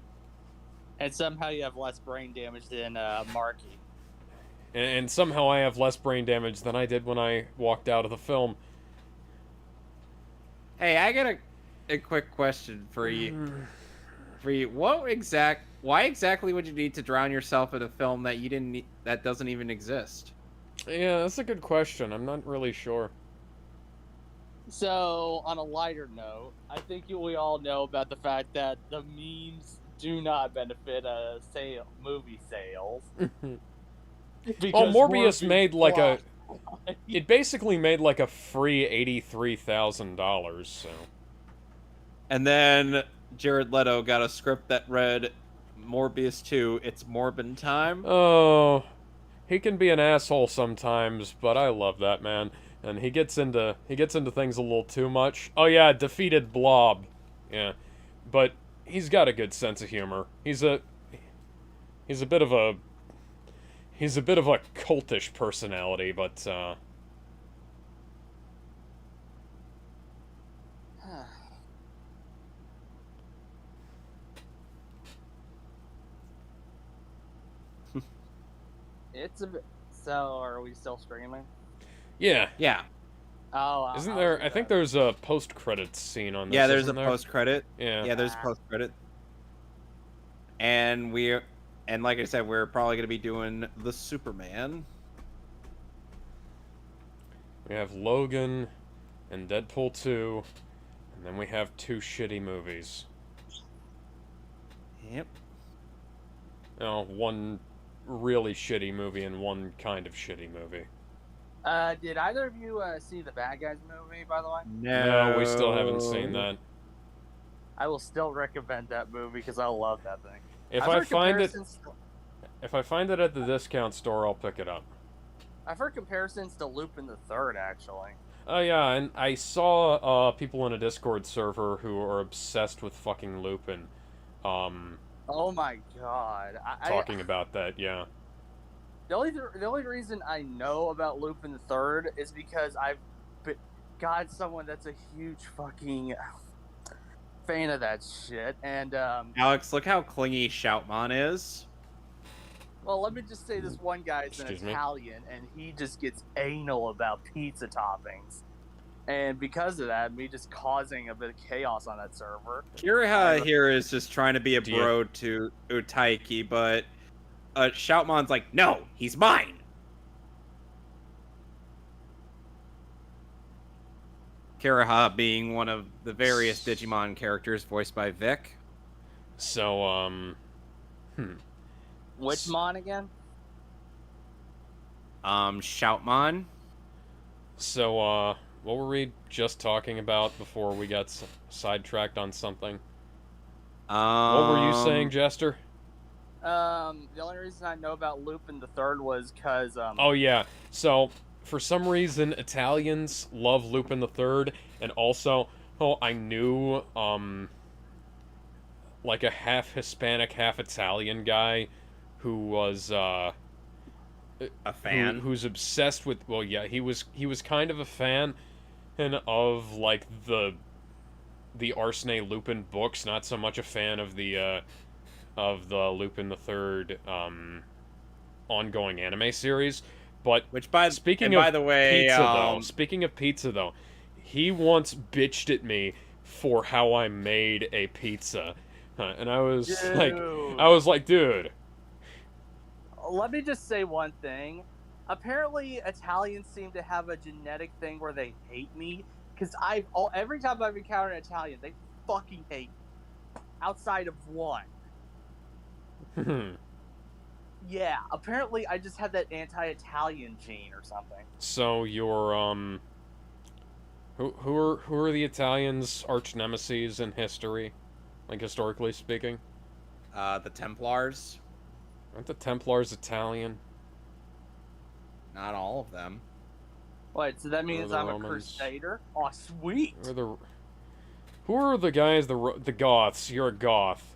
And somehow you have less brain damage than Marky. And somehow I have less brain damage than I did when I walked out of the film. Hey, I got a quick question for you. Why exactly would you need to drown yourself in a film that doesn't even exist? Yeah, that's a good question. I'm not really sure. So, on a lighter note, I think we all know about the fact that the memes do not benefit movie sales. Morbius made like it basically made like a free $83,000. So. And then Jared Leto got a script that read, Morbius 2, it's Morbin time. Oh, he can be an asshole sometimes, but I love that man. And he gets into things a little too much. Oh yeah, defeated Blob. Yeah. But he's got a good sense of humor. He's a bit of a cultish personality, but it's a bit. So, are we still streaming? yeah. Yeah. Oh, isn't there? I think there's a post-credits scene on this. Yeah, there's a there? post-credit. Yeah. Yeah, there's a post-credit. And like I said, we're probably going to be doing the Superman. We have Logan and Deadpool 2, and then we have 2 shitty movies. Yep. No, 1 really shitty movie and 1 kind of shitty movie. Did either of you see the Bad Guys movie, by the way? No, we still haven't seen that. I will still recommend that movie because I love that thing. If I find it at the discount store, I'll pick it up. I've heard comparisons to Lupin the Third, actually. Oh yeah, and I saw people in a Discord server who are obsessed with fucking Lupin. Oh my god! Talking about that, yeah. The only reason I know about Lupin the Third is because I've got someone that's a huge fucking fan of that shit, and Alex, look how clingy Shoutmon is. Well, let me just say this one guy is an Italian, and he just gets anal about pizza toppings. And because of that, me just causing a bit of chaos on that server. Kiriha here is just trying to be a bro to Utaiki, but Shoutmon's like, no, he's mine! Kiriha being one of the various Digimon characters voiced by Vic. So, Which Mon again? Shoutmon. So, what were we just talking about before we got sidetracked on something? What were you saying, Jester? The only reason I know about Lupin the Third was because Oh yeah. So for some reason, Italians love Lupin the Third, and also, I knew, like a half Hispanic, half Italian guy who was, A fan. who's obsessed with, well, yeah, he was kind of a fan and of, like, the Arsène Lupin books, not so much a fan of the Lupin the Third, ongoing anime series. But speaking by of the way, pizza though, he once bitched at me for how I made a pizza, and I was like, dude. Let me just say one thing. Apparently, Italians seem to have a genetic thing where they hate me. Because every time I've encountered an Italian, they fucking hate me. Outside of one. Yeah, apparently I just have that anti-Italian gene or something. So you're who are the Italians' arch nemesis in history, like historically speaking? The Templars. Aren't the Templars Italian? Not all of them. Wait, so that means I'm Romans. a crusader? Oh, sweet. Who are the guys? The Goths. You're a Goth.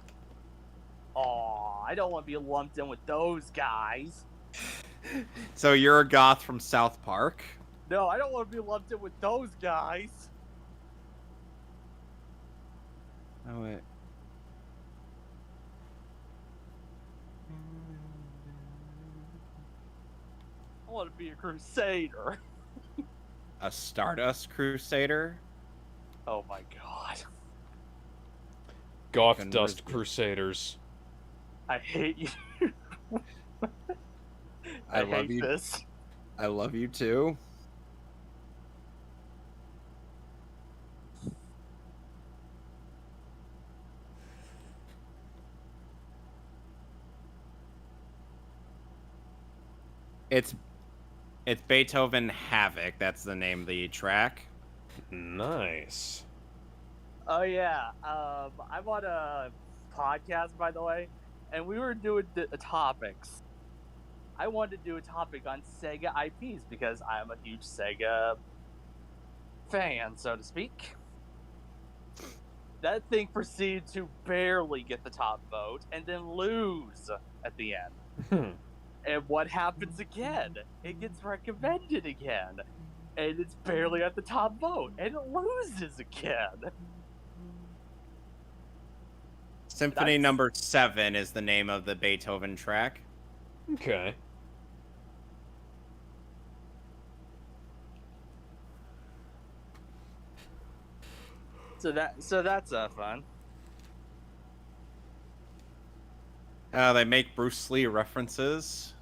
Oh, I don't want to be lumped in with those guys. So you're a goth from South Park? No, I don't want to be lumped in with those guys. Oh, wait. I want to be a crusader. A Stardust Crusader? Oh my god. Goth Dust Crusaders. I hate you. I love hate you. This. I love you too. It's Beethoven Havoc. That's the name of the track. Nice. Oh yeah. I'm on a podcast, by the way, and we were doing the topics. I wanted to do a topic on Sega IPs because I'm a huge Sega fan, so to speak. That thing proceeded to barely get the top vote and then lose at the end. And what happens again? It gets recommended again. And it's barely at the top vote. And it loses again. Symphony Number 7 is the name of the Beethoven track. Okay. So that's fun. They make Bruce Lee references.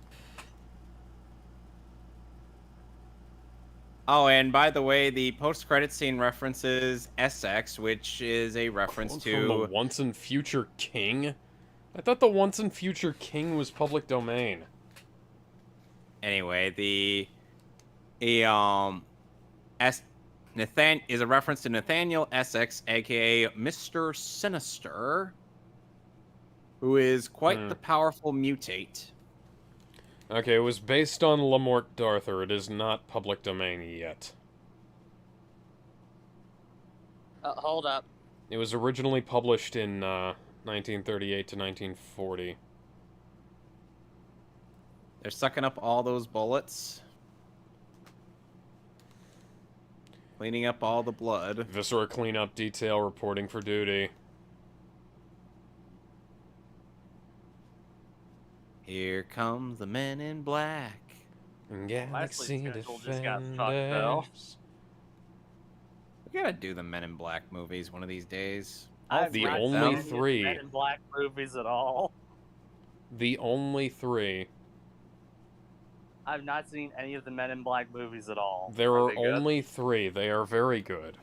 Oh, and by the way, the post-credit scene references SX, which is a reference to From the Once and Future King. I thought the Once and Future King was public domain. Anyway, Nathan is a reference to Nathaniel Essex, aka Mr. Sinister, who is quite the powerful mutate. Okay, it was based on Lamort D'Arthur. It is not public domain yet. Hold up. It was originally published in 1938 to 1940. They're sucking up all those bullets. Cleaning up all the blood. Viscera cleanup detail reporting for duty. Here comes the Men in Black. Galaxy schedule just got fucked, though. Defenders. We gotta do the Men in Black movies one of these days. I've the not only seen any of the three. Men in Black movies at all. The only three. I've not seen any of the Men in Black movies at all. There Are are they good? only three. They are very good.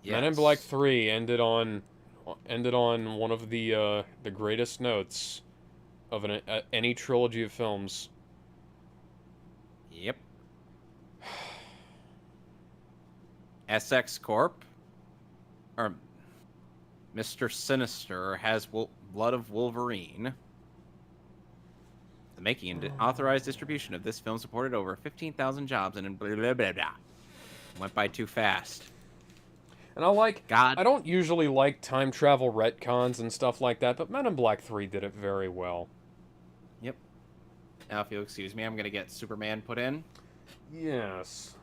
Men in Yes. Black 3 ended on one of the greatest notes of any trilogy of films. Yep. SX Corp, or Mr. Sinister, has blood of Wolverine. The making and authorized distribution of this film supported over 15,000 jobs and blah, blah, blah, blah. Went by too fast. And I God. don't usually like time travel retcons and stuff like that, but Men in Black 3 did it very well. Yep. Now, if you'll excuse me, I'm going to get Superman put in. Yes.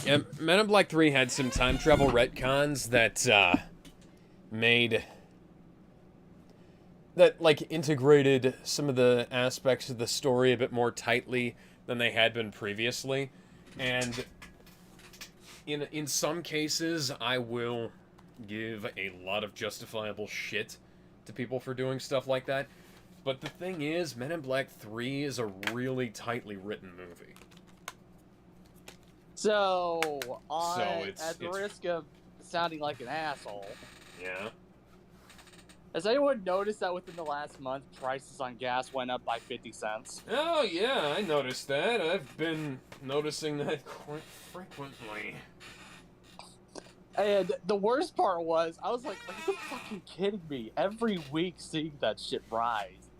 Yeah, Men in Black 3 had some time travel retcons that integrated some of the aspects of the story a bit more tightly than they had been previously. And in some cases, I will give a lot of justifiable shit to people for doing stuff like that. But the thing is, Men in Black 3 is a really tightly written movie. So, it's at the risk of sounding like an asshole, Yeah. has anyone noticed that within the last month, prices on gas went up by 50 cents? Oh, yeah, I noticed that. I've been noticing that quite frequently. And the worst part was, I was like, are you fucking kidding me? Every week seeing that shit rise.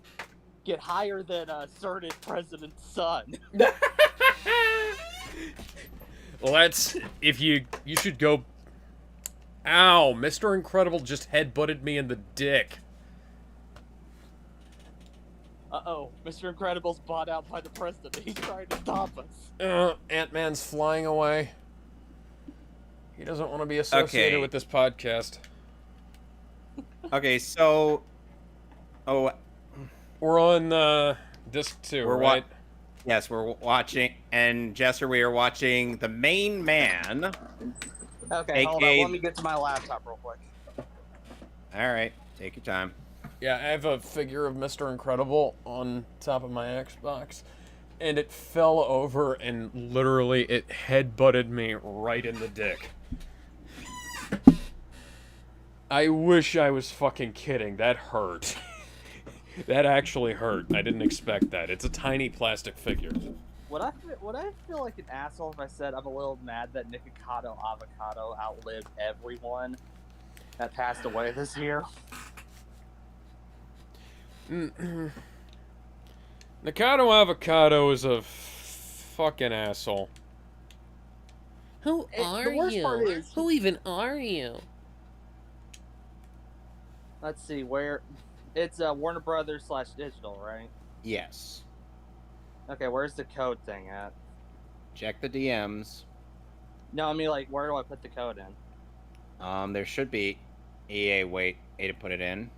Get higher than a certain president's son. Well, that's... If you should go... Ow! Mr. Incredible just headbutted me in the dick. Uh-oh, Mr. Incredible's bought out by the president. He's trying to stop us. Ant-Man's flying away. He doesn't want to be associated with this podcast. Okay, so... Oh, We're on disc 2, right? Yes, we're watching... And, Jester, we are watching The Main Man. Okay, hold AKA on. Let me get to my laptop real quick. Alright, take your time. Yeah, I have a figure of Mr. Incredible on top of my Xbox, and it fell over and literally it headbutted me right in the dick. I wish I was fucking kidding. That hurt. That actually hurt. I didn't expect that. It's a tiny plastic figure. Would I feel like an asshole if I said I'm a little mad that Nikocado Avocado outlived everyone that passed away this year? Nikocado Avocado is a fucking asshole. Who The are worst part you? is- Who even are you? Let's see where. It's Warner Brothers / digital, right? Yes. Okay, where's the code thing at? Check the DMs. No, I mean, like, where do I put the code in? There should be a way to put it in.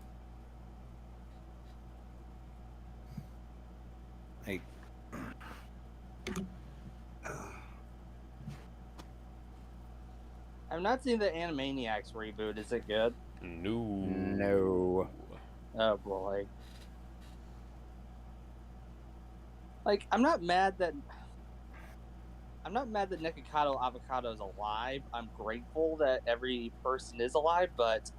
Like, I'm not seeing the Animaniacs reboot. Is it good? no. Oh boy. Like, I'm not mad that Nikocado Avocado is alive. I'm grateful that every person is alive, but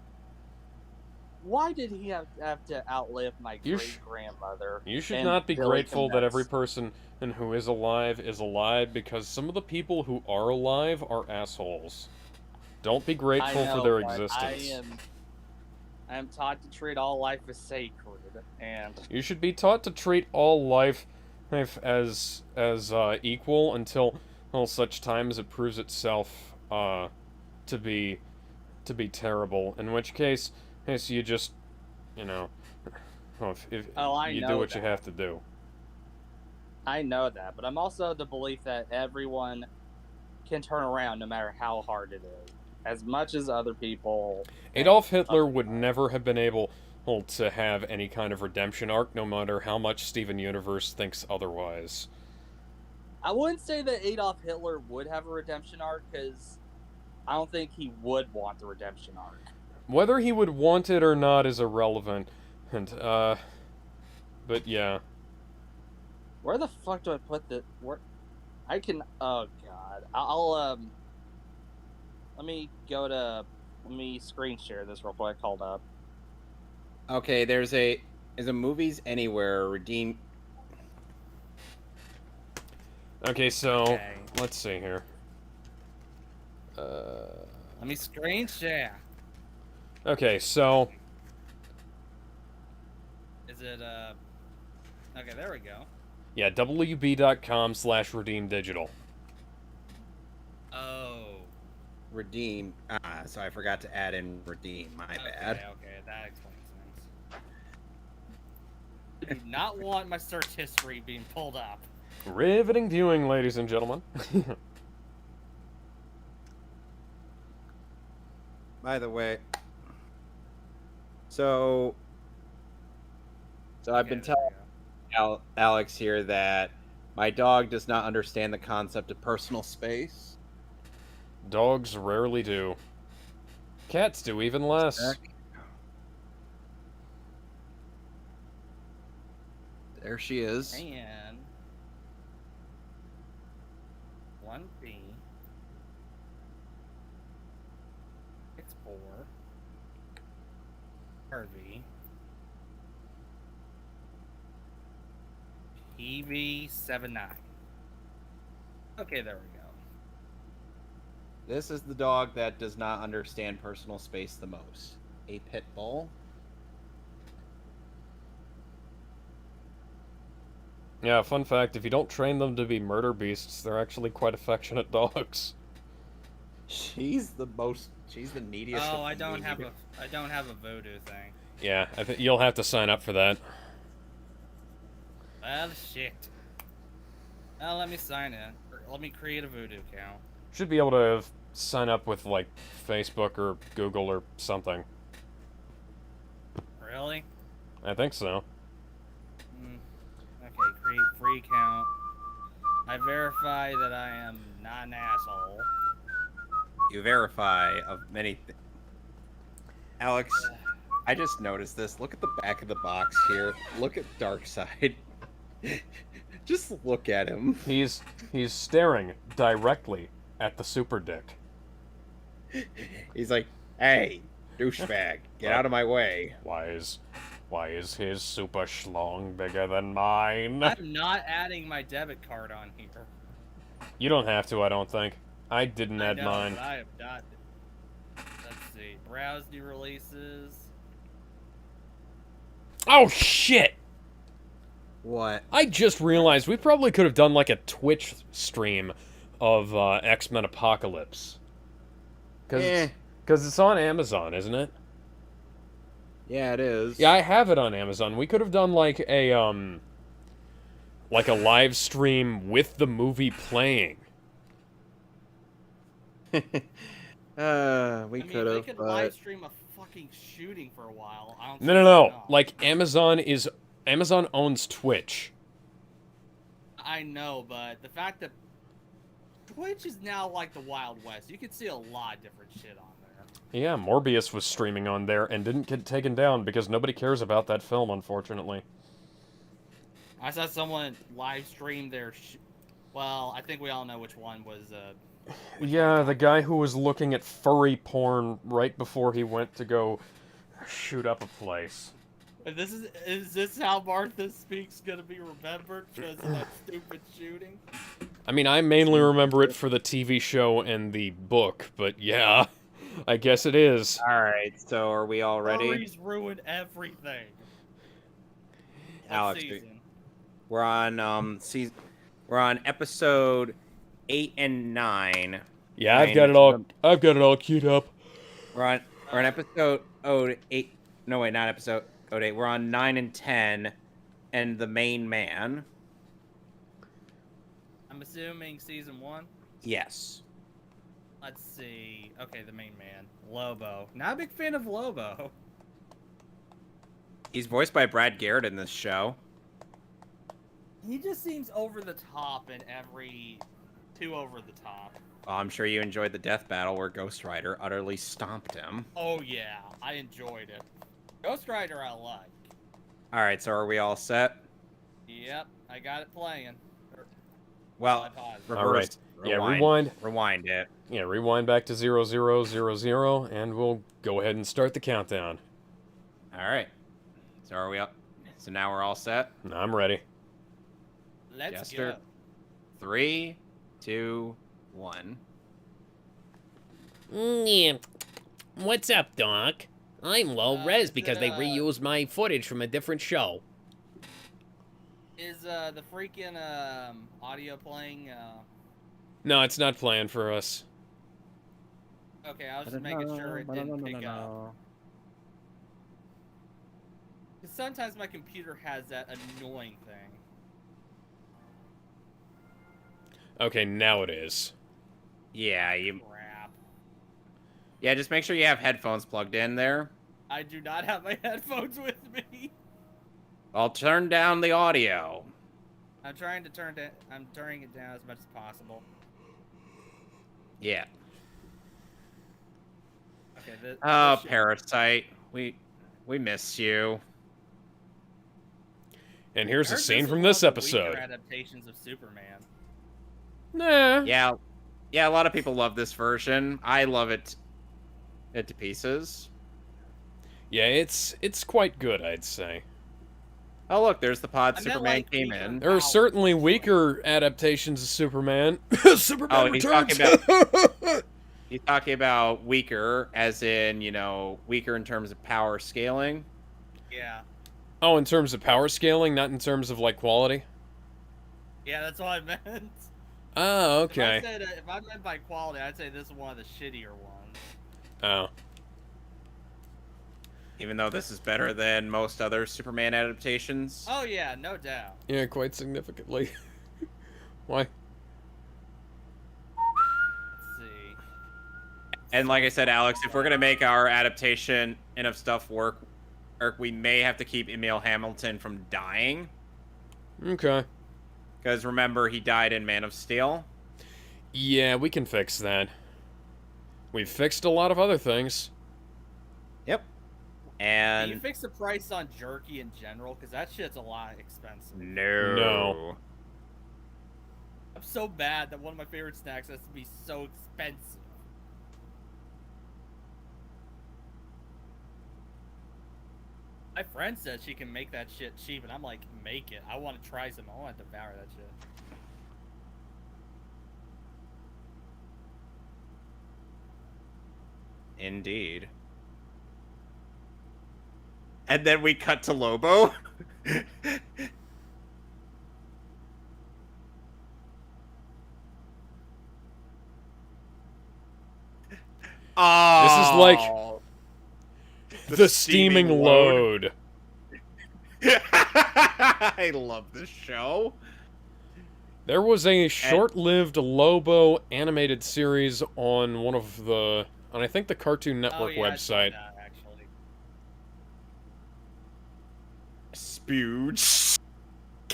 why did he have to outlive my great grandmother? You should and not be Billy grateful that Knuckles? every person who is alive, because some of the people who are alive are assholes. Don't be grateful for their but existence. I am taught to treat all life as sacred, and You should be taught to treat all life as equal until such time as it proves itself to be terrible. In which case, you just, if I you know do what you that. have to do. I know that. But I'm also of the belief that everyone can turn around no matter how hard it is. As much as other people. Adolf Hitler would never have been able to have any kind of redemption arc, no matter how much Steven Universe thinks otherwise. I wouldn't say that Adolf Hitler would have a redemption arc, because I don't think he would want the redemption arc. Whether he would want it or not is irrelevant. And, but yeah. Where the fuck do I put the... Where... I can... Oh, God. I'll let me go to... Let me screen share this real quick. Hold up. Okay, there's a Movies Anywhere redeem. Okay, so Okay. let's see here. Let me screen share. Okay, so Is it okay, there we go. yeah, wb.com/redeemdigital. Oh. Redeem. So I forgot to add in redeem. My bad. Okay, that explains things. I do not want my search history being pulled up. Riveting viewing, ladies and gentlemen. By the way, so I've been Okay, there telling Alex here that my dog does not understand the concept of personal space. Dogs rarely do. Cats do even less. There she is. we go. And 1B. X4. Harvey. PV79. Okay, there we go. This is the dog that does not understand personal space the most. A pit bull. Yeah, fun fact, if you don't train them to be murder beasts, they're actually quite affectionate dogs. She's the neediest. Oh, of I the don't needy. have a voodoo thing. Yeah, I think you'll have to sign up for that. Well, shit. Well, let me sign in. Or let me create a voodoo account. Should be able to sign up with, like, Facebook or Google or something. Really? I think so. Okay, create free account. I verify that I am not an asshole. You verify of many things. Alex, I just noticed this. Look at the back of the box here. Look at Darkseid. Just look at him. He's staring directly at the super dick. He's like, "Hey, douchebag, get out of my way." Why is his super schlong bigger than mine? I'm not adding my debit card on here. You don't have to, I don't think. I didn't I add know, mine. but I have not. Let's see. Browse new releases. Oh shit! What? I just realized we probably could have done like a Twitch stream of X-Men Apocalypse. Because it's on Amazon, isn't it? Yeah, it is. Yeah, I have it on Amazon. We could have done like a live stream with the movie playing. We I could mean, they have. could But... live stream a fucking shooting for a while. I don't No. think Like Amazon owns Twitch. I know, but the fact that Twitch is now like the Wild West. You can see a lot of different shit on there. Yeah, Morbius was streaming on there and didn't get taken down because nobody cares about that film, unfortunately. I saw someone live stream their. Well, I think we all know which one was. Yeah, the guy who was looking at furry porn right before he went to go shoot up a place. Is this how Martha Speaks gonna be remembered because of that stupid shooting? I mean, I mainly remember it for the TV show and the book, but yeah, I guess it is. All right. So are we all ready? Furries ruin everything. Alex, Season. we're on we're on episode 8 and 9. Yeah, I've got it all queued up. We're on episode 8. No, wait, not episode 8. We're on 9 and 10, and the main man. I'm assuming season 1. Yes. Let's see. Okay, the main man, Lobo. Not a big fan of Lobo. He's voiced by Brad Garrett in this show. He just seems over the top in every. Too over the top. Well, I'm sure you enjoyed the death battle where Ghost Rider utterly stomped him. Oh yeah, I enjoyed it. Ghost Rider I like. All right, so are we all set? Yep, I got it playing. Well, I paused. reverse. All right. Yeah, Rewind. rewind. Rewind it. Yeah, rewind back to 0000, and we'll go ahead and start the countdown. All right. So are we up? So now we're all set. I'm ready. Let's Jester. go. 3, 2, 1. Yeah. What's up, Doc? I'm low res because they reused my footage from a different show. Is the freaking audio playing? No, it's not planned for us. Okay, I was just making sure it didn't pick up. Because sometimes my computer has that annoying thing. Okay, now it is. Yeah, Crap. yeah. Just make sure you have headphones plugged in there. I do not have my headphones with me. I'll turn down the audio. I'm turning it down as much as possible. Yeah. Okay. Oh, Parasite, we miss you. And here's I a heard scene is from one this of the weaker episode. adaptations of Superman. Nah. Yeah, a lot of people love this version. I love it to pieces. Yeah, it's quite good, I'd say. Oh, look, there's the pod I meant, Superman like, came weaker in. There are powers, certainly actually. weaker adaptations of Superman. Superman Oh, he's Returns. talking He's talking about weaker, as in, weaker in terms of power scaling. Yeah. Oh, in terms of power scaling, not in terms of, like, quality? Yeah, that's what I meant. Oh, okay. If I meant by quality, I'd say this is one of the shittier ones. Oh. Even though this is better than most other Superman adaptations. Oh yeah, no doubt. Yeah, quite significantly. Why? Let's see. And like I said, Alex, if we're going to make our adaptation enough stuff work, we may have to keep Emil Hamilton from dying. Okay. Because remember, he died in Man of Steel. Yeah, we can fix that. We've fixed a lot of other things. Yep. Can you And fix the price on jerky in general? Because that shit's a lot expensive. no. I'm so bad that one of my favorite snacks has to be so expensive. My friend says she can make that shit cheap, and I'm like, make it. I want to try some. I want to devour that shit. Indeed. And then we cut to Lobo. Oh, This is like the steaming load. I love this show. There was a short-lived Lobo animated series on I think the Cartoon Network I saw website. that, actually. Spooge.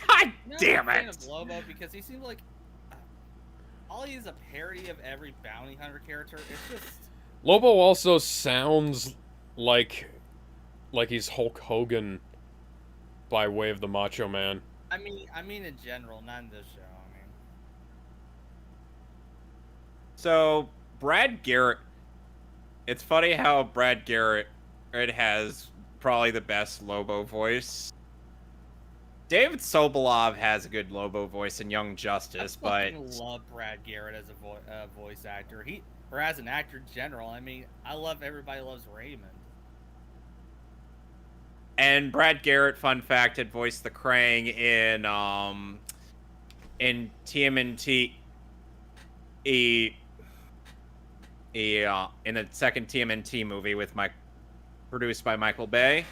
God damn I'm a fan it. of Lobo because he seems like Ollie is a parody of every bounty hunter character. It's just Lobo also sounds like he's Hulk Hogan by way of the Macho Man. I mean in general, not in this show. I mean, So, Brad Garrett. It's funny how Brad Garrett has probably the best Lobo voice. David Sobolov has a good Lobo voice in Young Justice, I but fucking love Brad Garrett as a voice actor. Or as an actor in general. I mean, I love Everybody Loves Raymond. and Brad Garrett, fun fact, had voiced the Krang in TMNT in the second TMNT movie produced by Michael Bay.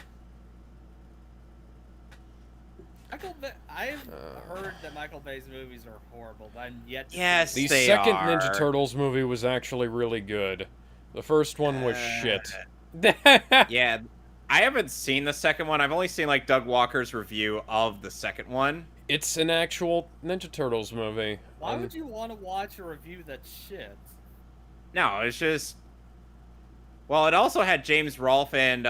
I've heard that Michael Bay's movies are horrible, but I'm yet to Yes, see The they second are. Ninja Turtles movie was actually really good. The first one was shit. Yeah, I haven't seen the second one. I've only seen like Doug Walker's review of the second one. It's an actual Ninja Turtles movie. Why would you want to watch a review that's shit? No, it's just. Well, it also had James Rolfe and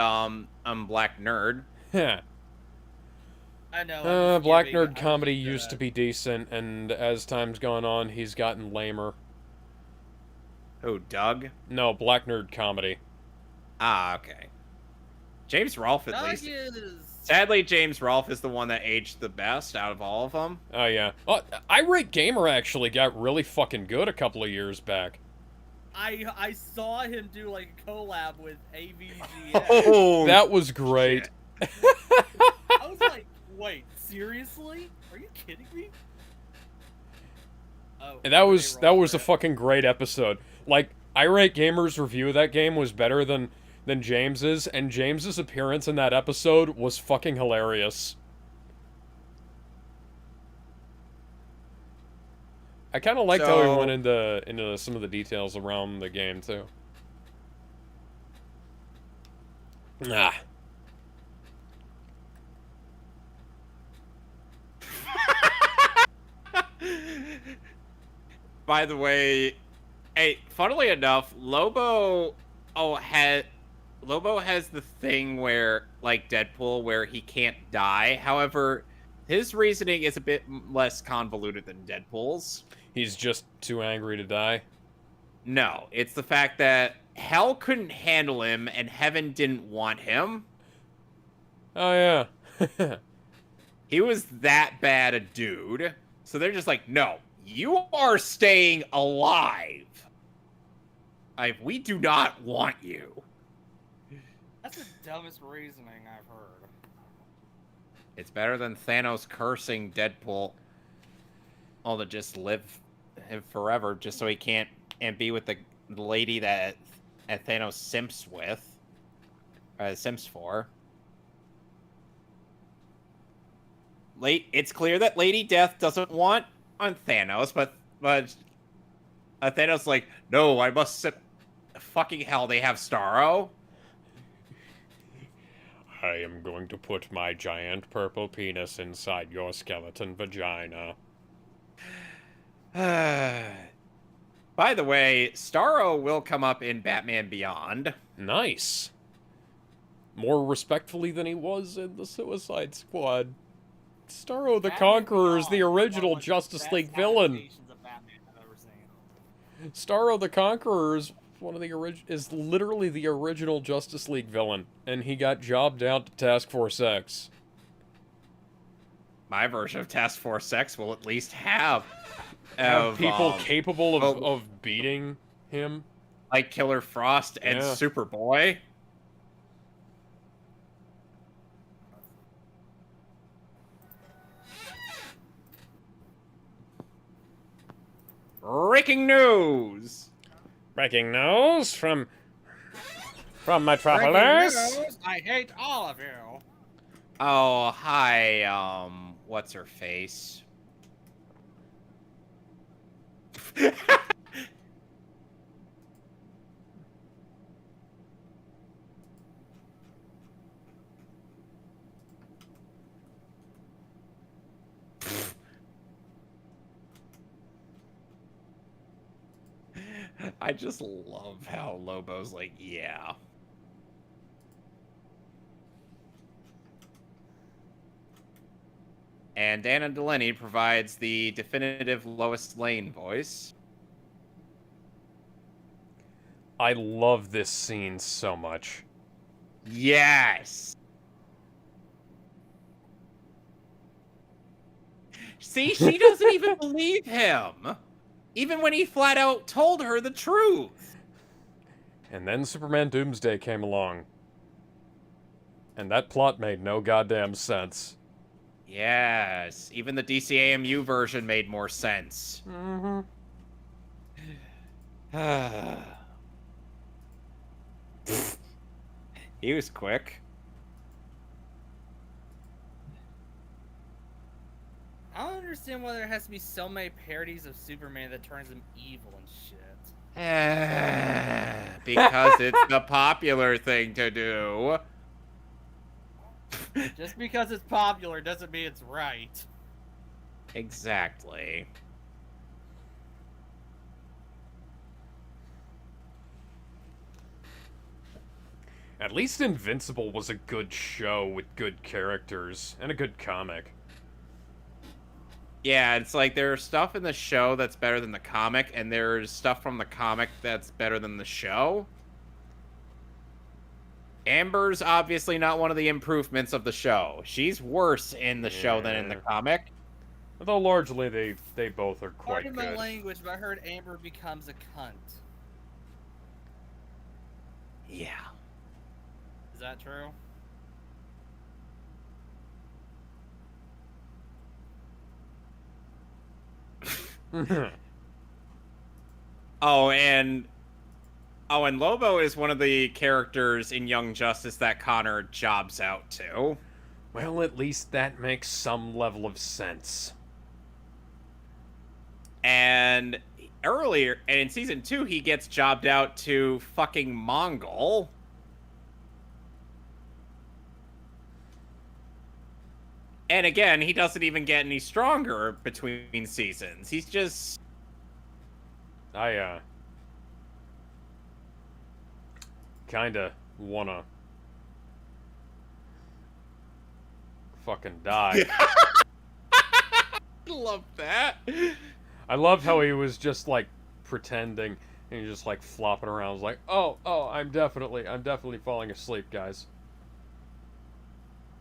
Black Nerd. Yeah. I know. Black Nerd comedy used to be decent, and as time's gone on, he's gotten lamer. Oh, Doug? No, Black Nerd comedy. Ah, okay. James Rolfe, at Doug least. is... Sadly, James Rolfe is the one that aged the best out of all of them. Oh, yeah. Irate Gamer actually got really fucking good a couple of years back. I saw him do like a collab with AVGN. Oh, That was great. I was like, wait, seriously? Are you kidding me? Oh, And that was they rolled a it. fucking great episode. Like, Irate Gamer's review of that game was better than James's, and James's appearance in that episode was fucking hilarious. I kind of liked how he went into some of the details around the game too. Ah. By the way, hey, funnily enough, Lobo has the thing where, like Deadpool, where he can't die. However, his reasoning is a bit less convoluted than Deadpool's. He's just too angry to die. No, it's the fact that Hell couldn't handle him and Heaven didn't want him. Oh yeah. He was that bad a dude. So they're just like, no, you are staying alive. We do not want you. That's the dumbest reasoning I've heard. It's better than Thanos cursing Deadpool all to just live forever just so he can't and be with the lady that Thanos simps with. Simps for. It's clear that Lady Death doesn't want on Thanos, but Thanos like, no, I must sip. Fucking hell, they have Starro. I am going to put my giant purple penis inside your skeleton vagina. By the way, Starro will come up in Batman Beyond. Nice. More respectfully than he was in the Suicide Squad. Starro the Batman Conqueror is the Beyond original one of the Justice best League villain. adaptations of Batman I've ever seen. Starro the Conqueror is one of the is literally the original Justice League villain, and he got jobbed out to Task Force X. My version of Task Force X will at least have People capable of beating him. like Killer Frost and Yeah. Superboy. Breaking news! Breaking news from Breaking Metropolis. news, I hate all of you. Oh, hi, what's her face? I just love how Lobo's like, yeah. And Dana Delaney provides the definitive Lois Lane voice. I love this scene so much. Yes! See, she doesn't even believe him! Even when he flat out told her the truth! And then Superman Doomsday came along. And that plot made no goddamn sense. Yes, even the DCAMU version made more sense. Mm-hmm. He was quick. I don't understand why there has to be so many parodies of Superman that turns him evil and shit. Because it's the popular thing to do. Just because it's popular doesn't mean it's right. Exactly. At least Invincible was a good show with good characters and a good comic. Yeah, it's like there's stuff in the show that's better than the comic, and there's stuff from the comic that's better than the show. Amber's obviously not one of the improvements of the show. She's worse in the show than in the comic. Although largely they both are quite Pardon my good. language, but I heard Amber becomes a cunt. Yeah. Is that true? And Lobo is one of the characters in Young Justice that Connor jobs out to. Well, at least that makes some level of sense. And earlier, and in season 2, he gets jobbed out to fucking Mongol. And again, he doesn't even get any stronger between seasons. He's just... I, kinda wanna fucking die. love that. I love how he was just, like, pretending, and he just, like, flopping around. I was like, oh, I'm definitely falling asleep, guys.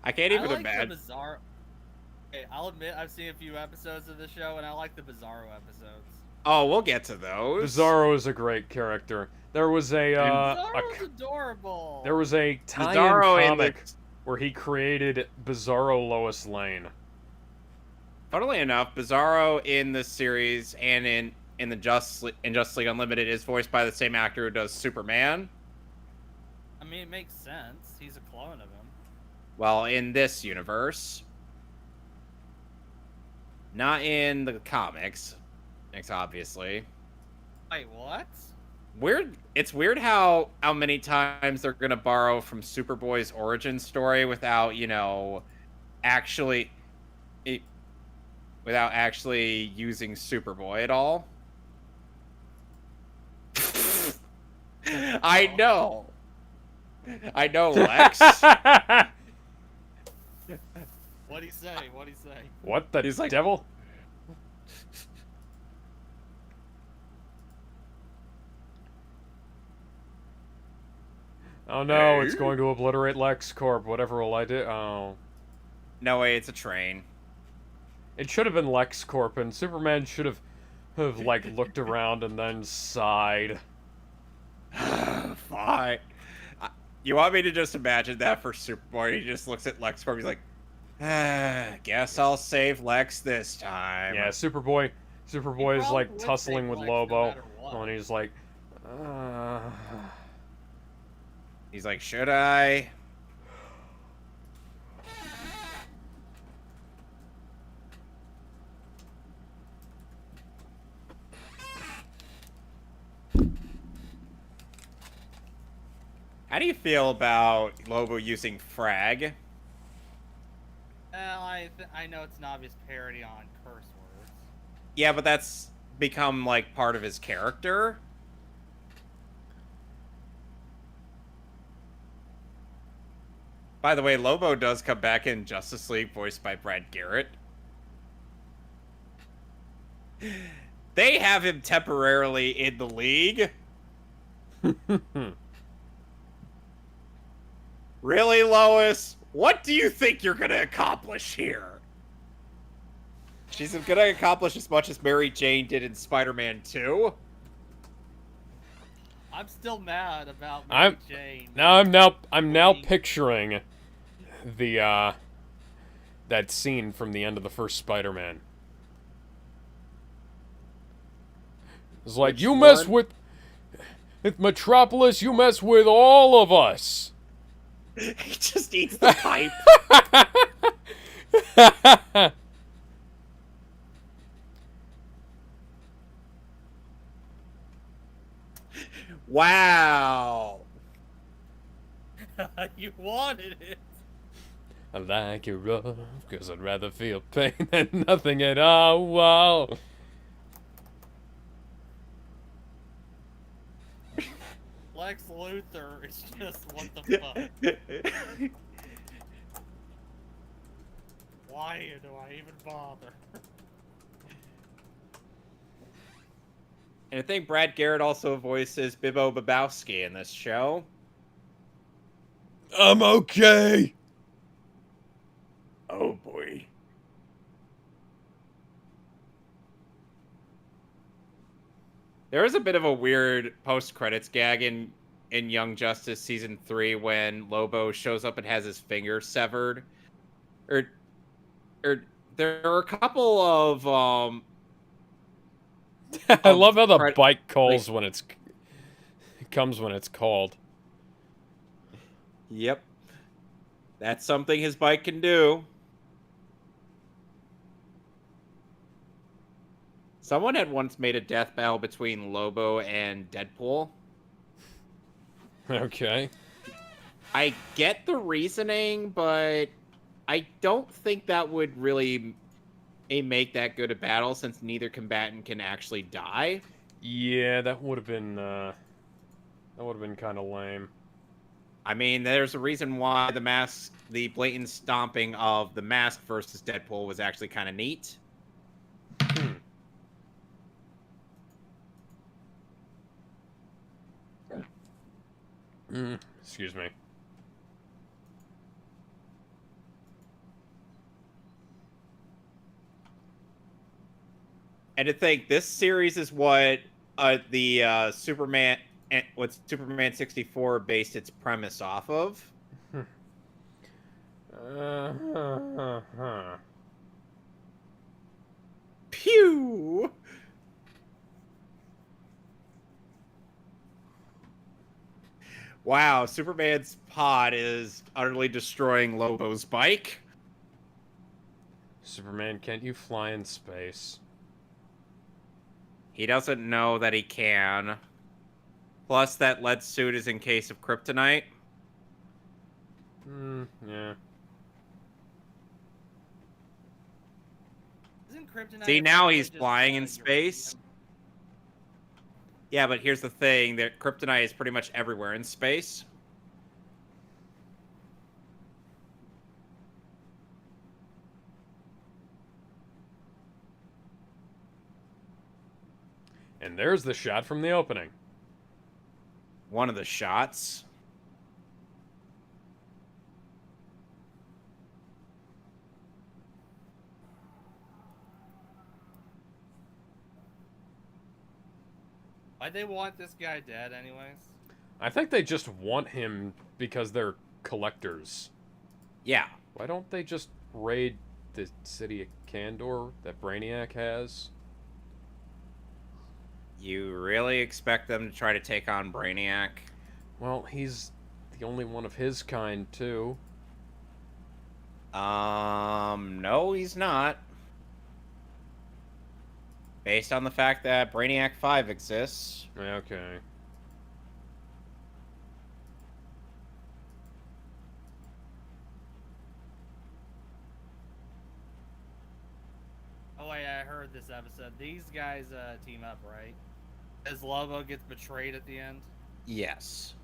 I can't even I like imagine. the Bizarro. Okay, I'll admit I've seen a few episodes of the show, and I like the Bizarro episodes. Oh, we'll get to those. Bizarro is a great character. There was Bizarro's adorable. there was a tie-in Bizarro in comic the... where he created Bizarro Lois Lane. Funnily enough, Bizarro in this series and in the Justice League Unlimited is voiced by the same actor who does Superman. I mean, it makes sense. He's a clone of him. Well, in this universe, not in the comics, obviously. Wait, what? Weird. It's weird how many times they're gonna borrow from Superboy's origin story without, actually, without actually using Superboy at all. I know, Lex. What'd he say? What'd he say? What the He's like- devil? Oh no, it's going to obliterate LexCorp. Whatever will I do? Oh. No way, it's a train. It should have been LexCorp, and Superman should have like, looked around and then sighed. Fine. You want me to just imagine that for Superboy? He just looks at LexCorp. He's like, guess I'll save Lex this time. Yeah, Superboy is, probably like, would tussling save with Lex no Lobo, matter what. and he's like, He's like, should I? How do you feel about Lobo using frag? Well, I know it's an obvious parody on curse words. Yeah, but that's become, like, part of his character. By the way, Lobo does come back in Justice League, voiced by Brad Garrett. They have him temporarily in the league. Really, Lois? What do you think you're gonna accomplish here? She's gonna accomplish as much as Mary Jane did in Spider-Man 2. I'm still mad about Mary Jane. I'm now picturing the that scene from the end of the first Spider-Man. It's like, you mess with Metropolis, you mess with all of us. He just eats the pipe. Wow. You wanted it. I like you rough, cause I'd rather feel pain than nothing at all. Wow. Lex Luthor is just what the fuck. Why do I even bother? And I think Brad Garrett also voices Bibbo Babowski in this show. I'm okay. Oh boy. There is a bit of a weird post-credits gag in in Young Justice season 3 when Lobo shows up and has his finger severed. Or there are a couple of I love how the cred- bike calls when it's comes when it's called. Yep. That's something his bike can do. Someone had once made a death battle between Lobo and Deadpool. Okay. I get the reasoning, but I don't think that would really make that good a battle since neither combatant can actually die. Yeah, that would have been kind of lame. I mean, there's a reason why the blatant stomping of the Mask versus Deadpool was actually kind of neat. Excuse me. And to think, this series is what the Superman 64 based its premise off of. Pew! Wow, Superman's pod is utterly destroying Lobo's bike. Superman, can't you fly in space? He doesn't know that he can. Plus, that lead suit is in case of kryptonite. Yeah. Isn't kryptonite? See, now he's just, flying in uranium? space. Yeah, but here's the thing, that kryptonite is pretty much everywhere in space. And there's the shot from the opening. One of the shots. Why'd they want this guy dead, anyways? I think they just want him because they're collectors. Yeah. Why don't they just raid the city of Kandor that Brainiac has? You really expect them to try to take on Brainiac? Well, he's the only one of his kind, too. No, he's not. Based on the fact that Brainiac 5 exists. Okay. Oh wait, I heard this episode. These guys team up, right? As Lobo gets betrayed at the end. Yes.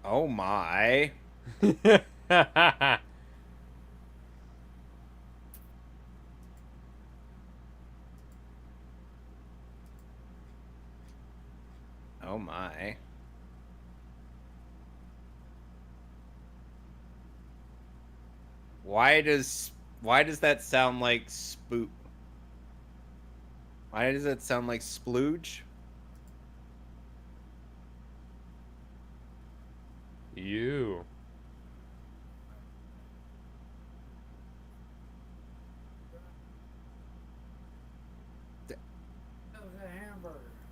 Oh my. Oh my. Why does that sound like spook? Why does that sound like splooge? You.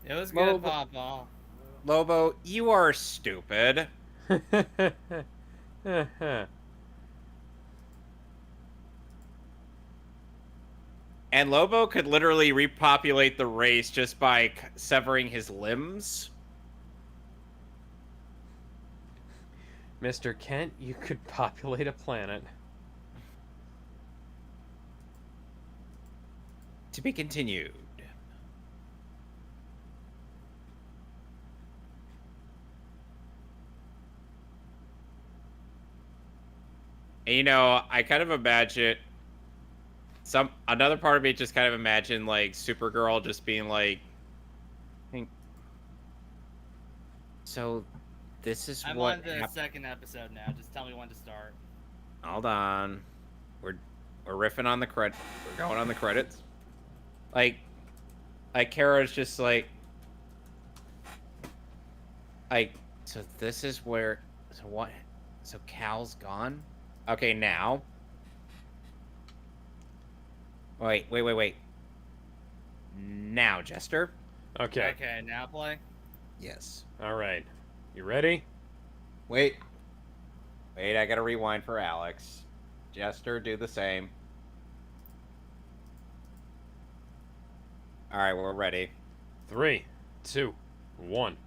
It was Lobo- good, Papa. Lobo, you are stupid. And Lobo could literally repopulate the race just by severing his limbs. Mr. Kent, you could populate a planet. To be continued. And, you know, I kind of imagine another part of me just kind of imagine like Supergirl just being like, so this is I'm what on the second episode now. Just tell me when to start. Hold on. We're riffing on the credit. We're going on the credits. Like Kara's just like, so this is where, so what? So Cal's gone? Okay, now. Wait. Now, Jester. Okay. Okay, now play. Yes. All right. You ready? Wait, I gotta rewind for Alex. Jester, do the same. Alright, we're ready. 3, 2, 1.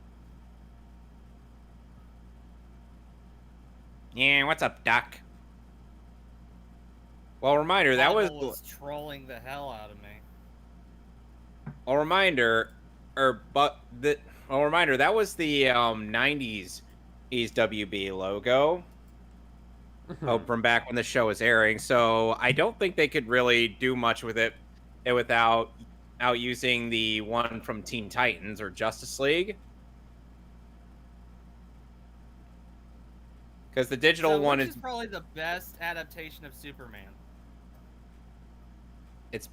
Yeah, what's up, Doc? Well, reminder, that was... Audible was trolling the hell out of me. A reminder, that was the 90s East WB logo. Oh, from back when the show was airing. So I don't think they could really do much with it without using the one from Teen Titans or Justice League. Because the digital one is probably the best adaptation of Superman. It's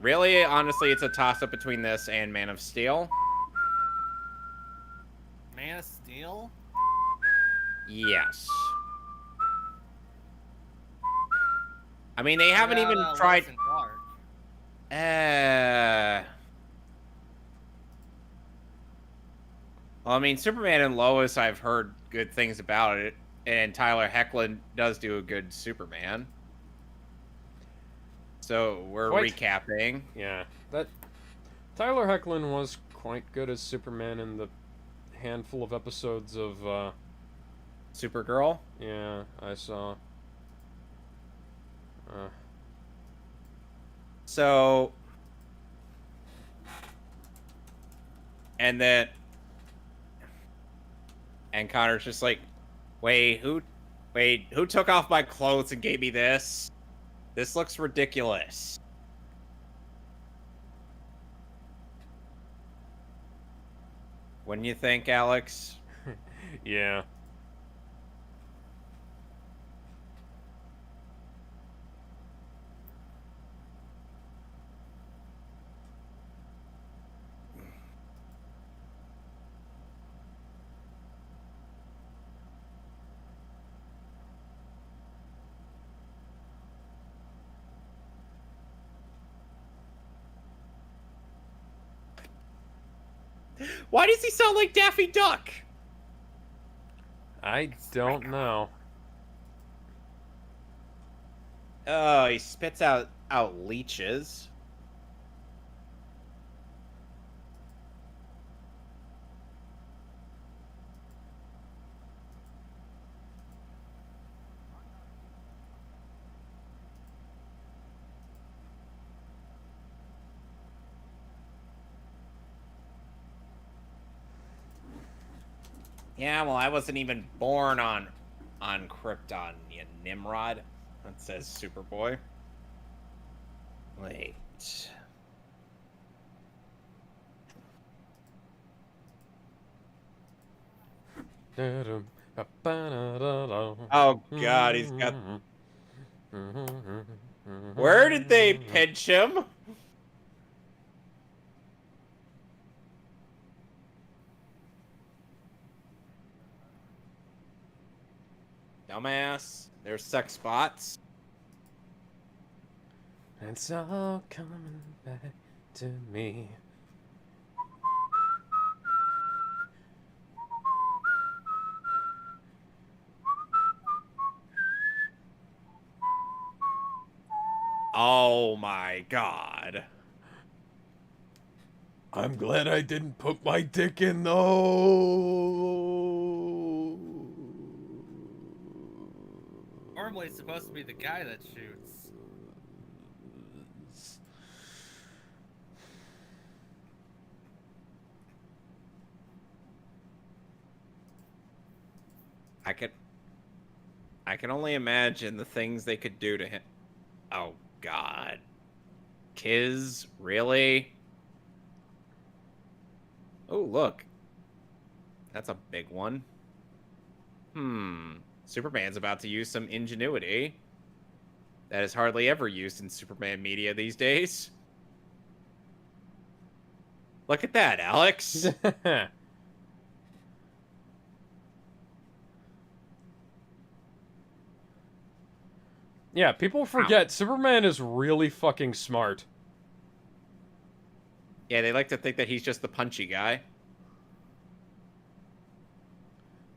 really, honestly, it's a toss-up between this and Man of Steel. Man of Steel? Yes. I mean, they haven't even Lois tried... and Clark? Well, I mean, Superman and Lois, I've heard good things about it, and Tyler Hoechlin does do a good Superman. So we're recapping. Yeah, that Tyler Hoechlin was quite good as Superman in the handful of episodes of Supergirl. Yeah, I saw. So, and Connor's just like, wait, who took off my clothes and gave me this? This looks ridiculous. Wouldn't you think, Alex? Yeah. Why does he sound like Daffy Duck? I don't know. Oh, he spits out leeches. Yeah, well, I wasn't even born on Krypton, you Nimrod. That says Superboy. Wait. Oh God, he's got. Where did they pinch him? Dumbass. There's sex spots. It's all coming back to me. Oh my God. I'm glad I didn't put my dick in though. Normally it's supposed to be the guy that shoots. I can only imagine the things they could do to him. Oh God. Kiz, really? Oh, look. That's a big one. Superman's about to use some ingenuity that is hardly ever used in Superman media these days. Look at that, Alex. Yeah, people forget Superman is really fucking smart. Yeah, they like to think that he's just the punchy guy.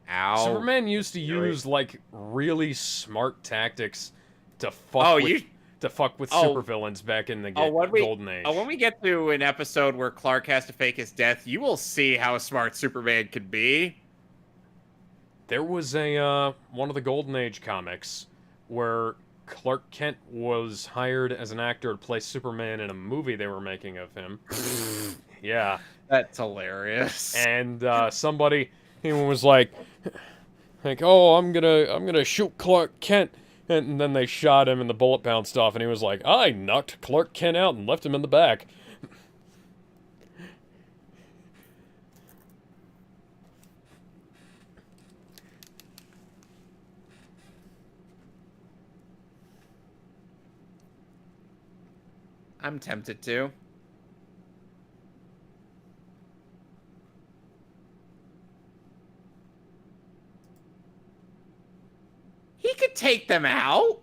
Ow. Superman used to use like really smart tactics to fuck with supervillains back in the golden age. When we get to an episode where Clark has to fake his death, you will see how smart Superman could be. There was a one of the Golden Age comics where Clark Kent was hired as an actor to play Superman in a movie they were making of him. Yeah. That's hilarious. And somebody he was like, oh, I'm gonna shoot Clark Kent, and then they shot him and the bullet bounced off, and he was like, I knocked Clark Kent out and left him in the back. I'm tempted to. He could take them out.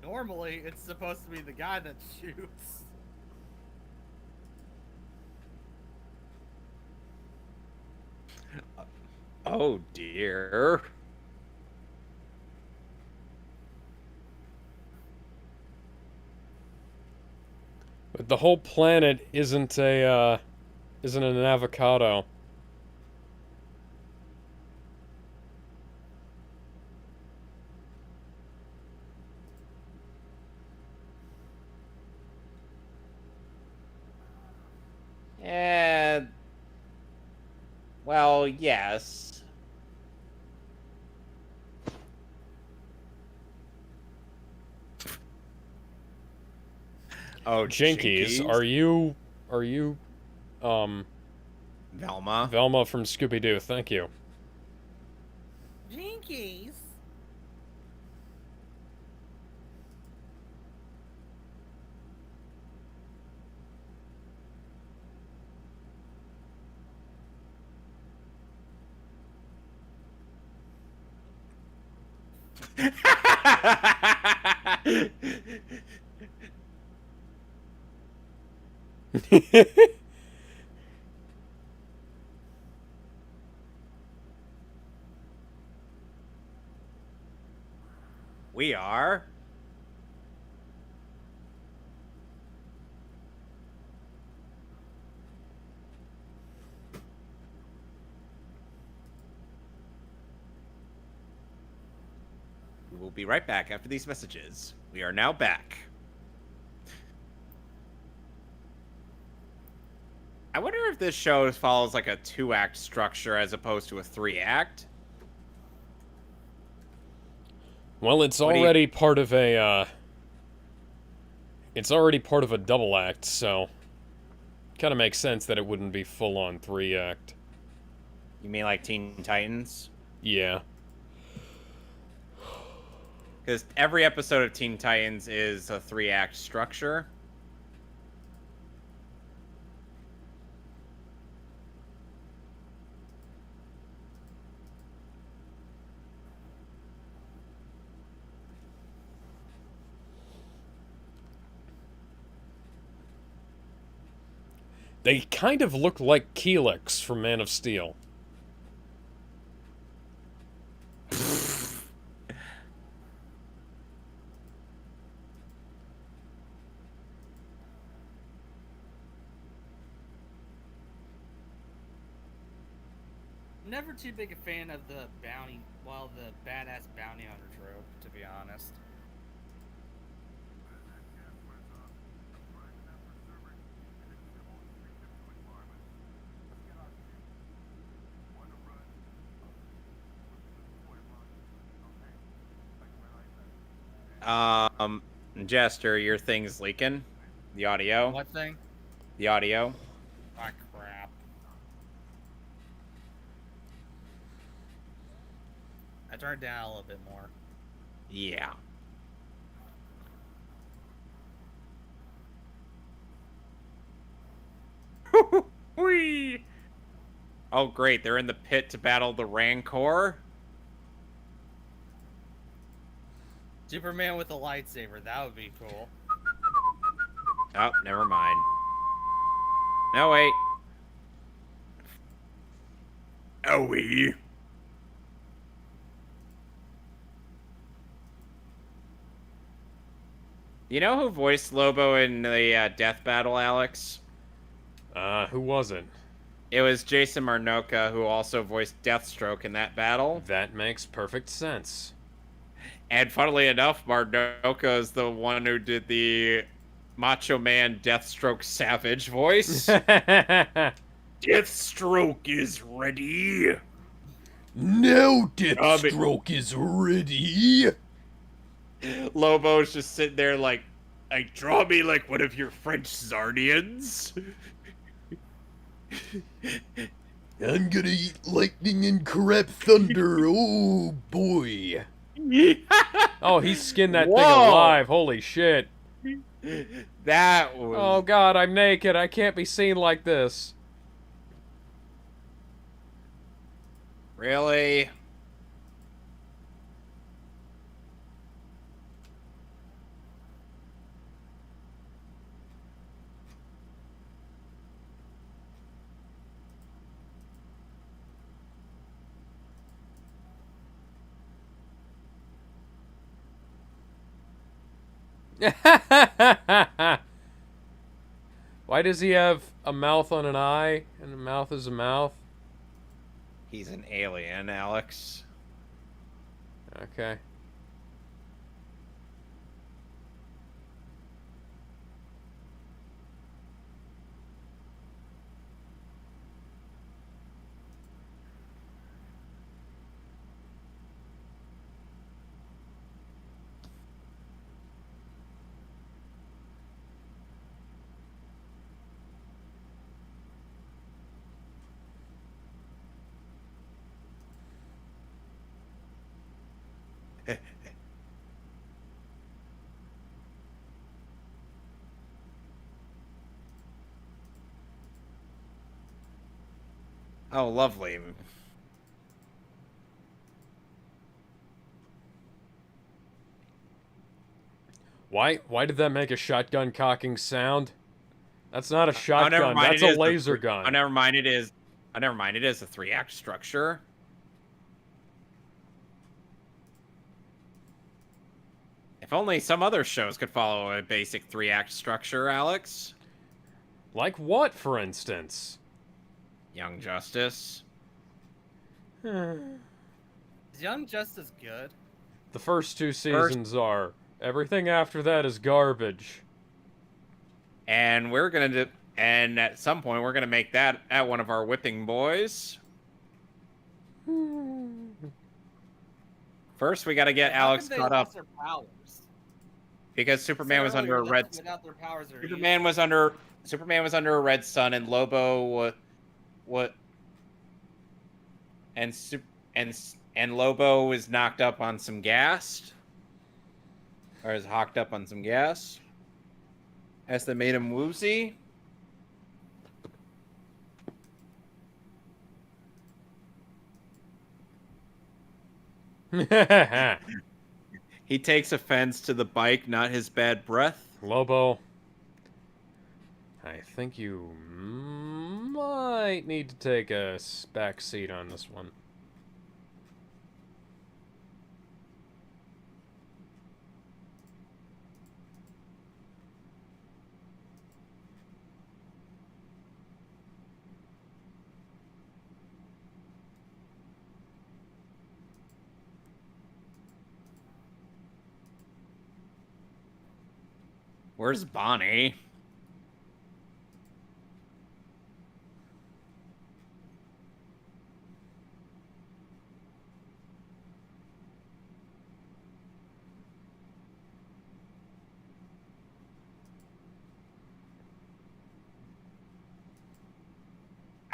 Normally, it's supposed to be the guy that shoots. Oh dear. But the whole planet isn't an avocado. Well, yes. Oh, Jinkies, are you Velma? Velma from Scooby-Doo, thank you. Jinkies. We are. We will be right back after these messages. We are now back. I wonder if this show follows like a 2-act structure as opposed to a 3-act. Well, it's already part of a double act, so kind of makes sense that it wouldn't be full on 3-act. You mean like Teen Titans? Yeah. Because every episode of Teen Titans is a 3-act structure. They kind of look like Keelix from Man of Steel. Never too big a fan of the badass bounty hunter trope, to be honest. Jester, your thing's leaking. The audio. What thing? The audio. Ah, crap. I turned it down a little bit more. Yeah. Whee! Oh, great. They're in the pit to battle the Rancor. Superman with a lightsaber. That would be cool. Oh, never mind. No, wait. Owie. You know who voiced Lobo in the death battle, Alex? Who was it? It was Jason Marnoka, who also voiced Deathstroke in that battle. That makes perfect sense. And funnily enough, Marnoka is the one who did the Macho Man Deathstroke Savage voice. Deathstroke is ready. Now Deathstroke is ready. Lobo's just sitting there like draw me like one of your French Zardians. I'm gonna eat lightning and crap thunder. Oh boy. Oh, he skinned that thing Whoa. alive. Holy shit. That was... Oh god, I'm naked. I can't be seen like this. Really? Why does he have a mouth on an eye and a mouth is a mouth? He's an alien, Alex. Okay. Oh, lovely. Why did that make a shotgun cocking sound? That's not a shotgun. mind, That's it a is laser gun. Oh, never mind. It is. Oh, never mind. It is a 3-act structure. If only some other shows could follow a basic 3-act structure, Alex. Like what, for instance? Young Justice. Is Young Justice good? The first two seasons are. Everything after that is garbage. And we're gonna do, and at some point we're gonna make that at one of our whipping boys. First, we gotta get How Alex come they caught lost up their powers? because Superman was under a Earlier, red. that's without their powers are Superman was under a red sun, and Lobo what and Lobo was knocked up on some gas, or is hocked up on some gas. As they made him woozy. He takes offense to the bike, not his bad breath. Lobo, I think you might need to take a back seat on this one. Where's Bonnie?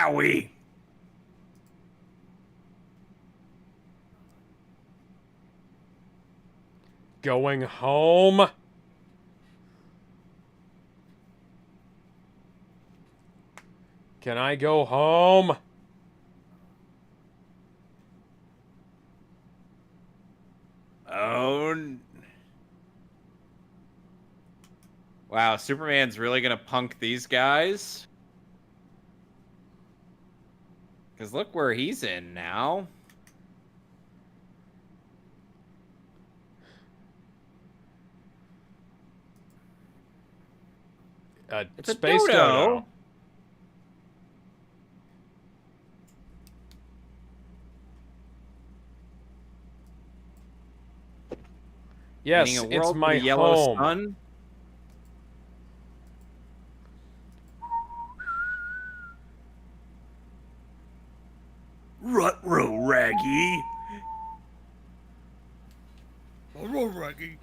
Owie. Going home. Can I go home? Oh. Wow, Superman's really gonna punk these guys? Because look where he's in now. It's a Space dodo. Yes, Meaning a it's world with my a yellow home. sun. Rut-row, Raggy. Hello, Reggie.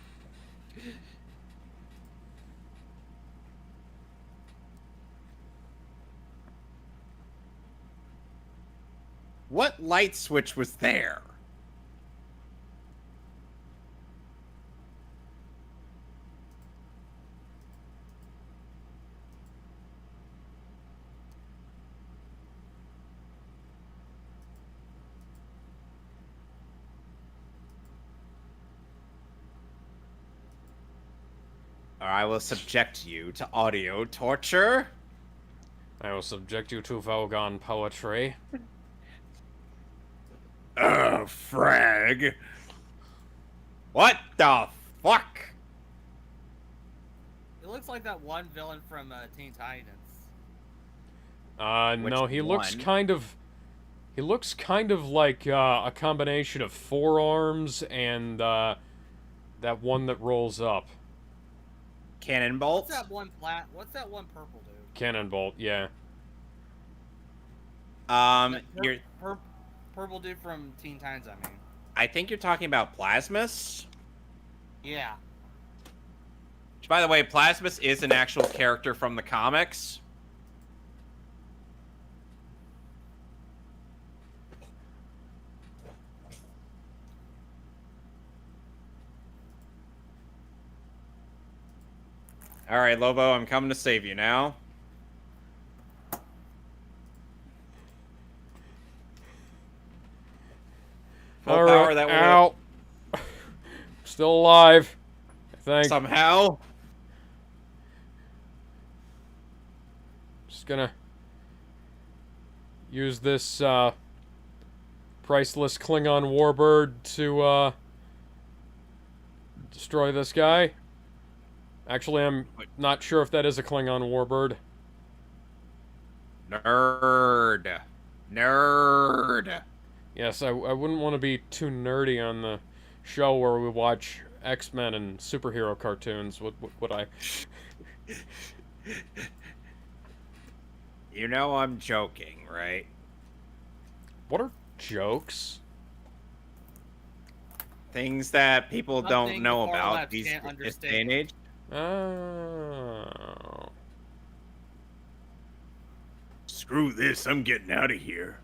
What light switch was there? Or I will subject you to audio torture. I will subject you to Vogon poetry. Frag. What the fuck? It looks like that one villain from Teen Titans. No, he looks one? kind of... He looks kind of like a combination of forearms and that one that rolls up. Cannon bolt? What's that one purple dude? Cannonbolt, yeah. You're. Purple dude from Teen Titans, I mean. I think you're talking about Plasmus. Yeah. Which, by the way, Plasmus is an actual character from the comics. All right, Lobo, I'm coming to save you now. Full All power, right, that will ow. Still alive, I think. somehow. Just gonna use this priceless Klingon warbird to destroy this guy. Actually, I'm not sure if that is a Klingon warbird. Nerd. Yes, I wouldn't want to be too nerdy on the show where we watch X-Men and superhero cartoons. Would I? You know I'm joking, right? What are jokes? Things that people don't Something know the far about left these can't this day and understand. age. Oh. Screw this, I'm getting out of here.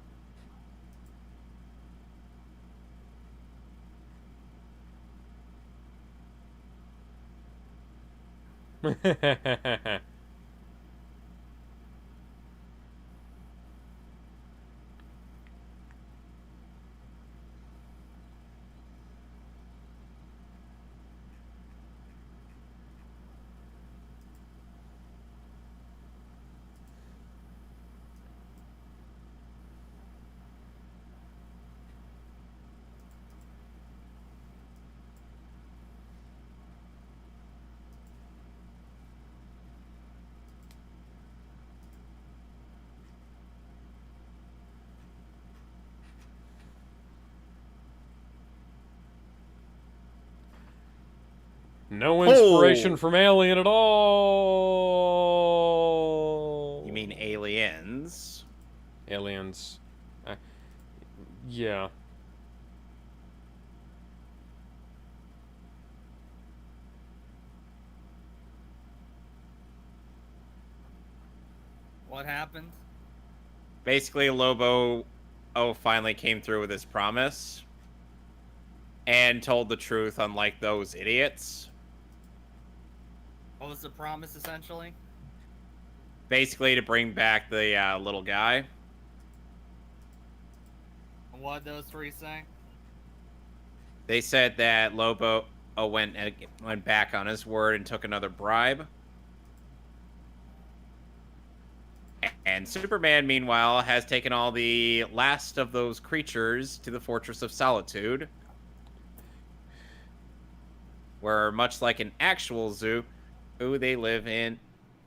No inspiration Oh. from Alien at all. You mean aliens? Aliens? Yeah. What happened? basically Lobo finally came through with his promise and told the truth, unlike those idiots. What was the promise, essentially? Basically to bring back the little guy. And what did those three say? They said that Lobo went back on his word and took another bribe. And Superman, meanwhile, has taken all the last of those creatures to the Fortress of Solitude, where, much like an actual zoo, they live in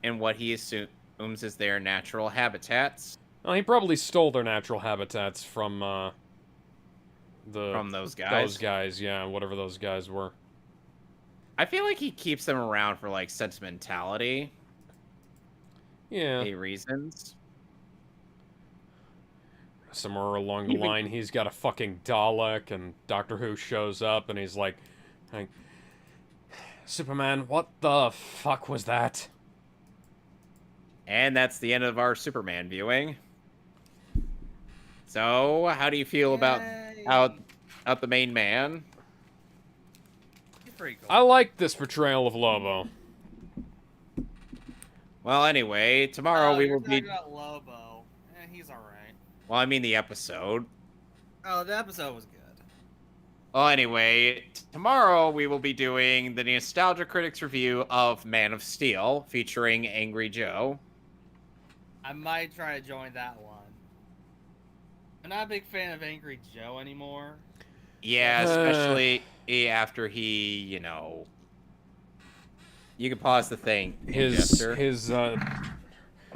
what he assumes is their natural habitats. Well, he probably stole their natural habitats from those guys. Those guys, yeah, whatever those guys were. I feel like he keeps them around for, like, sentimentality. Yeah. Reasons. Somewhere along the line, he's got a fucking Dalek, and Doctor Who shows up, and he's like, Superman, what the fuck was that? And that's the end of our Superman viewing. So, how do you feel about the main man? He's pretty cool. I like this portrayal of Lobo. Well, anyway, tomorrow we will be... about Lobo. He's alright. Well, I mean the episode. Oh, the episode was good. Well, anyway, tomorrow we will be doing the Nostalgia Critics review of Man of Steel, featuring Angry Joe. I might try to join that one. I'm not a big fan of Angry Joe anymore. Yeah, especially after he, You can pause the thing. His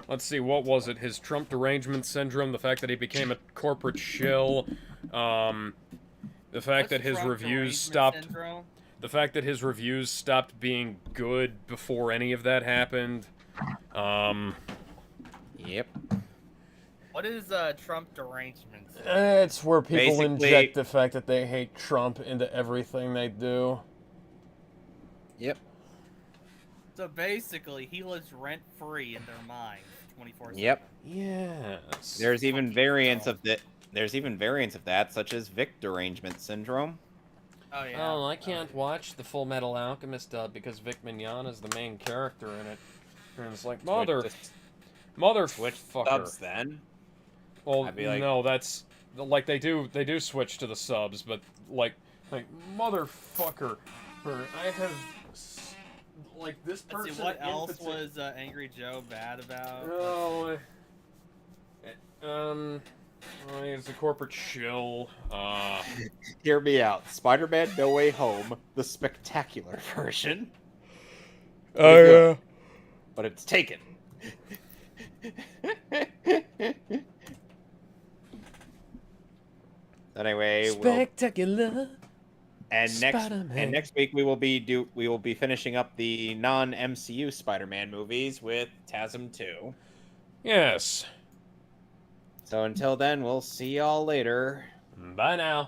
let's see, what was it? His Trump derangement syndrome, the fact that he became a corporate shill, the fact that his reviews stopped... Syndrome? The fact that his reviews stopped being good before any of that happened. Yep. What is Trump derangement? It's where people Basically- inject the fact that they hate Trump into everything they do. Yep. So basically, he lives rent-free in their minds, 24/7. Yep. Yes. There's even variants of that. There's even variants of that, such as Vic derangement syndrome. Oh yeah. Oh, I can't watch The Full Metal Alchemist dub because Vic Mignogna is the main character in it. And it's like, Switch motherfucker. subs then. Well, I'd be like- no, that's like they do switch to the subs, but like motherfucker. I have like this person. Let's see, what in else particular- was Angry Joe bad about? Oh, he's a corporate shill. Hear me out. Spider-Man: No Way Home, the spectacular version, Yeah. but it's taken. Anyway, Spectacular. and Spider-Man. next week we will be finishing up the non-MCU Spider-Man movies with TASM 2. Yes. So until then, we'll see y'all later. Bye now.